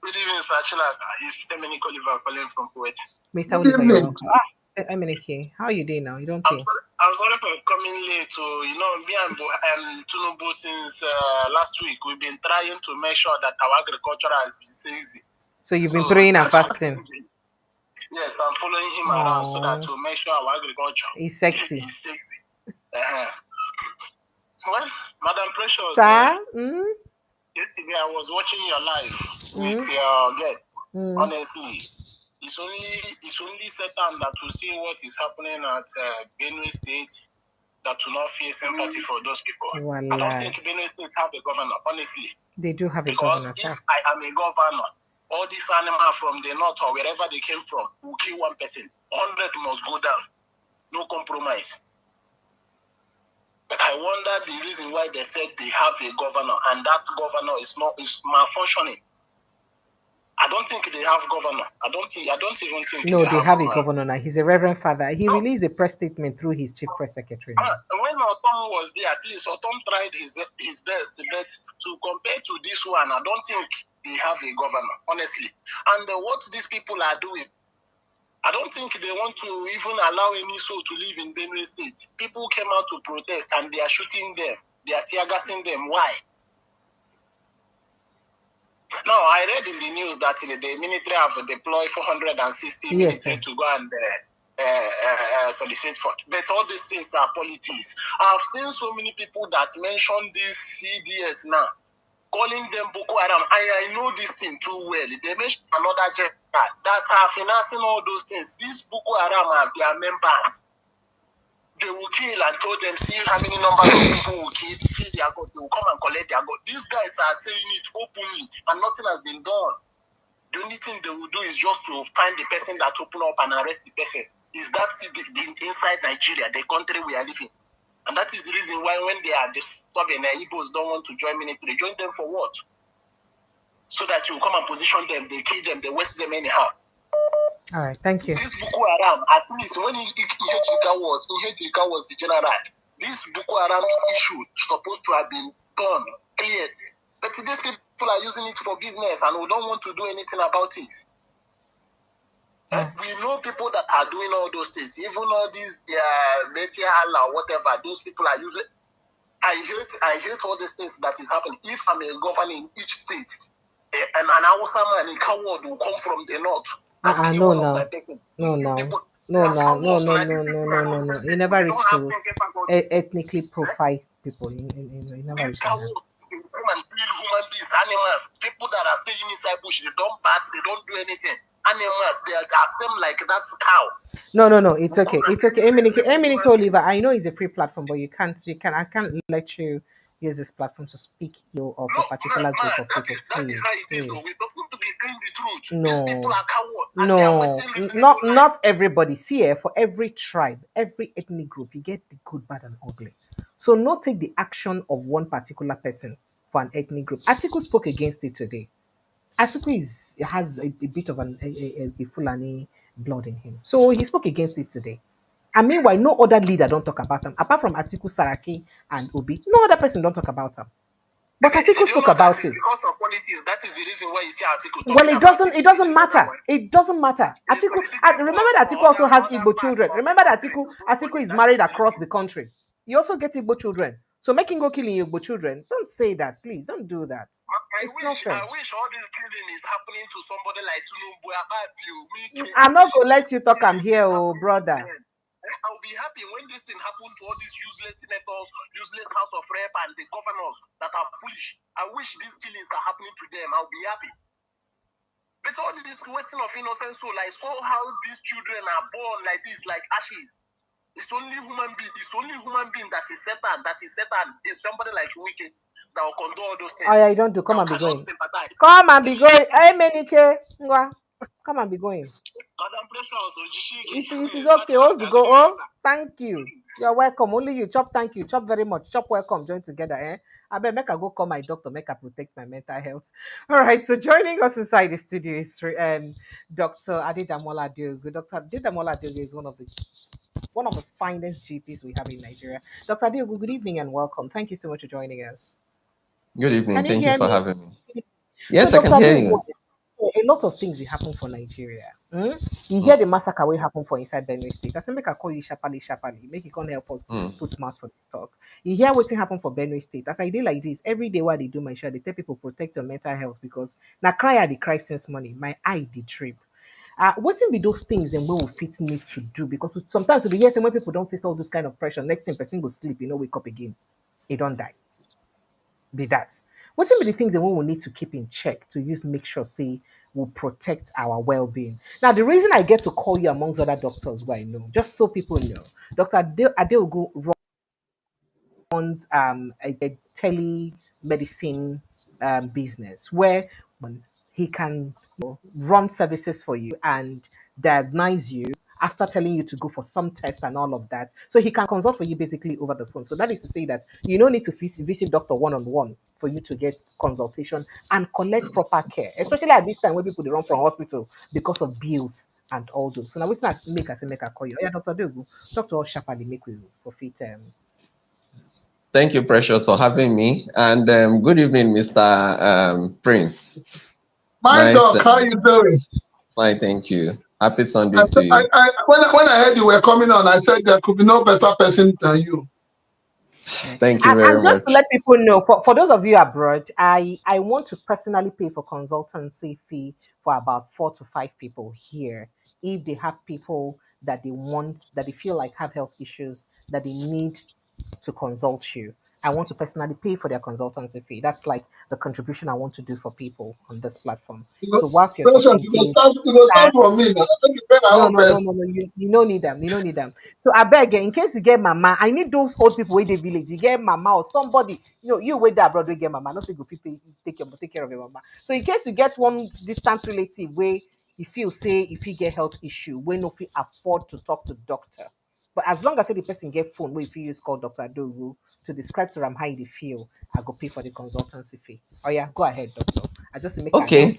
Good evening, Sir Chilaka. It's Emily Oliver calling from Kuwait. Mr. Oliver, you're welcome. Emenike, how are you doing now? You don't I'm sorry for coming late. Me and Tinubu since last week, we've been trying to make sure that our agriculture has been sexy. So you've been praying and fasting? Yes, I'm following him around so that to make sure our agriculture is sexy. Is sexy. Well, Madam Precious, sir, yesterday I was watching your live with your guest. Honestly, it's only Satan that will see what is happening at Benue State that will not feel sympathy for those people. I don't think Benue State have a governor, honestly. They do have a governor, sir. If I am a governor, all these animals from the north or wherever they came from will kill one person. 100 must go down. No compromise. But I wonder the reason why they said they have a governor and that governor is malfunctioning. I don't think they have governor. I don't even think. No, they have a governor now. He's a reverend father. He released a press statement through his chief press secretary. When Otom was there, at least Otom tried his best, but to compare to this one, I don't think they have a governor, honestly. And what these people are doing, I don't think they want to even allow any soul to live in Benue State. People came out to protest and they are shooting them. They are tear gassing them. Why? Now, I read in the news that the military have deployed 460 military to go and solicit for. But all these things are politics. I've seen so many people that mention this CDS now, calling them Boko Haram. I know this thing too well. They mentioned another general that are financing all those things. These Boko Haram are their members. They will kill and told them, see how many number of people will kill, see their God, they will come and collect their God. These guys are saying it openly and nothing has been done. The only thing they will do is just to find the person that open up and arrest the person. Is that inside Nigeria, the country we are living? And that is the reason why when they are disturbing, the Igbos don't want to join military. Join them for what? So that you come and position them, they kill them, they waste them anyhow. All right, thank you. This Boko Haram, at least when Ihejika was the general, this Boko Haram issue is supposed to have been done, cleared. But these people are using it for business and we don't want to do anything about it. We know people that are doing all those things, even all these Metia Allah, whatever, those people are using. I hate all these things that is happening. If I'm a governor in each state, an Hausa man in coward will come from the north and kill one of my person. No. You never reach to ethnically profile people. You never reach that. Human beings, animals, people that are staying inside bush, they don't bat, they don't do anything. Animals, they are same like that cow. No. It's okay. Eminike Oliver, I know it's a free platform, but I can't let you use this platform to speak ill of a particular group of people. Please. We don't need to be telling the truth. These people are cowards. Not everybody. See, for every tribe, every ethnic group, you get the good, bad, and ugly. So not take the action of one particular person for an ethnic group. Atiku spoke against it today. Atiku has a bit of a Fulani blood in him. So he spoke against it today. And meanwhile, no other leader don't talk about them. Apart from Atiku, Saraki, and Obi, no other person don't talk about them. But Atiku spoke about it. Because of politics, that is the reason why you see Atiku. Well, it doesn't matter. It doesn't matter. Atiku, remember that Atiku also has Igbo children. Remember that Atiku is married across the country. He also gets Igbo children. So making go killing Igbo children, don't say that, please. Don't do that. I wish all this killing is happening to somebody like Tinubu. I'm not gonna let you talk. I'm here, oh brother. I'll be happy when this thing happens to all these useless senators, useless House of Rep, and the governors that are foolish. I wish these killings are happening to them. I'll be happy. But all this wasting of innocence, so how these children are born like this, like ashes. It's only human being. It's only human being that is Satan. Is somebody like Wiki that will condone all those things. Oh yeah, you don't do. Come and be going. Come and be going. Hey, Menike. Come and be going. It is okay. Also go. Oh, thank you. You're welcome. Only you. Chop, thank you. Chop very much. Chop, welcome. Join together. I bet make I go call my doctor. Make I protect my mental health. All right. So joining us inside the studio is Dr. Adedamola Diogu. Dr. Adedamola Diogu is one of the finest GPs we have in Nigeria. Dr. Diogu, good evening and welcome. Thank you so much for joining us. Good evening. Thank you for having me. Yes, so I can hear you. A lot of things happen for Nigeria. You hear the massacre will happen for inside Benue State. I say make I call you Shapali. Make it come help us put mouth for this talk. You hear what's happen for Benue State. As I do like this, every day while they do my show, they tell people protect your mental health because now cry at the crisis money. My eye the trip. What be those things and what will fit need to do? Because sometimes we hear some when people don't face all this kind of pressure, next thing person will sleep, wake up again. They don't die. Be that. What be the things that we will need to keep in check to make sure will protect our well-being? Now, the reason I get to call you amongst other doctors who I know, just so people know, Dr. Adeogu runs a telemedicine business where he can run services for you and diagnose you after telling you to go for some test and all of that. So he can consult for you basically over the phone. So that is to say that you don't need to visit doctor one-on-one for you to get consultation and collect proper care, especially at this time when people run from hospital because of bills and all those. So now we can make a call you. Yeah, Dr. Dogu, Dr. Shapali, make we profit. Thank you, Precious, for having me. And good evening, Mr. Prince. My dog, how you doing? Fine, thank you. Happy Sunday to you. When I heard you were coming on, I said there could be no better person than you. Thank you very much. Just to let people know, for those of you abroad, I want to personally pay for consultancy fee for about 4 to 5 people here. If they have people that they feel like have health issues that they need to consult you, I want to personally pay for their consultancy fee. That's like the contribution I want to do for people on this platform. So whilst you're talking, you start from me. No, you don't need them. You don't need them. So I beg you, in case you get mama, I need those old people in the village. You get mama or somebody, you wait there abroad, we get mama. Not say go people take care of your mama. So in case you get one distant relative where you feel say if you get health issue, we no fit afford to talk to doctor. But as long as the person get phone, where if you use call Dr. Adogu to describe to them how they feel, I go pay for the consultancy fee. Oh yeah, go ahead, doctor. I just make Okay,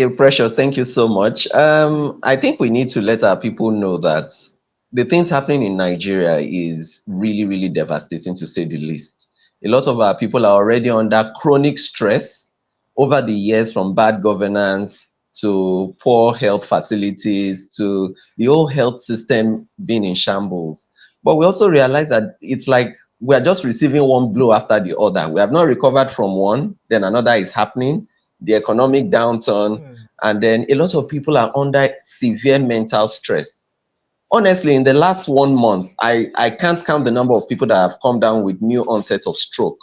Precious, thank you so much. I think we need to let our people know that the things happening in Nigeria is really, really devastating, to say the least. A lot of our people are already under chronic stress over the years, from bad governance to poor health facilities to the whole health system being in shambles. But we also realize that it's like we are just receiving one blow after the other. We have not recovered from one, then another is happening. the economic downturn, and then a lot of people are under severe mental stress. Honestly, in the last 1 month, I can't count the number of people that have come down with new onset of stroke.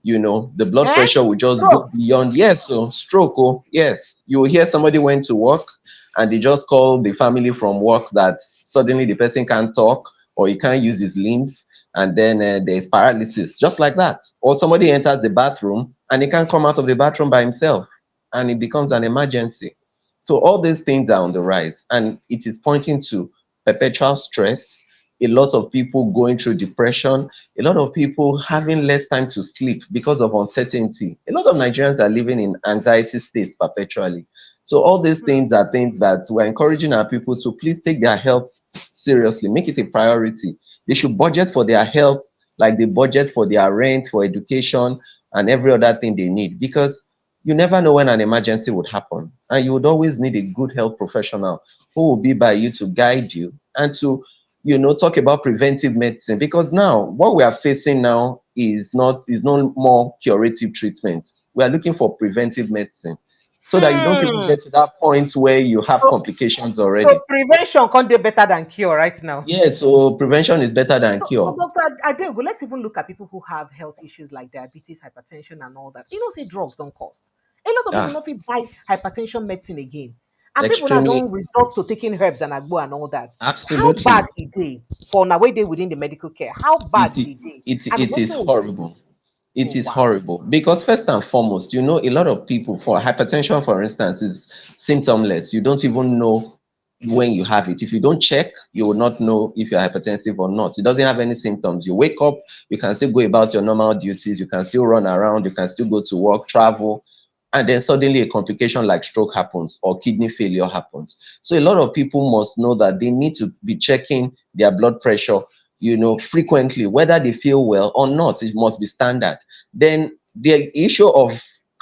The blood pressure will just go Stroke. beyond. Yes, so stroke. Oh, yes. You will hear somebody went to work and they just call the family from work that suddenly the person can't talk or he can't use his limbs, and then there's paralysis, just like that. Or somebody enters the bathroom and he can't come out of the bathroom by himself, and it becomes an emergency. So all these things are on the rise, and it is pointing to perpetual stress, a lot of people going through depression, a lot of people having less time to sleep because of uncertainty. A lot of Nigerians are living in anxiety states perpetually. So all these things are things that we're encouraging our people to please take their health seriously, make it a priority. They should budget for their health like they budget for their rent, for education, and every other thing they need, because you never know when an emergency would happen. And you would always need a good health professional who will be by you to guide you and to talk about preventive medicine, because now what we are facing now is no more curative treatment. We are looking for preventive medicine so that you don't even get to that point where you have So, complications so already. prevention can't do better than cure right now. Yes, so prevention is better than So cure. Dr. Adebayo, let's even look at people who have health issues like diabetes, hypertension, and all that. Say drugs don't cost. A lot of people Ah, not fit buy hypertension medicine again. And people now extremely, don't resort to taking herbs and agbo and all that. How bad absolutely. it is for now way they within the medical care? How bad It it is is? And it what's is so horrible. oh It is wow. horrible because first and foremost, a lot of people, for hypertension, for instance, is symptomless. You don't even know when you have it. If you don't check, you will not know if you're hypertensive or not. It doesn't have any symptoms. You wake up, you can still go about your normal duties, you can still run around, you can still go to work, travel, and then suddenly a complication like stroke happens or kidney failure happens. So a lot of people must know that they need to be checking their blood pressure, frequently, whether they feel well or not. It must be standard. Then the issue of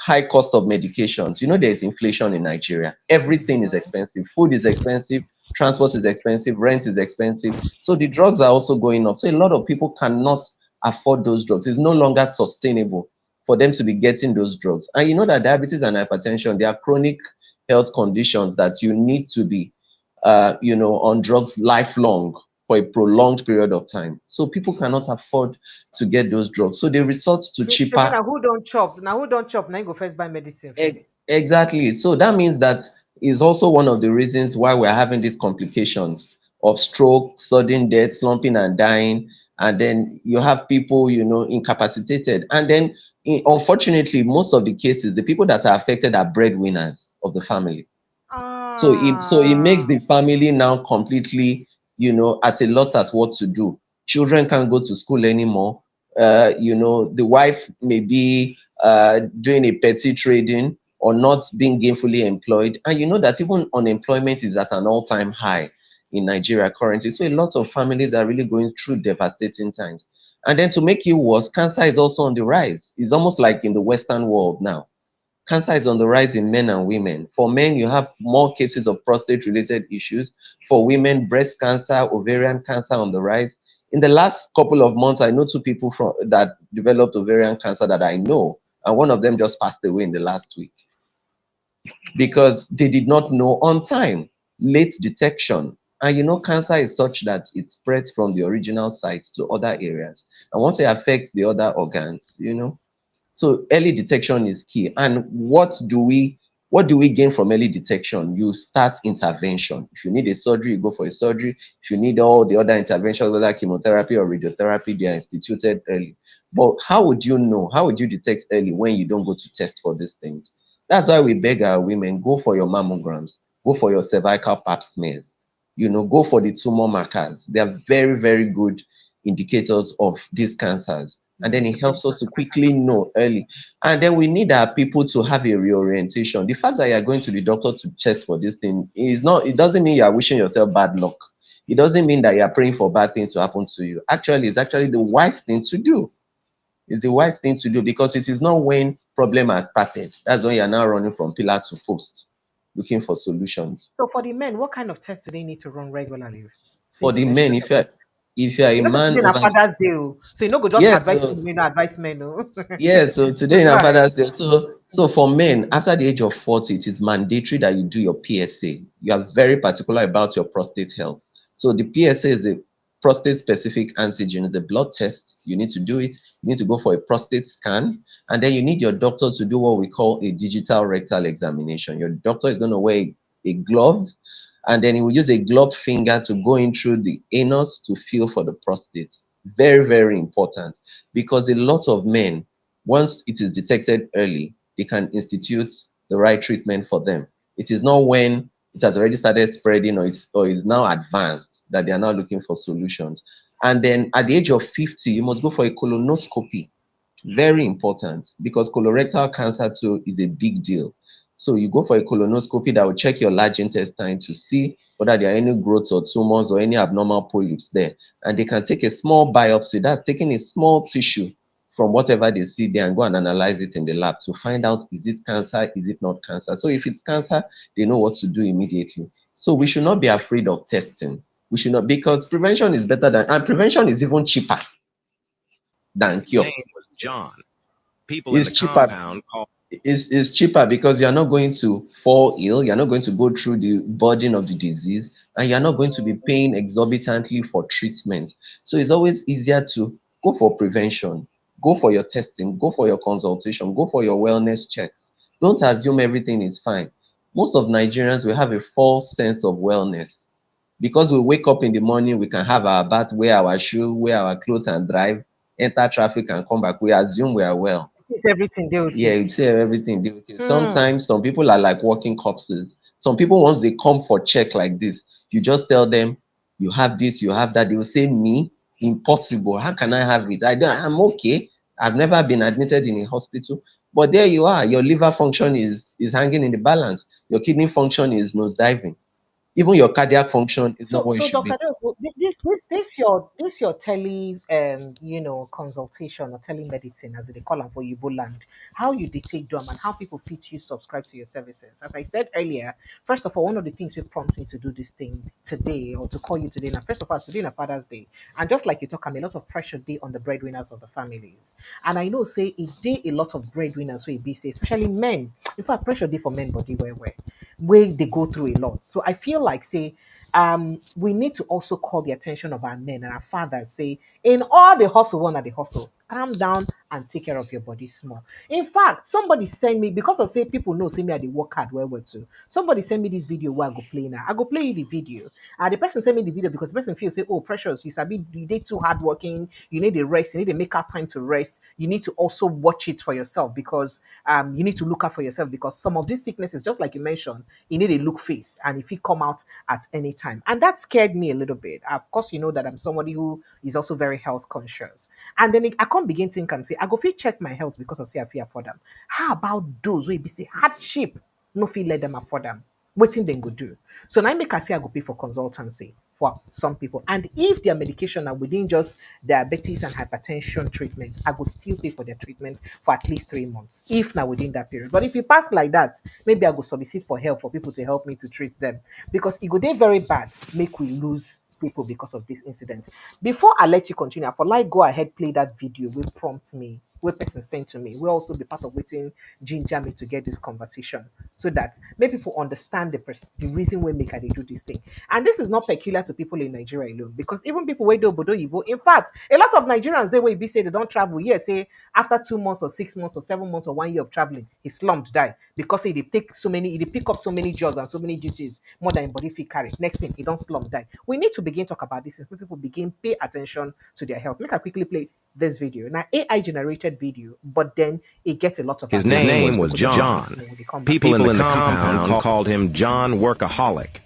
high cost of medications. There's inflation in Nigeria. Everything is expensive. Food is expensive. Transport is expensive. Rent is expensive. So the drugs are also going up. So a lot of people cannot afford those drugs. It's no longer sustainable for them to be getting those drugs. And you know that diabetes and hypertension, they are chronic health conditions that you need to be, on drugs lifelong for a prolonged period of time. So people cannot afford to get those drugs. So they resort to Shebi cheaper. now who don't chop? Now who don't chop? Now you go first buy medicine first. Exactly. So that means that is also one of the reasons why we're having these complications of stroke, sudden death, slumping and dying. And then you have people, incapacitated. And then, unfortunately, most of the cases, the people that are affected are breadwinners of the family. So it makes Ah, the family now completely, at a loss as what to do. Children can't go to school anymore. The wife may be doing a petty trading or not being gainfully employed. And you know that even unemployment is at an all-time high in Nigeria currently. So a lot of families are really going through devastating times. And then to make it worse, cancer is also on the rise. It's almost like in the Western world now. Cancer is on the rise in men and women. For men, you have more cases of prostate related issues. For women, breast cancer, ovarian cancer on the rise. In the last couple of months, I know two people that developed ovarian cancer that I know, and one of them just passed away in the last week because they did not know on time, late detection. And cancer is such that it spreads from the original site to other areas. And once it affects the other organs, so early detection is key. And what do we gain from early detection? You start intervention. If you need a surgery, you go for a surgery. If you need all the other interventions, whether chemotherapy or radiotherapy, they are instituted early. But how would you know? How would you detect early when you don't go to test for these things? That's why we beg our women, go for your mammograms, go for your cervical pap smears, go for the tumor markers. They are very, very good indicators of these cancers. And then it helps us to quickly know early. And then we need our people to have a reorientation. The fact that you are going to the doctor to test for this thing it doesn't mean you are wishing yourself bad luck. It doesn't mean that you are praying for bad things to happen to you. Actually, it's actually the wise thing to do. It's the wise thing to do, because it is not when problem has started. That's when you are now running from pillar to post, looking for solutions. so for the men, what kind of tests do they need to run regularly? For Since you the men, mentioned if you're a say man today na over Father's Day, so you no go just yes, advise so women, no advice men, no. yeah, so today in Go our ahead. Father's Day, so So for men, after the age of 40, it is mandatory that you do your PSA. You are very particular about your prostate health. So the PSA is a prostate-specific antigen. It's a blood test. You need to do it. You need to go for a prostate scan. And then you need your doctor to do what we call a digital rectal examination. Your doctor is going to wear a glove, and then he will use a gloved finger to go in through the anus to feel for the prostate. Very, very important, because a lot of men, once it is detected early, they can institute the right treatment for them. It is not when it has already started spreading or is now advanced that they are now looking for solutions. And then at the age of 50, you must go for a colonoscopy. Very important, because colorectal cancer too is a big deal. So you go for a colonoscopy that will check your large intestine to see whether there are any growths or tumors or any abnormal polyps there. And they can take a small biopsy, that's taking a small tissue from whatever they see there, and go and analyze it in the lab to find out, is it cancer, is it not cancer? So if it's cancer, they know what to do immediately. So we should not be afraid of testing. We should not, because prevention is better than, and prevention is even cheaper than cure. His name was John. People in the compound called. It's cheaper because you're not going to fall ill, you're not going to go through the burden of the disease, and you're not going to be paying exorbitantly for treatment. So it's always easier to go for prevention, go for your testing, go for your consultation, go for your wellness checks. Don't assume everything is fine. Most of Nigerians will have a false sense of wellness. Because we wake up in the morning, we can have our bath, wear our shoe, wear our clothes and drive, enter traffic and come back. We assume we are well. It's everything they would Yeah, you'd say everything. Sometimes some people are like walking corpses. Some people, once they come for check like this, you just tell them, you have this, you have that. They will say, me, impossible. How can I have it? I'm okay. I've never been admitted in a hospital. But there you are. Your liver function is hanging in the balance. Your kidney function is nosediving. Even your cardiac function is not what it should be. Dr. Adebayo, this your tele consultation or telemedicine, as they call them for Igbo land. How you detect them and how people fit you subscribe to your services. As I said earlier, first of all, one of the things we prompt me to do this thing today or to call you today. Now, first of all, today is Father's Day, and just like you talk, I'm a lot of pressure day on the breadwinners of the families, and I know say it day a lot of breadwinners who be say, especially men. In fact, pressure day for men, body where they go through a lot. So I feel like say we need to also call the attention of our men and our fathers. Say in all the hustle, one at the hustle, calm down and take care of your body small. In fact, somebody send me, because of say people know say me at the work hard where too. Somebody send me this video where I go play now. I go play you the video. The person send me the video because the person feels say, oh, Precious, you sabi you dey too hardworking, you need a rest, you need to make out time to rest. You need to also watch it for yourself because you need to look out for yourself because some of these sicknesses, just like you mentioned, you need a look face and if it come out at any time. And that scared me a little bit. Of course, you know that I'm somebody who is also very health conscious. And then I can't begin to think and say, I go feel check my health because of say I fear for them. How about those who be say hardship, no feel let them afford them? Waiting then go do. So now I make I say I go pay for consultancy for some people. And if their medication are within just diabetes and hypertension treatment, I go still pay for their treatment for at least 3 months, if not within that period. But if you pass like that, maybe I go solicit for help for people to help me to treat them. Because it go dey very bad, make we lose people because of this incident. Before I let you continue, I for like go ahead, play that video will prompt me, where person sent to me, will also be part of waiting ginger me to get this conversation so that maybe people understand the reason why make I dey do this thing. And this is not peculiar to people in Nigeria alone, because even people where do Bodo Yibo, in fact, a lot of Nigerians they will be say they don't travel here, say after 2 months or 6 months or 7 months or 1 year of traveling, he slumped die because he pick up so many jobs and so many duties more than body fit carry. Next thing, he don't slump die. We need to begin talk about this and people begin pay attention to their health. Make I quickly play this video. Now AI generated video, but then it gets a lot of his name was John. People in the compound called him John Workaholic.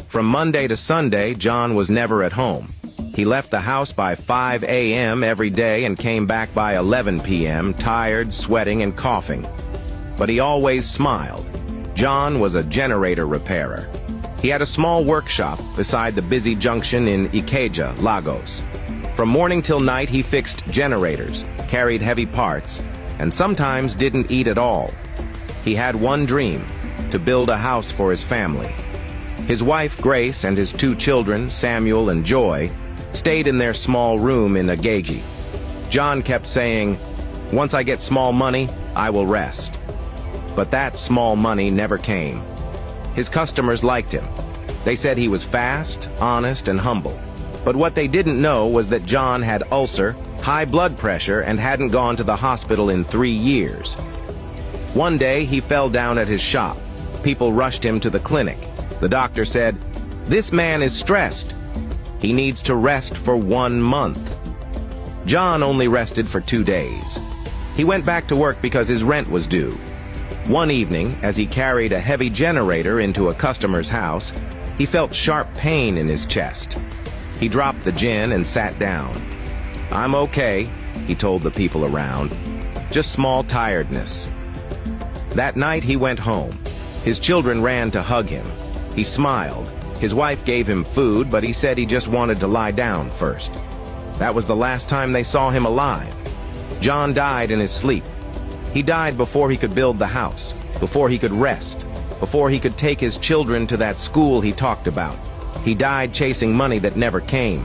From Monday to Sunday, John was never at home. He left the house by 5 a.m. every day and came back by 11 p.m. tired, sweating, and coughing. But he always smiled. John was a generator repairer. He had a small workshop beside the busy junction in Ikeja, Lagos. From morning till night, he fixed generators, carried heavy parts, and sometimes didn't eat at all. He had one dream, to build a house for his family. His wife, Grace, and his 2 children, Samuel and Joy, stayed in their small room in Agege. John kept saying, "Once I get small money, I will rest." But that small money never came. His customers liked him. They said he was fast, honest, and humble. But what they didn't know was that John had ulcer, high blood pressure, and hadn't gone to the hospital in 3 years. One day, he fell down at his shop. People rushed him to the clinic. The doctor said, "This man is stressed. He needs to rest for 1 month." John only rested for 2 days. He went back to work because his rent was due. One evening, as he carried a heavy generator into a customer's house, he felt sharp pain in his chest. He dropped the gin and sat down. "I'm okay," he told the people around. "Just small tiredness." That night he went home. His children ran to hug him. He smiled. His wife gave him food, but he said he just wanted to lie down first. That was the last time they saw him alive. John died in his sleep. He died before he could build the house, before he could rest, before he could take his children to that school he talked about. He died chasing money that never came.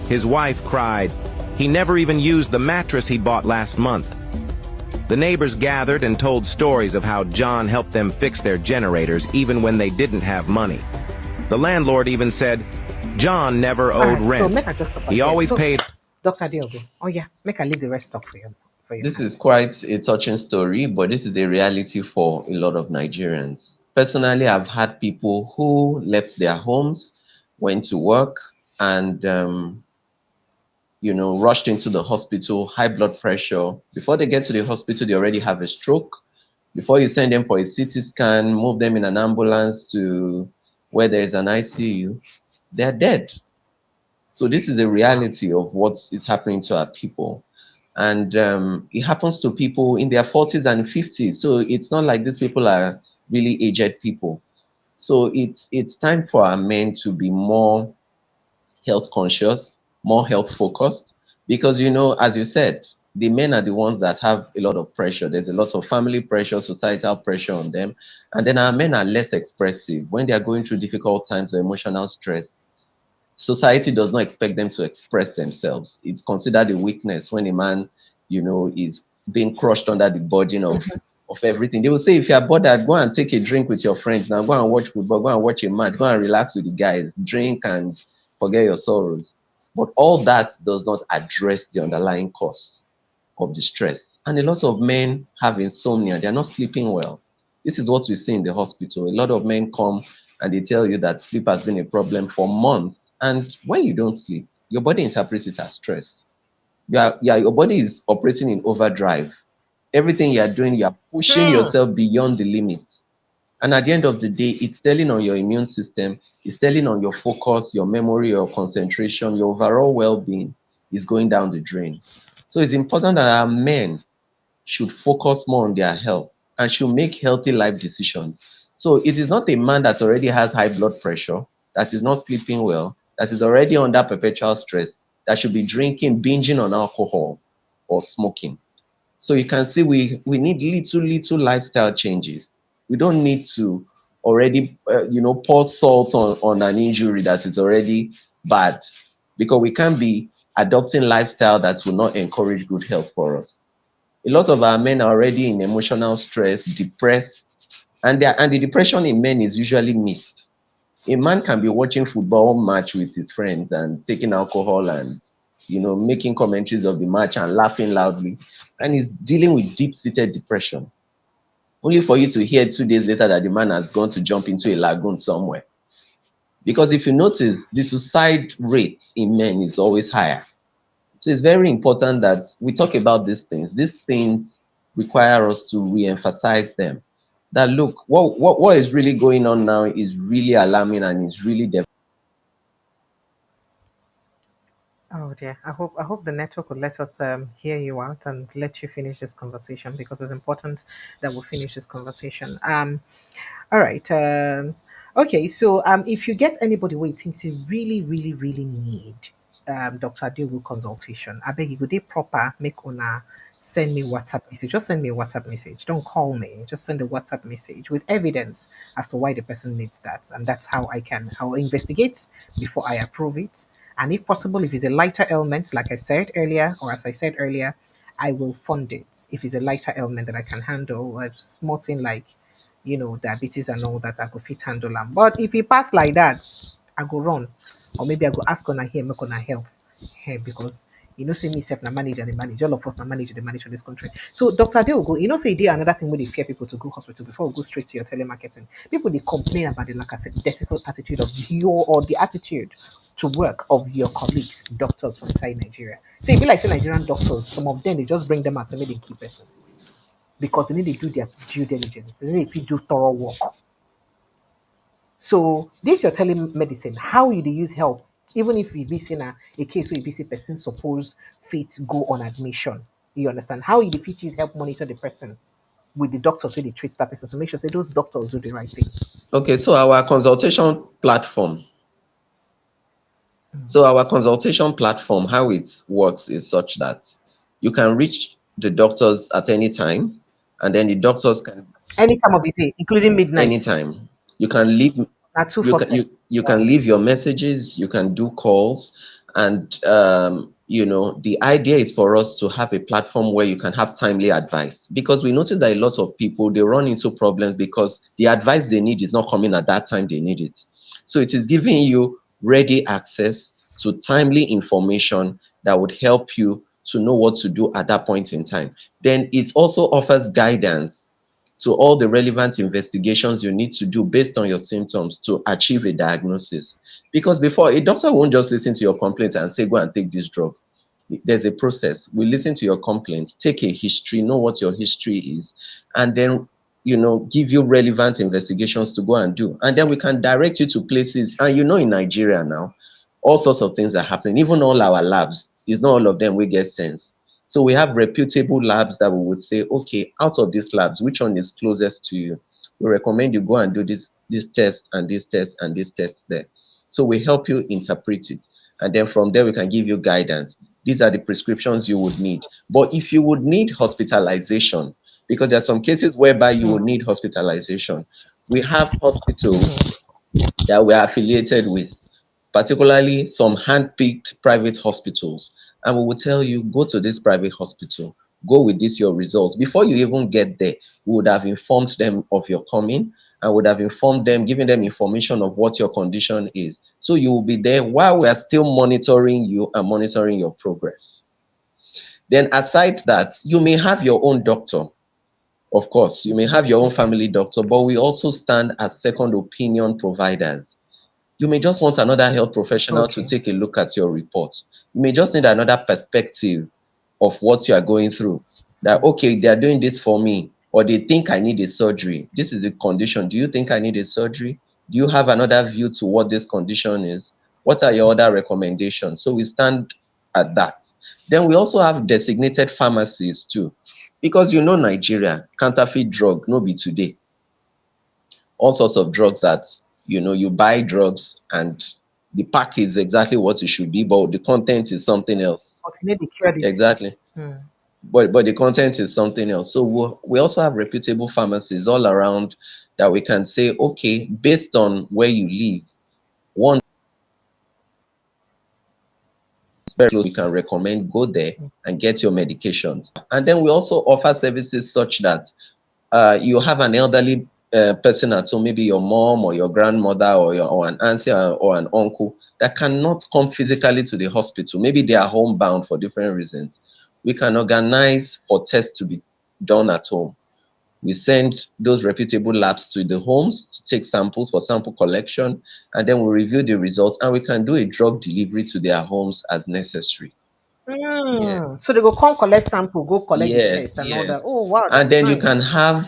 His wife cried. He never even used the mattress he bought last month. The neighbors gathered and told stories of how John helped them fix their generators even when they didn't have money. The landlord even said, John never owed rent. He always paid. Dr. Adebayo, oh yeah, make I leave the rest up for you. This is quite a touching story, but this is the reality for a lot of Nigerians. Personally, I've had people who left their homes, went to work, and rushed into the hospital, high blood pressure. Before they get to the hospital, they already have a stroke. Before you send them for a CT scan, move them in an ambulance to where there is an ICU, they're dead. So this is the reality of what is happening to our people. And it happens to people in their 40s and 50s. So it's not like these people are really aged people. So it's time for our men to be more health conscious, more health focused, because, as you said, the men are the ones that have a lot of pressure. There's a lot of family pressure, societal pressure on them. And then our men are less expressive. When they are going through difficult times or emotional stress, society does not expect them to express themselves. It's considered a weakness when a man, is being crushed under the burden of everything. They will say, if you are bothered, go and take a drink with your friends. Now go and watch football, go and watch a match, go and relax with the guys, drink and forget your sorrows. But all that does not address the underlying cause of the stress. And a lot of men have insomnia. They're not sleeping well. This is what we see in the hospital. A lot of men come and they tell you that sleep has been a problem for months. And when you don't sleep, your body interprets it as stress. Your body is operating in overdrive. Everything you're doing, you're pushing yourself beyond the limits. And at the end of the day, it's telling on your immune system, it's telling on your focus, your memory, your concentration, your overall well-being is going down the drain. So it's important that our men should focus more on their health and should make healthy life decisions. So it is not a man that already has high blood pressure, that is not sleeping well, that is already under perpetual stress, that should be drinking, binging on alcohol or smoking. So you can see we need little lifestyle changes. We don't need to already, pour salt on an injury that is already bad, because we can't be adopting lifestyle that will not encourage good health for us. A lot of our men are already in emotional stress, depressed, and the depression in men is usually missed. A man can be watching football match with his friends and taking alcohol and, making commentaries of the match and laughing loudly, and he's dealing with deep-seated depression, only for you to hear 2 days later that the man has gone to jump into a lagoon somewhere. Because if you notice, the suicide rate in men is always higher. So it's very important that we talk about these things. These things require us to re-emphasize them. That look, what is really going on now is really alarming and is really devastating. Oh dear, I hope the network will let us hear you out and let you finish this conversation, because it's important that we finish this conversation. All right. Okay, so if you get anybody who thinks you really, really, really need Dr. Adebayo consultation, I beg you, go dey proper, make una send me WhatsApp message. Just send me a WhatsApp message. Don't call me. Just send a WhatsApp message with evidence as to why the person needs that. And that's how I'll investigate before I approve it. And if possible, if it's a lighter ailment, like I said earlier, or as I said earlier, I will fund it. If it's a lighter ailment that I can handle, a small thing like, diabetes and all that, I go fit handle them. But if it pass like that, I go run. Or maybe I go ask on here, make on help. Because say me self na manage and they manage. All of us na manage, they manage in this country. So Dr. Adeogo, say there another thing where they fear people to go hospital before we go straight to your telemarketing. People they complain about the lackadaisical attitude of your or the attitude to work of your colleagues, doctors from inside Nigeria. So if you like say Nigerian doctors, some of them they just bring them out and make them keep person because they need to do their due diligence. They need to do thorough work. So this your telemedicine, how you dey use help, even if you be seeing a case where you be see person suppose fit go on admission. You understand? How you dey fit use help monitor the person with the doctors where they treat that person to make sure say those doctors do the right thing. Okay, so our consultation platform. So our consultation platform, how it works is such that you can reach the doctors at any time, and then the doctors can Any time of the day, including midnight. anytime. You can leave At you can leave your messages, you can do calls, and the idea is for us to have a platform where you can have timely advice, because we notice that a lot of people they run into problems because the advice they need is not coming at that time they need it. So it is giving you ready access to timely information that would help you to know what to do at that point in time. Then it also offers guidance to all the relevant investigations you need to do based on your symptoms to achieve a diagnosis. Because before, a doctor won't just listen to your complaints and say, go and take this drug. There's a process. We listen to your complaints, take a history, know what your history is, and then give you relevant investigations to go and do. And then we can direct you to places. And in Nigeria now, all sorts of things are happening. Even all our labs, it's not all of them we get sense. So we have reputable labs that we would say, okay, out of these labs, which one is closest to you? We recommend you go and do this test and this test and this test there. So we help you interpret it. And then from there, we can give you guidance. These are the prescriptions you would need. But if you would need hospitalization, because there are some cases whereby you would need hospitalization, we have hospitals that we are affiliated with, particularly some hand-picked private hospitals. And we will tell you, go to this private hospital, go with this your results. Before you even get there, we would have informed them of your coming and would have informed them, giving them information of what your condition is. So you will be there while we are still monitoring you and monitoring your progress. Then aside that, you may have your own doctor. Of course, you may have your own family doctor, but we also stand as second opinion providers. You may just want another health professional to take a look at your report. You may just need another perspective of what you are going through. That, okay, they are doing this for me, or they think I need a surgery. This is the condition. Do you think I need a surgery? Do you have another view to what this condition is? What are your other recommendations? So we stand at that. Then we also have designated pharmacies too. Because Nigeria, counterfeit drug, no be today. All sorts of drugs that you buy drugs and the pack is exactly what it should be, but the content is something else. Exactly. But the content is something else. So we also have reputable pharmacies all around that we can say, okay, based on where you live, one we can recommend go there and get your medications. And then we also offer services such that you have an elderly person at home, maybe your mom or your grandmother or an auntie or an uncle that cannot come physically to the hospital. Maybe they are homebound for different reasons. We can organize for tests to be done at home. We send those reputable labs to the homes to take samples for sample collection, and then we review the results, and we can do a drug delivery to their homes as necessary. So they go come collect sample, go collect the test and all that. Oh wow, and then nice. You can have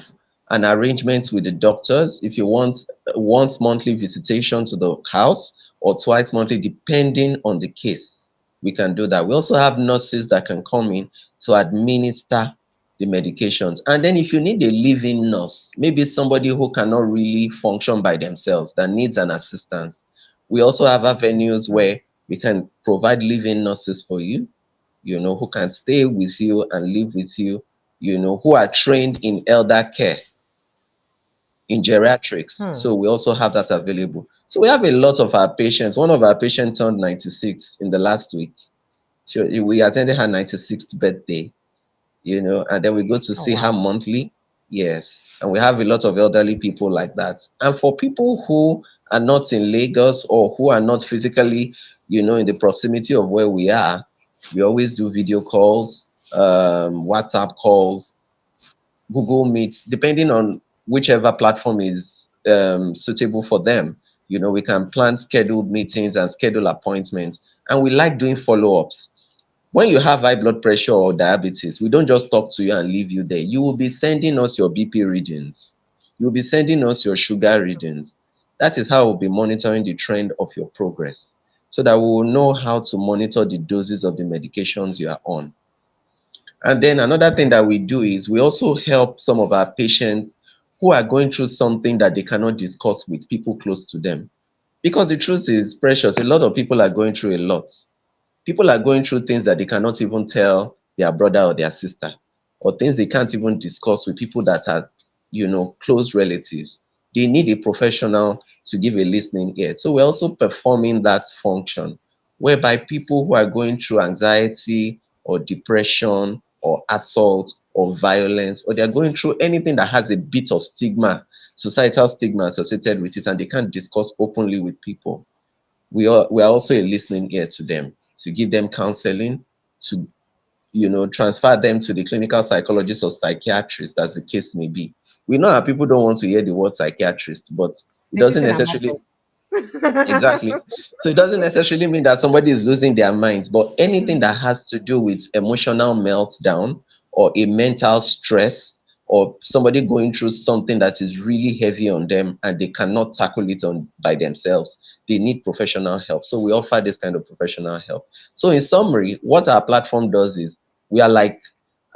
an arrangement with the doctors if you want once monthly visitation to the house or twice monthly, depending on the case. We can do that. We also have nurses that can come in to administer the medications. And then if you need a living nurse, maybe somebody who cannot really function by themselves, that needs an assistance, we also have avenues where we can provide living nurses for you, who can stay with you and live with you, who are trained in elder care, in geriatrics. So we also have that available. So we have a lot of our patients. One of our patients turned 96 in the last week. We attended her 96th birthday. and then we go to Oh, see her wow. monthly. Yes. And we have a lot of elderly people like that. And for people who are not in Lagos or who are not physically, in the proximity of where we are, we always do video calls, WhatsApp calls, Google Meet, depending on whichever platform is suitable for them. We can plan scheduled meetings and schedule appointments. And we like doing follow-ups. When you have high blood pressure or diabetes, we don't just talk to you and leave you there. You will be sending us your BP readings. You'll be sending us your sugar readings. That is how we'll be monitoring the trend of your progress so that we will know how to monitor the doses of the medications you are on. And then another thing that we do is we also help some of our patients who are going through something that they cannot discuss with people close to them. Because the truth is, Precious, a lot of people are going through a lot. People are going through things that they cannot even tell their brother or their sister, or things they can't even discuss with people that are, close relatives. They need a professional to give a listening ear. So we're also performing that function whereby people who are going through anxiety or depression or assault or violence, or they're going through anything that has a bit of stigma, societal stigma associated with it, and they can't discuss openly with people, we are also a listening ear to them, to give them counseling, to transfer them to the clinical psychologist or psychiatrist, as the case may be. We know that people don't want to hear the word psychiatrist, but it doesn't Medicine and necessarily madness. exactly. So it doesn't necessarily mean that somebody is losing their minds, but anything that has to do with emotional meltdown or a mental stress or somebody going through something that is really heavy on them and they cannot tackle it on by themselves, they need professional help. So we offer this kind of professional help. So in summary, what our platform does is we are like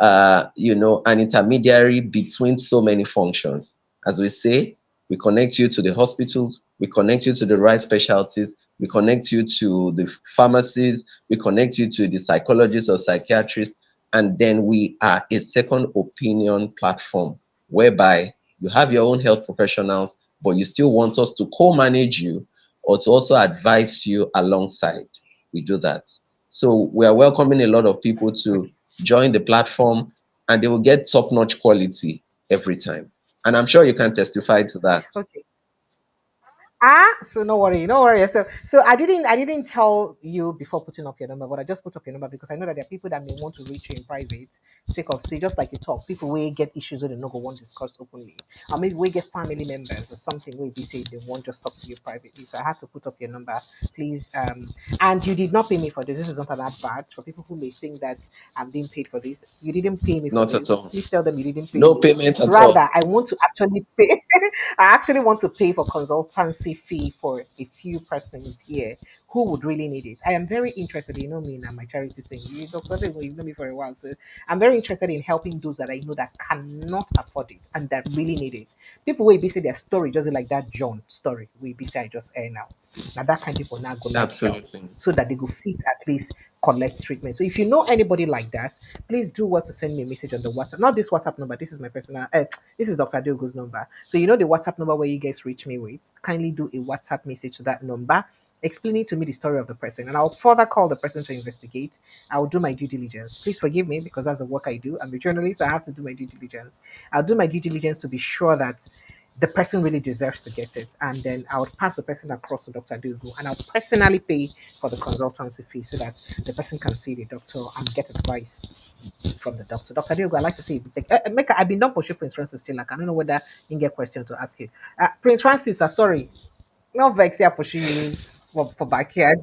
an intermediary between so many functions. As we say, we connect you to the hospitals, we connect you to the right specialties, we connect you to the pharmacies, we connect you to the psychologists or psychiatrists, and then we are a second opinion platform whereby you have your own health professionals, but you still want us to co-manage you or to also advise you alongside. We do that. So we are welcoming a lot of people to join the platform, and they will get top-notch quality every time. And I'm sure you can testify to that. Okay. So no worry, no worry. So I didn't tell you before putting up your number, but I just put up your number because I know that there are people that may want to reach you in private, sake of say, just like you talk, people will get issues where they no go want to discuss openly. Or maybe we get family members or something where they say they won't just talk to you privately. So I had to put up your number, please. And you did not pay me for this. This is not an advert for people who may think that I'm being paid for this. You didn't pay me for Not at this. all. Please tell them you didn't pay No me. payment at all. Rather, I want to actually pay. I actually want to pay for consultancy fee for a few persons here who would really need it. I am very interested. You know me and my charity thing. You've known me for a while, so I'm very interested in helping those that I know that cannot afford it and that really need it. People will be say their story just like that John story. We be say I just air now. Now that kind of people now go like help Absolutely. so that they go fit at least collect treatment. So if you know anybody like that, please do what to send me a message on the WhatsApp. Not this WhatsApp number. This is my personal. This is Dr. Diogo's number. So you know the WhatsApp number where you guys reach me with. Kindly do a WhatsApp message to that number, explaining to me the story of the person, and I'll further call the person to investigate. I'll do my due diligence. Please forgive me because that's the work I do. I'm a journalist. I have to do my due diligence. I'll do my due diligence to be sure that the person really deserves to get it. And then I would pass the person across to Dr. Dugu and I'll personally pay for the consultancy fee so that the person can see the doctor and get advice from the doctor. Dr. Dugu, I'd like to see I've been done pushing Prince Francis still. Like, I don't know whether you get question to ask you. Prince Francis, sorry. No vex here pushing you for backyard.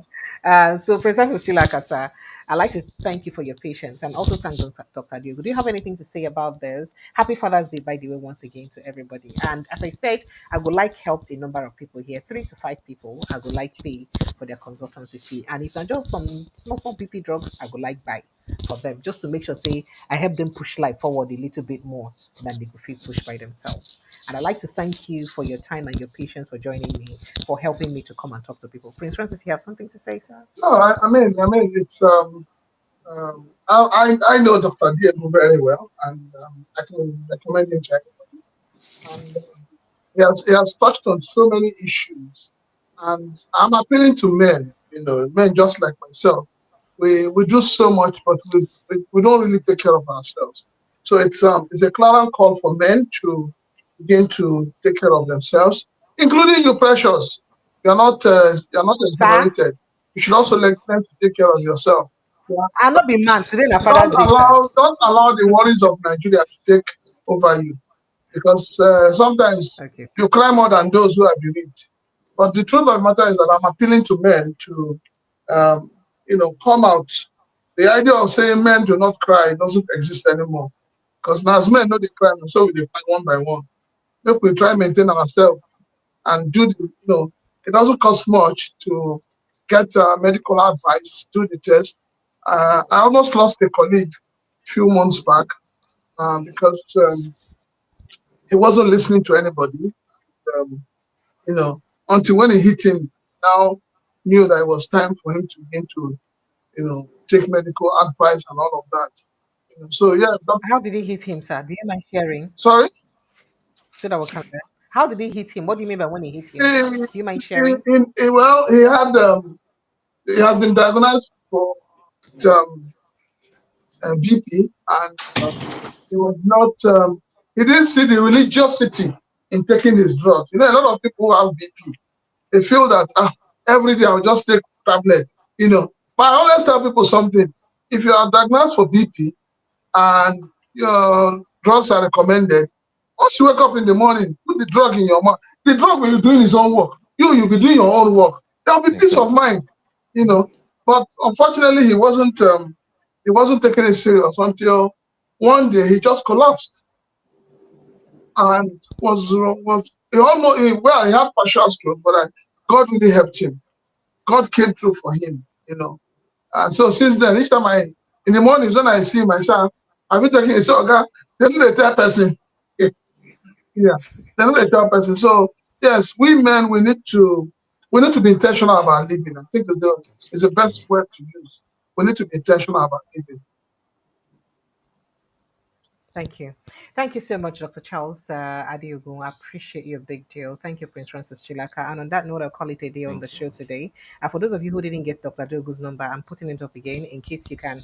So Professor Chilakasa, I'd like to thank you for your patience and also thank Dr. Diogo. Do you have anything to say about this? Happy Father's Day, by the way, once again to everybody. And as I said, I would like help a number of people here, 3 to 5 people. I would like pay for their consultancy fee. And if not just some small PP drugs, I would like buy for them just to make sure, say, I help them push life forward a little bit more than they could feel pushed by themselves. And I'd like to thank you for your time and your patience for joining me, for helping me to come and talk to people. Prince Francis, you have something to say, sir? No, I mean, it's I know Dr. Diego very well, and I can recommend him to everybody. And he has touched on so many issues, and I'm appealing to men, men just like myself. We do so much, but we don't really take care of ourselves. So it's a clarion call for men to begin to take care of themselves, including you, Precious. You're not exonerated. You should also let them to take care of yourself. Yeah. I'm not be man today. Na Father's Day, Don't allow the worries of Nigeria to take over you, because sometimes you cry more than those who are bereaved. But the truth of the matter is that I'm appealing to men to, come out. The idea of saying men do not cry doesn't exist anymore, because now as men know they cry, so we cry one by one. If we try and maintain ourselves and do the, it doesn't cost much to get medical advice, do the test. I almost lost a colleague a few months back because he wasn't listening to anybody. Until when it hit him, now knew that it was time for him to begin to, take medical advice and all of that. So yeah. How did it hit him, sir? Do you mind sharing? Sorry? So that will come back. How did it hit him? What do you mean by when it hit him? Do you mind sharing? Well, he has been diagnosed for BP, and he was not. He didn't see the religiosity in taking his drugs. A lot of people who have BP, they feel that every day I'll just take tablet. But I always tell people something: if you are diagnosed for BP and your drugs are recommended, once you wake up in the morning, put the drug in your mouth. The drug will be doing his own work. You'll be doing your own work. There'll be peace of mind, But unfortunately, he wasn't taking it serious until one day he just collapsed and he had partial stroke, but God really helped him. God came through for him, And so since then, each time in the mornings when I see him, I say, "Have you taken it?" So, God, they do the third person. Yeah, they're not a third person. So yes, we men, we need to be intentional about living. I think is the best word to use. We need to be intentional about living. Thank you. Thank you so much, Dr. Charles Adiogun. I appreciate you a big deal. Thank you, Prince Francis Chilaka. And on that note, I'll call it a day on the show today. For those of you who didn't get Dr. Adiogun's number, I'm putting it up again in case you can,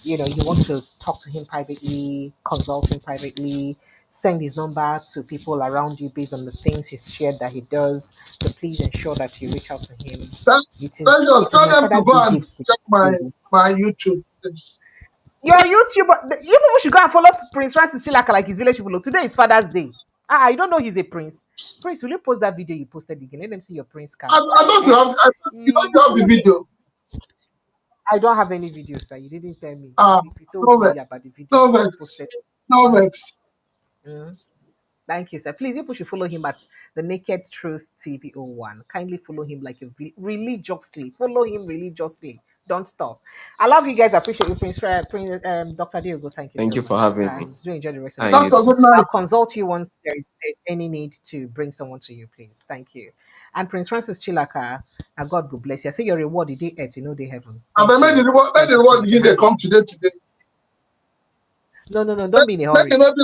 you want to talk to him privately, consult him privately, send his number to people around you based on the things he's shared that he does. So please ensure that you reach out to him. Tell them to go and check my YouTube. Your YouTuber, you people should go and follow Prince Francis Chilaka like his village people. Today is Father's Day. You don't know he's a prince. Prince, will you post that video you posted again? Let them see your prince card. I thought you have the video. I don't have any video, sir. You didn't tell me. If you told me about the video, no vex. Thank you, sir. Please, you should follow him at the Naked Truth TV 01. Kindly follow him religiously. Follow him religiously. Don't stop. I love you guys. I appreciate you, Prince Dr. Diogo. Thank you. Thank you for having me. Do enjoy the rest of the day. I'll consult you once there's any need to bring someone to you, please. Thank you. And Prince Francis Chilaka, God will bless you. I say your reward the day earth, they heaven. And made the reward begin they come today. No, don't be in a hurry. Make it not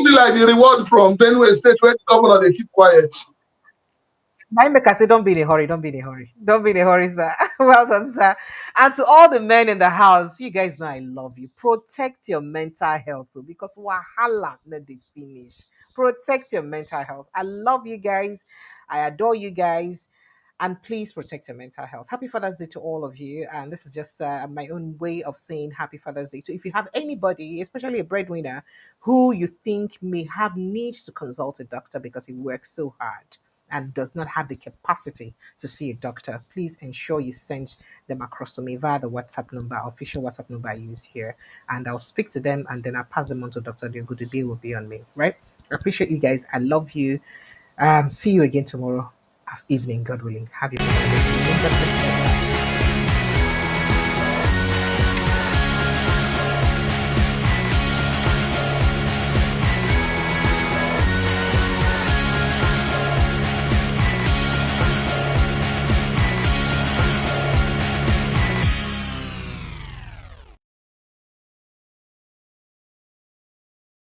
be like the reward from Benue State where the governor they keep quiet. My maker say, don't be in a hurry, sir. Well done, sir. And to all the men in the house, you guys know I love you. Protect your mental health because wahala not they finish. Protect your mental health. I love you guys. I adore you guys. And please protect your mental health. Happy Father's Day to all of you. And this is just my own way of saying Happy Father's Day. So if you have anybody, especially a breadwinner, who you think may have needs to consult a doctor because he works so hard and does not have the capacity to see a doctor, please ensure you send them across to me via the WhatsApp number, official WhatsApp number I use here. And I'll speak to them and then I'll pass them on to Dr. Diogo. The day will be on me, right? I appreciate you guys. I love you. See you again tomorrow evening, God willing. Have yourself a blessed evening. God bless you.